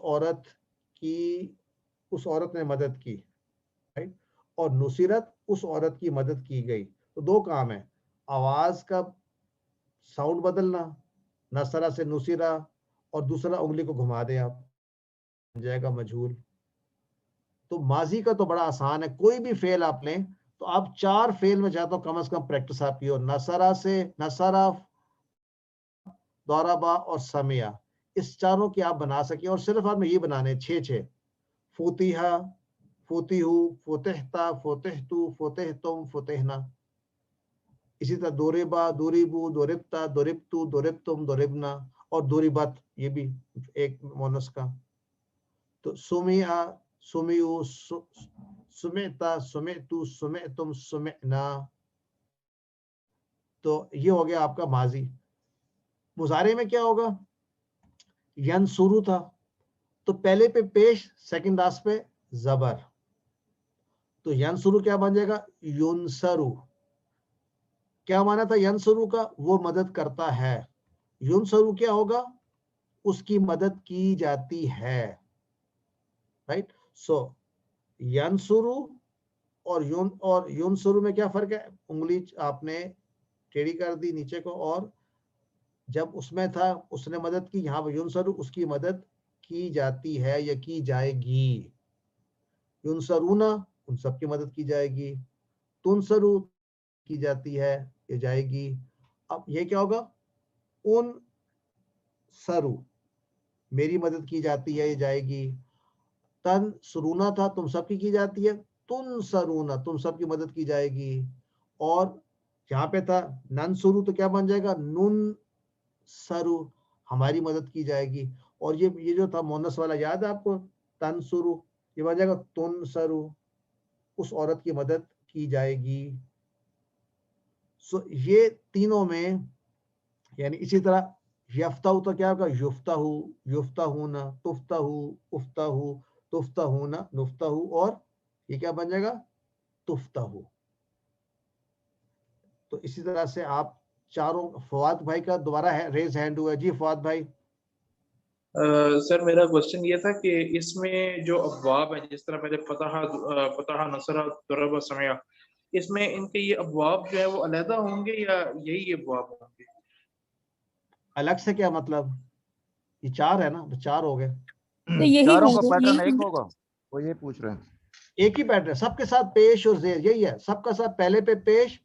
عورت نے مدد کی, رائٹ, اور نصرت اس عورت کی مدد کی گئی. تو دو کام ہیں, آواز کا ساؤنڈ بدلنا, نصرہ سے نصیرہ, اور دوسرا انگلی کو گھما دیں آپ, بن جائے گا مجھول. تو ماضی کا تو بڑا آسان ہے, کوئی بھی فعل آپ لیں تو آپ 4 فعل میں چاہتا ہوں کم از کم پریکٹس آپ کی ہو. نصرہ سے نصرہ, ضربہ اور سمعہ, اس چاروں کی آپ بنا سکیں. اور صرف آپ نے یہ بنانے 6 فتحہ, فتحو, فتحتا, فتحتو, فتحتم, فتحنا. اسی طرح دوربا, دوریبو, دوربتا, دوربتو, دوربتم, دوربنا, اور دوربت, یہ بھی ایک مونس کا. تو سمعہ, سمعو, سمعتا, سمعتو, سمعتم, سمعنا. تو یہ ہو گیا آپ کا ماضی. مضارع میں کیا ہوگا؟ ینصرو تھا تو پہلے پہ پیش, سیکنڈ راست پہ زبر. تو ینصرو کیا بن جائے گا؟ ینصرو. کیا مانا تھا ینصرو کا؟ وہ مدد کرتا ہے. ینصرو کیا ہوگا؟ اس کی مدد کی جاتی ہے. رائٹ. سو ینصرو اور ینصرو میں کیا فرق ہے؟ انگلی آپ نے ٹیڑھی کر دی نیچے کو, اور جب اس میں تھا اس نے مدد کی, یہاں پہ ینصرو اس کی مدد کی جاتی ہے یا کی جائے گی. ینصرونا ان سب کی مدد کی جائے گی. تنصرو کی جاتی ہے یا جائے گی. اب یہ کیا ہوگا؟ ان سرو میری مدد کی جاتی ہے یا جائے گی. تن سرونا تھا تم سب کی جاتی ہے, تن سرونا تم سب کی مدد کی جائے گی. اور یہاں پہ تھا نن سرو تو کیا بن جائے گا؟ نن سرو ہماری مدد کی جائے گی. اور یہ جو تھا مونس والا یاد ہے آپ کو؟ تن سرو, یہ بن جائے گا تن سرو, اس عورت کی مدد کی جائے گی. سو یہ تینوں میں, یعنی اسی طرح یفتہو تو کیا ہوگا؟ یفتہو, یفتہونا, تفتہو, افتہو, تفتہونا, نفتہو, اور یہ کیا بن جائے گا؟ تفتہو. تو اسی طرح سے آپ چاروں. فواد بھائی کا دوبارہ ریز ہینڈ ہوا ہے. جی فواد بھائی. سر میرا کوشچن یہ تھا کہ اس میں جو ابواب ہیں, جس طرح پہلے فتح, نصرہ, ضرب, سمعہ, اس میں ان کے یہ ابواب جو ہے وہ علیحدہ ہوں گے یا یہی ابواب ہوں گے؟ الگ سے کیا مطلب؟ یہ 4 ہے نا, تو 4 ہو گئے. تو یہی چاروں ہوں کا گے, پیٹرن یہی ایک ہوں گے. ہوگا, وہ یہ پوچھ رہے ہیں. ایک ہی پیٹرن, سب کے ساتھ پیش اور زیر, یہی ہے سب کا ساتھ. پہلے پہ پیش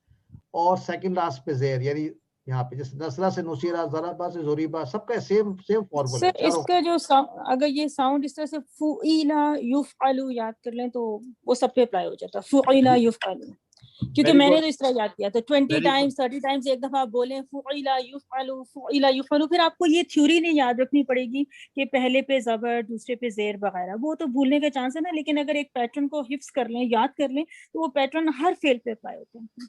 اور سیکنڈ لاسٹ پہ زیر, یعنی یہاں پہ جیسے نصرہ سے نصیرہ, ضربہ سے ضریبہ, سب کا سیم فارمولا سر ہے. اس کا جو اگر یہ ساؤنڈ اس طرح سے فعیلا یفعلو یاد کر لیں تو وہ سب پہ اپلائی ہو جاتا ہے, فعیلا یفعلو. کیونکہ میں نے تو اس طرح یاد کیا تھا 20 ٹائمز 30 ٹائمز ایک دفعہ آپ بولیں فعیلا یفعلو, فعیلا یفعلو, پھر آپ کو یہ تھیوری نہیں یاد رکھنی پڑے گی کہ پہلے پہ زبر, دوسرے پہ زیر وغیرہ, وہ تو بھولنے کا چانس ہے نا. لیکن اگر ایک پیٹرن کو حفظ کر لیں, یاد کر لیں, تو وہ پیٹرن ہر فعل پہ اپلائی ہوتے ہیں.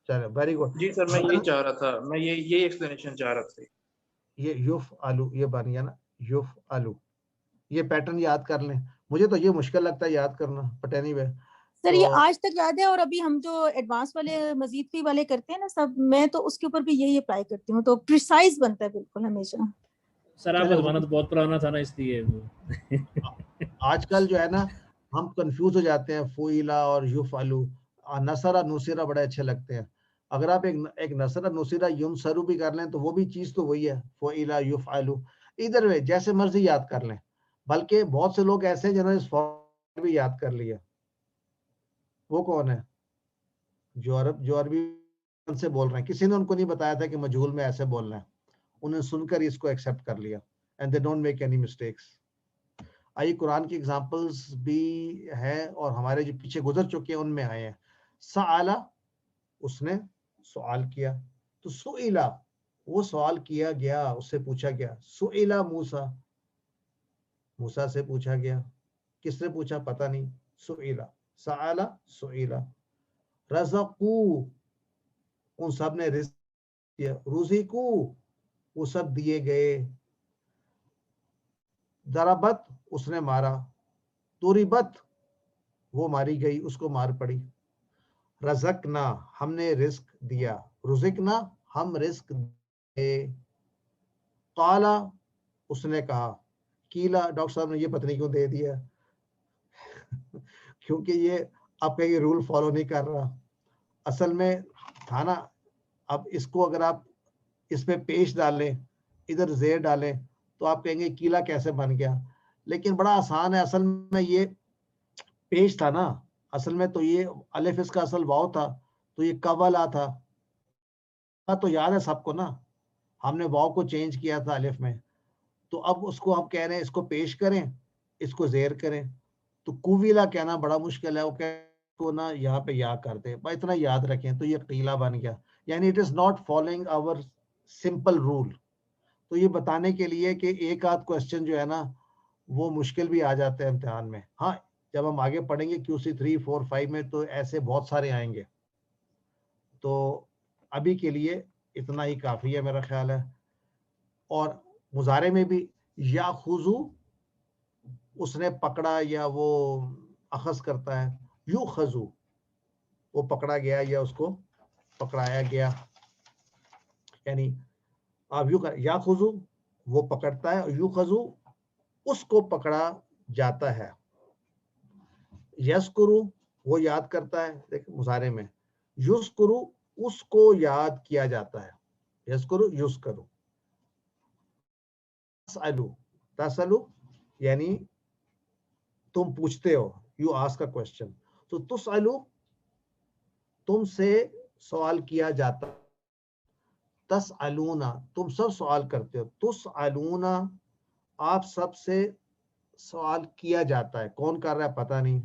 چلو ویری گڈ. جی سر میں یہ چاہ رہا تھا, میں یہ ایکسپلینیشن چاہ رہا تھا. یہ یفعلو یہ بن گیا نا, یفعلو, یہ پیٹرن یاد کر لیں. مجھے تو یہ مشکل لگتا ہے یاد کرنا, بٹ اینی وے. سر یہ آج تک یاد ہے, اور ابھی ہم جو ایڈوانس والے مزید فی والے کرتے ہیں نا سب, میں تو اس کے اوپر بھی یہی اپلائی کرتی ہوں, تو پریسائز بنتا ہے بالکل ہمیشہ. سر آپ کا زمانہ تو بہت پرانا تھا نا, اس لیے آج کل جو ہے نا ہم کنفیوز ہو جاتے ہیں. فعیلا اور یفعلو, نصرہ نصیرہ بڑے اچھے لگتے ہیں. اگر آپ ایک نصرہ نصیرہ ینصرو بھی کر لیں تو وہ بھی چیز تو وہی ہے, فعیلا یفعلو. ادھر وے جیسے مرضی یاد کر لیں. بلکہ بہت سے لوگ ایسے ہیں جنہوں نے اس فارمولا بھی یاد کر لیا. وہ کون ہے؟ جو عربی سے بول رہے ہیں, کسی نے ان کو نہیں بتایا تھا کہ مجہول میں ایسے بولنا ہے, انہیں سن کر اس کو ایکسیپٹ کر لیا. And they don't make any mistakes. آئیے قرآن کی ایگزامپلز بھی ہیں اور ہمارے جو پیچھے گزر چکے ہیں ان میں آئے ہیں. سآلا اس نے سوال کیا, تو سئیلا وہ سوال کیا گیا, اس سے پوچھا گیا. سئیلا موسیٰ, موسیٰ سے پوچھا گیا. کس نے پوچھا پتہ نہیں. سئیلا, سآلا, سئیلا. رزقو ان سب نے رزق دیا. رزقو وہ سب دیے گئے. ضربت اس نے مارا. ضربت وہ ماری گئی, اس کو مار پڑی. رزقنا ہم نے رزق دیا. رزقنا ہم رزق دے. قالا اس نے کہا. کیلا ڈاکٹر صاحب نے یہ پتہ نہیں کیوں دے دیا, کیونکہ یہ آپ کا یہ رول فالو نہیں کر رہا. اصل میں تھا نا, اب اس کو اگر آپ اس پہ پیش ڈالیں, ادھر زیر ڈالیں, تو آپ کہیں گے قیلا کیسے بن گیا, لیکن بڑا آسان ہے. اصل میں یہ پیش تھا نا, اصل میں تو یہ الف اس کا اصل واو تھا, تو یہ قبلا تھا. تو یاد ہے سب کو نا, ہم نے واو کو چینج کیا تھا الف میں, تو اب اس کو ہم کہہ رہے ہیں اس کو پیش کریں, اس کو زیر کریں. تو کوویلا کہنا بڑا مشکل ہے, وہ کو نا یہاں پہ یا کر دے, اتنا یاد رکھیں. تو یہ قیلا بن گیا, یعنی it is not following our simple rule. تو یہ بتانے کے لیے کہ ایک آدھ کوشچن جو ہے نا وہ مشکل بھی آ جاتے ہیں امتحان میں. ہاں جب ہم آگے پڑھیں گے QC 3, 4, 5 میں تو ایسے بہت سارے آئیں گے. تو ابھی کے لیے اتنا ہی کافی ہے میرا خیال ہے. اور مضارع میں بھی یا خذو, اس نے پکڑا یا وہ اخذ کرتا ہے. یو خذو, وہ پکڑا گیا یا اس کو پکڑایا گیا. یعنی آپ یو یا خذو وہ پکڑتا ہے, اور یو خذو اس کو پکڑا جاتا ہے. یذکرو وہ یاد کرتا ہے, دیکھ مضارع میں. یذکرو اس کو یاد کیا جاتا ہے. یذکرو یذکرو. تسألو, تسألو یعنی تم پوچھتے ہو, یو آسک اے کوسچن. تو تسألو تم سے سوال کیا جاتا. تسألونا تم سب سوال کرتے ہو. تسألونا آپ سب سے سوال کیا جاتا ہے, کون کر رہا ہے پتہ نہیں.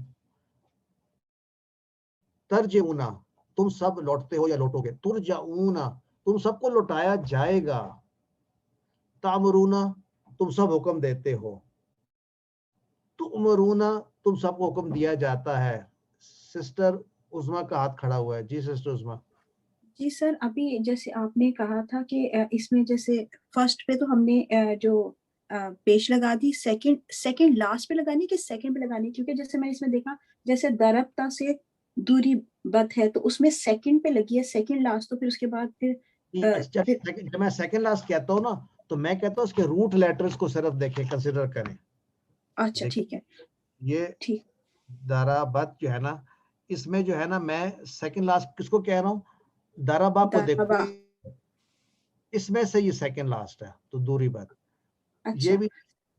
ترجعونا تم سب لوٹتے ہو یا لوٹو گے. ترجعونا تم سب کو لوٹایا جائے گا. تأمرونا تم سب حکم دیتے ہو. تؤمرونا تم سب کو حکم دیا جاتا ہے. سسٹر عظما کا ہاتھ کھڑا ہوا ہے. جی سسٹر عظما. جی سر, ابھی جیسے آپ نے کہا تھا کہ اس میں جیسے فرسٹ پہ تو ہم نے جو پیش لگا دی, سیکنڈ لاسٹ پہ لگانی کہ سیکنڈ پہ لگانی, کیونکہ جیسے میں اس میں دیکھا جیسے دربتا سے دوری بت ہے تو اس میں سیکنڈ پہ لگی ہے, سیکنڈ لاسٹ, تو پھر اس کے بعد پھر جب میں سیکنڈ لاسٹ کہتا ہوں نا تو میں کہتا ہوں اس کے روٹ لیٹرز کو صرف دیکھیں, کنسیڈر کریں. اچھا ٹھیک ہے. یہ دربت جو ہے نا, اس میں جو ہے نا میں سیکنڈ لاسٹ کس کو کہہ رہا ہوں, دربا کو دیکھو, اس میں سے یہ سیکنڈ لاسٹ ہے. تو دوری بات یہ بھی,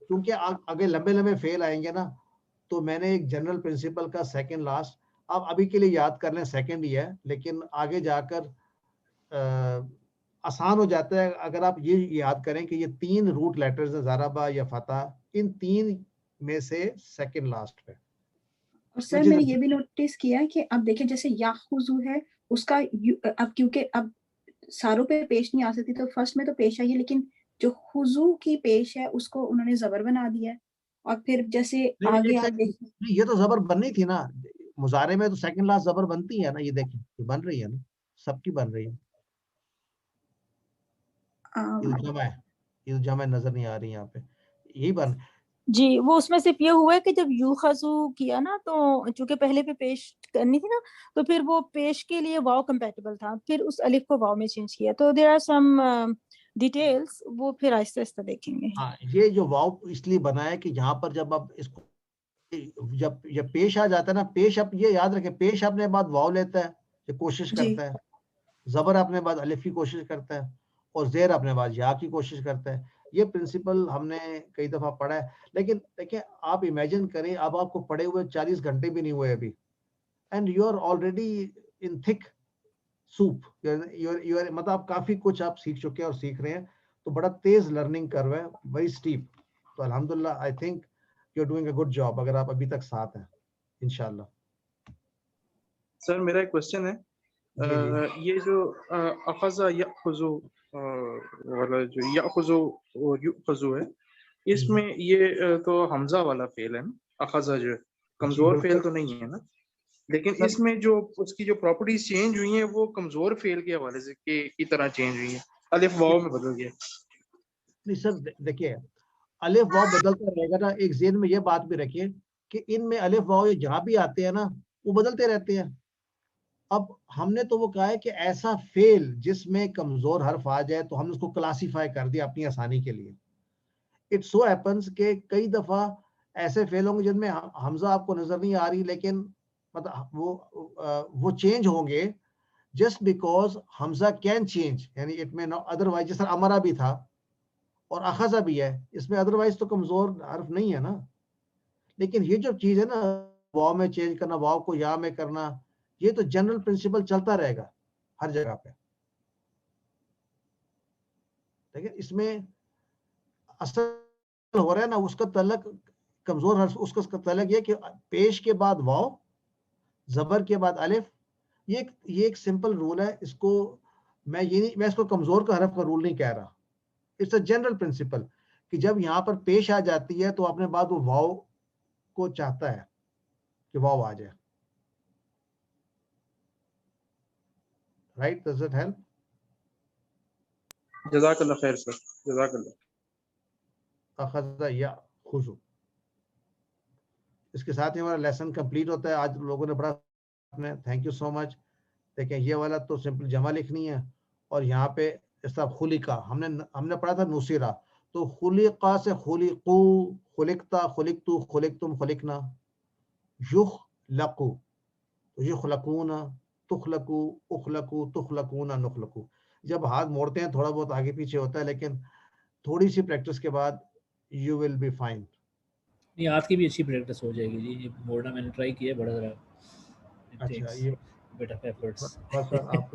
کیونکہ اگر لمبے لمبے فیل آئیں گے نا تو میں نے ایک جنرل پرنسپل کا سیکنڈ لاسٹ, آپ ابھی کے لیے یاد کر لیں سیکنڈ ہی ہے, لیکن آگے جا کر آسان ہو جاتا ہے اگر آپ یہ یاد کریں کہ یہ 3 روٹ لیٹرز ہیں, ضربہ یا فتح, ان 3 میں سے سیکنڈ لاسٹ پہ. اور سر میں نے یہ بھی نوٹس کیا کہ اب دیکھیں جیسے یاخذو ہے اس کا اب کیونکہ اب ساروں پہ پیش نہیں آ سکتی تو فرسٹ میں تو پیش آئی ہے, لیکن جو خضو کی پیش ہے اس کو انہوں نے زبر بنا دیا ہے. اور پھر جیسے آگے آپ دیکھیں یہ تو زبر بننی تھی نا, مضارع میں تو سیکنڈ لاسٹ زبر بنتی ہے نا, یہ دیکھیں یہ بن رہی ہے نا, سب کی بن رہی ہے. یہ جمع نظر نہیں آ رہی یہاں پہ, یہی بن. جی وہ اس میں صرف یہ ہوا ہے کہ جب یوخذو کیا نا تو چونکہ پہلے پہ پیش کرنی تھی نا تو پھر وہ پیش کے لیے واو کمپیٹیبل تھا, پھر اس الف کو واو میں چینج کیا. تو دیر آر سم ڈیٹیلز, وہ پھر آہستہ آہستہ دیکھیں گے. ہاں یہ جو واو اس لیے بنا ہے کہ یہاں پر جب اب اس کو جب پیش آ جاتا ہے نا, پیش اب یہ یاد رکھیں پیش اپنے بعد واو لیتا ہے, یہ کوشش کرتا ہے. زبر اپنے بعد الف کی کوشش کرتا ہے, اور زیر اپنے بعد یا کی کوشش کرتا ہے. یہ پرنسپل ہم نے کئی دفعہ پڑھا ہے, لیکن دیکھیں آپ امیجن کریں اب آپ کو پڑھے ہوئے 40 گھنٹے بھی نہیں ہوئے ابھی, اینڈ یو آر آلریڈی ان تھک سوپ, مطلب آپ کافی کچھ آپ سیکھ چکے ہیں اور سیکھ رہے ہیں, تو بڑا تیز لرننگ کر رہے ہیں, ویری اسٹیپ. تو الحمدللہ I think you are doing a good job اگر آپ ابھی تک ساتھ ہیں انشاءاللہ. سر میرا ایک کوشچن ہے, یہ جو اخذ یاخذو والا جو یاخذو اور یؤخذو ہے, اس میں یہ تو حمزہ والا فعل ہے نا, اخذ جو کمزور فعل تو نہیں ہے نا, لیکن اس میں جو اس کی جو پراپرٹیز چینج ہوئی ہیں وہ کمزور فعل کے حوالے سے کی طرح چینج ہوئی ہیں, الف واو میں بدل گیا. نہیں سر دیکھیے الف واو بدلتا رہے گا نا, ایک ذہن میں یہ بات بھی رکھیے کہ ان میں الف واو جہاں بھی آتے ہیں نا وہ بدلتے رہتے ہیں. اب ہم نے تو وہ کہا ہے کہ ایسا فعل جس میں کمزور حرف آ جائے تو ہم نے اس کو کلاسیفائی کر دیا اپنی آسانی کے لیے. اٹ سو ہیپنس کہ کئی دفعہ ایسے فعل ہوں گے جن میں حمزہ آپ کو نظر نہیں آ رہی, لیکن مطلب وہ چینج ہوں گے just because Hamza can change, یعنی اٹ میں ادروائز. جیسا امرا بھی تھا, اور اخذا بھی ہے اس میں, ادروائز تو کمزور حرف نہیں ہے نا. لیکن یہ جو چیز ہے نا واو میں چینج کرنا, واو کو یا میں کرنا, یہ تو جنرل پرنسپل چلتا رہے گا ہر جگہ پہ. لیکن اس میں اصل ہو رہا ہے نا اس کا تعلق کمزور حرف, اس کا تعلق یہ کہ پیش کے بعد واو, زبر کے بعد الف. یہ ایک سمپل رول ہے, اس کو میں اس کو کمزور کا حرف کا رول نہیں کہہ رہا. اٹس اے جنرل پرنسپل کہ جب یہاں پر پیش آ جاتی ہے تو اپنے بعد وہ واو کو چاہتا ہے کہ واو آ جائے. Right, does it help? جزاک اللہ خیر سر, جزاک اللہ. اخذ یا خذو. اس کے ساتھ ہی ہمارا لیسن کمپلیٹ ہوتا ہے. آج لوگوں نے پڑھا, تھینک یو سو مچ. دیکھیں یہ والا تو سمپل جمع لکھنی ہے, اور یہاں پہ اس طرح خلقہ ہم نے پڑھا تھا نصیرہ, تو خلقہ سے خلقو, خلقتا, خلقتو, خلقتم, خلقنا. یخلقو, یخلقون, تخلقو, اخلقو, تخلقون, نخلقو. جب ہاتھ موڑتے ہیں تھوڑا بہت آگے پیچھے ہوتا ہے, لیکن تھوڑی سی پریکٹس کے بعد یو ول بی فائن. نہیں, ہاتھ کی بھی اچھی پریکٹس ہو جائے گی جی. یہ موڑنا میں نے ٹرائی کیا ہے, بڑا ذرا اچھا, یہ bit of efforts. بس آپ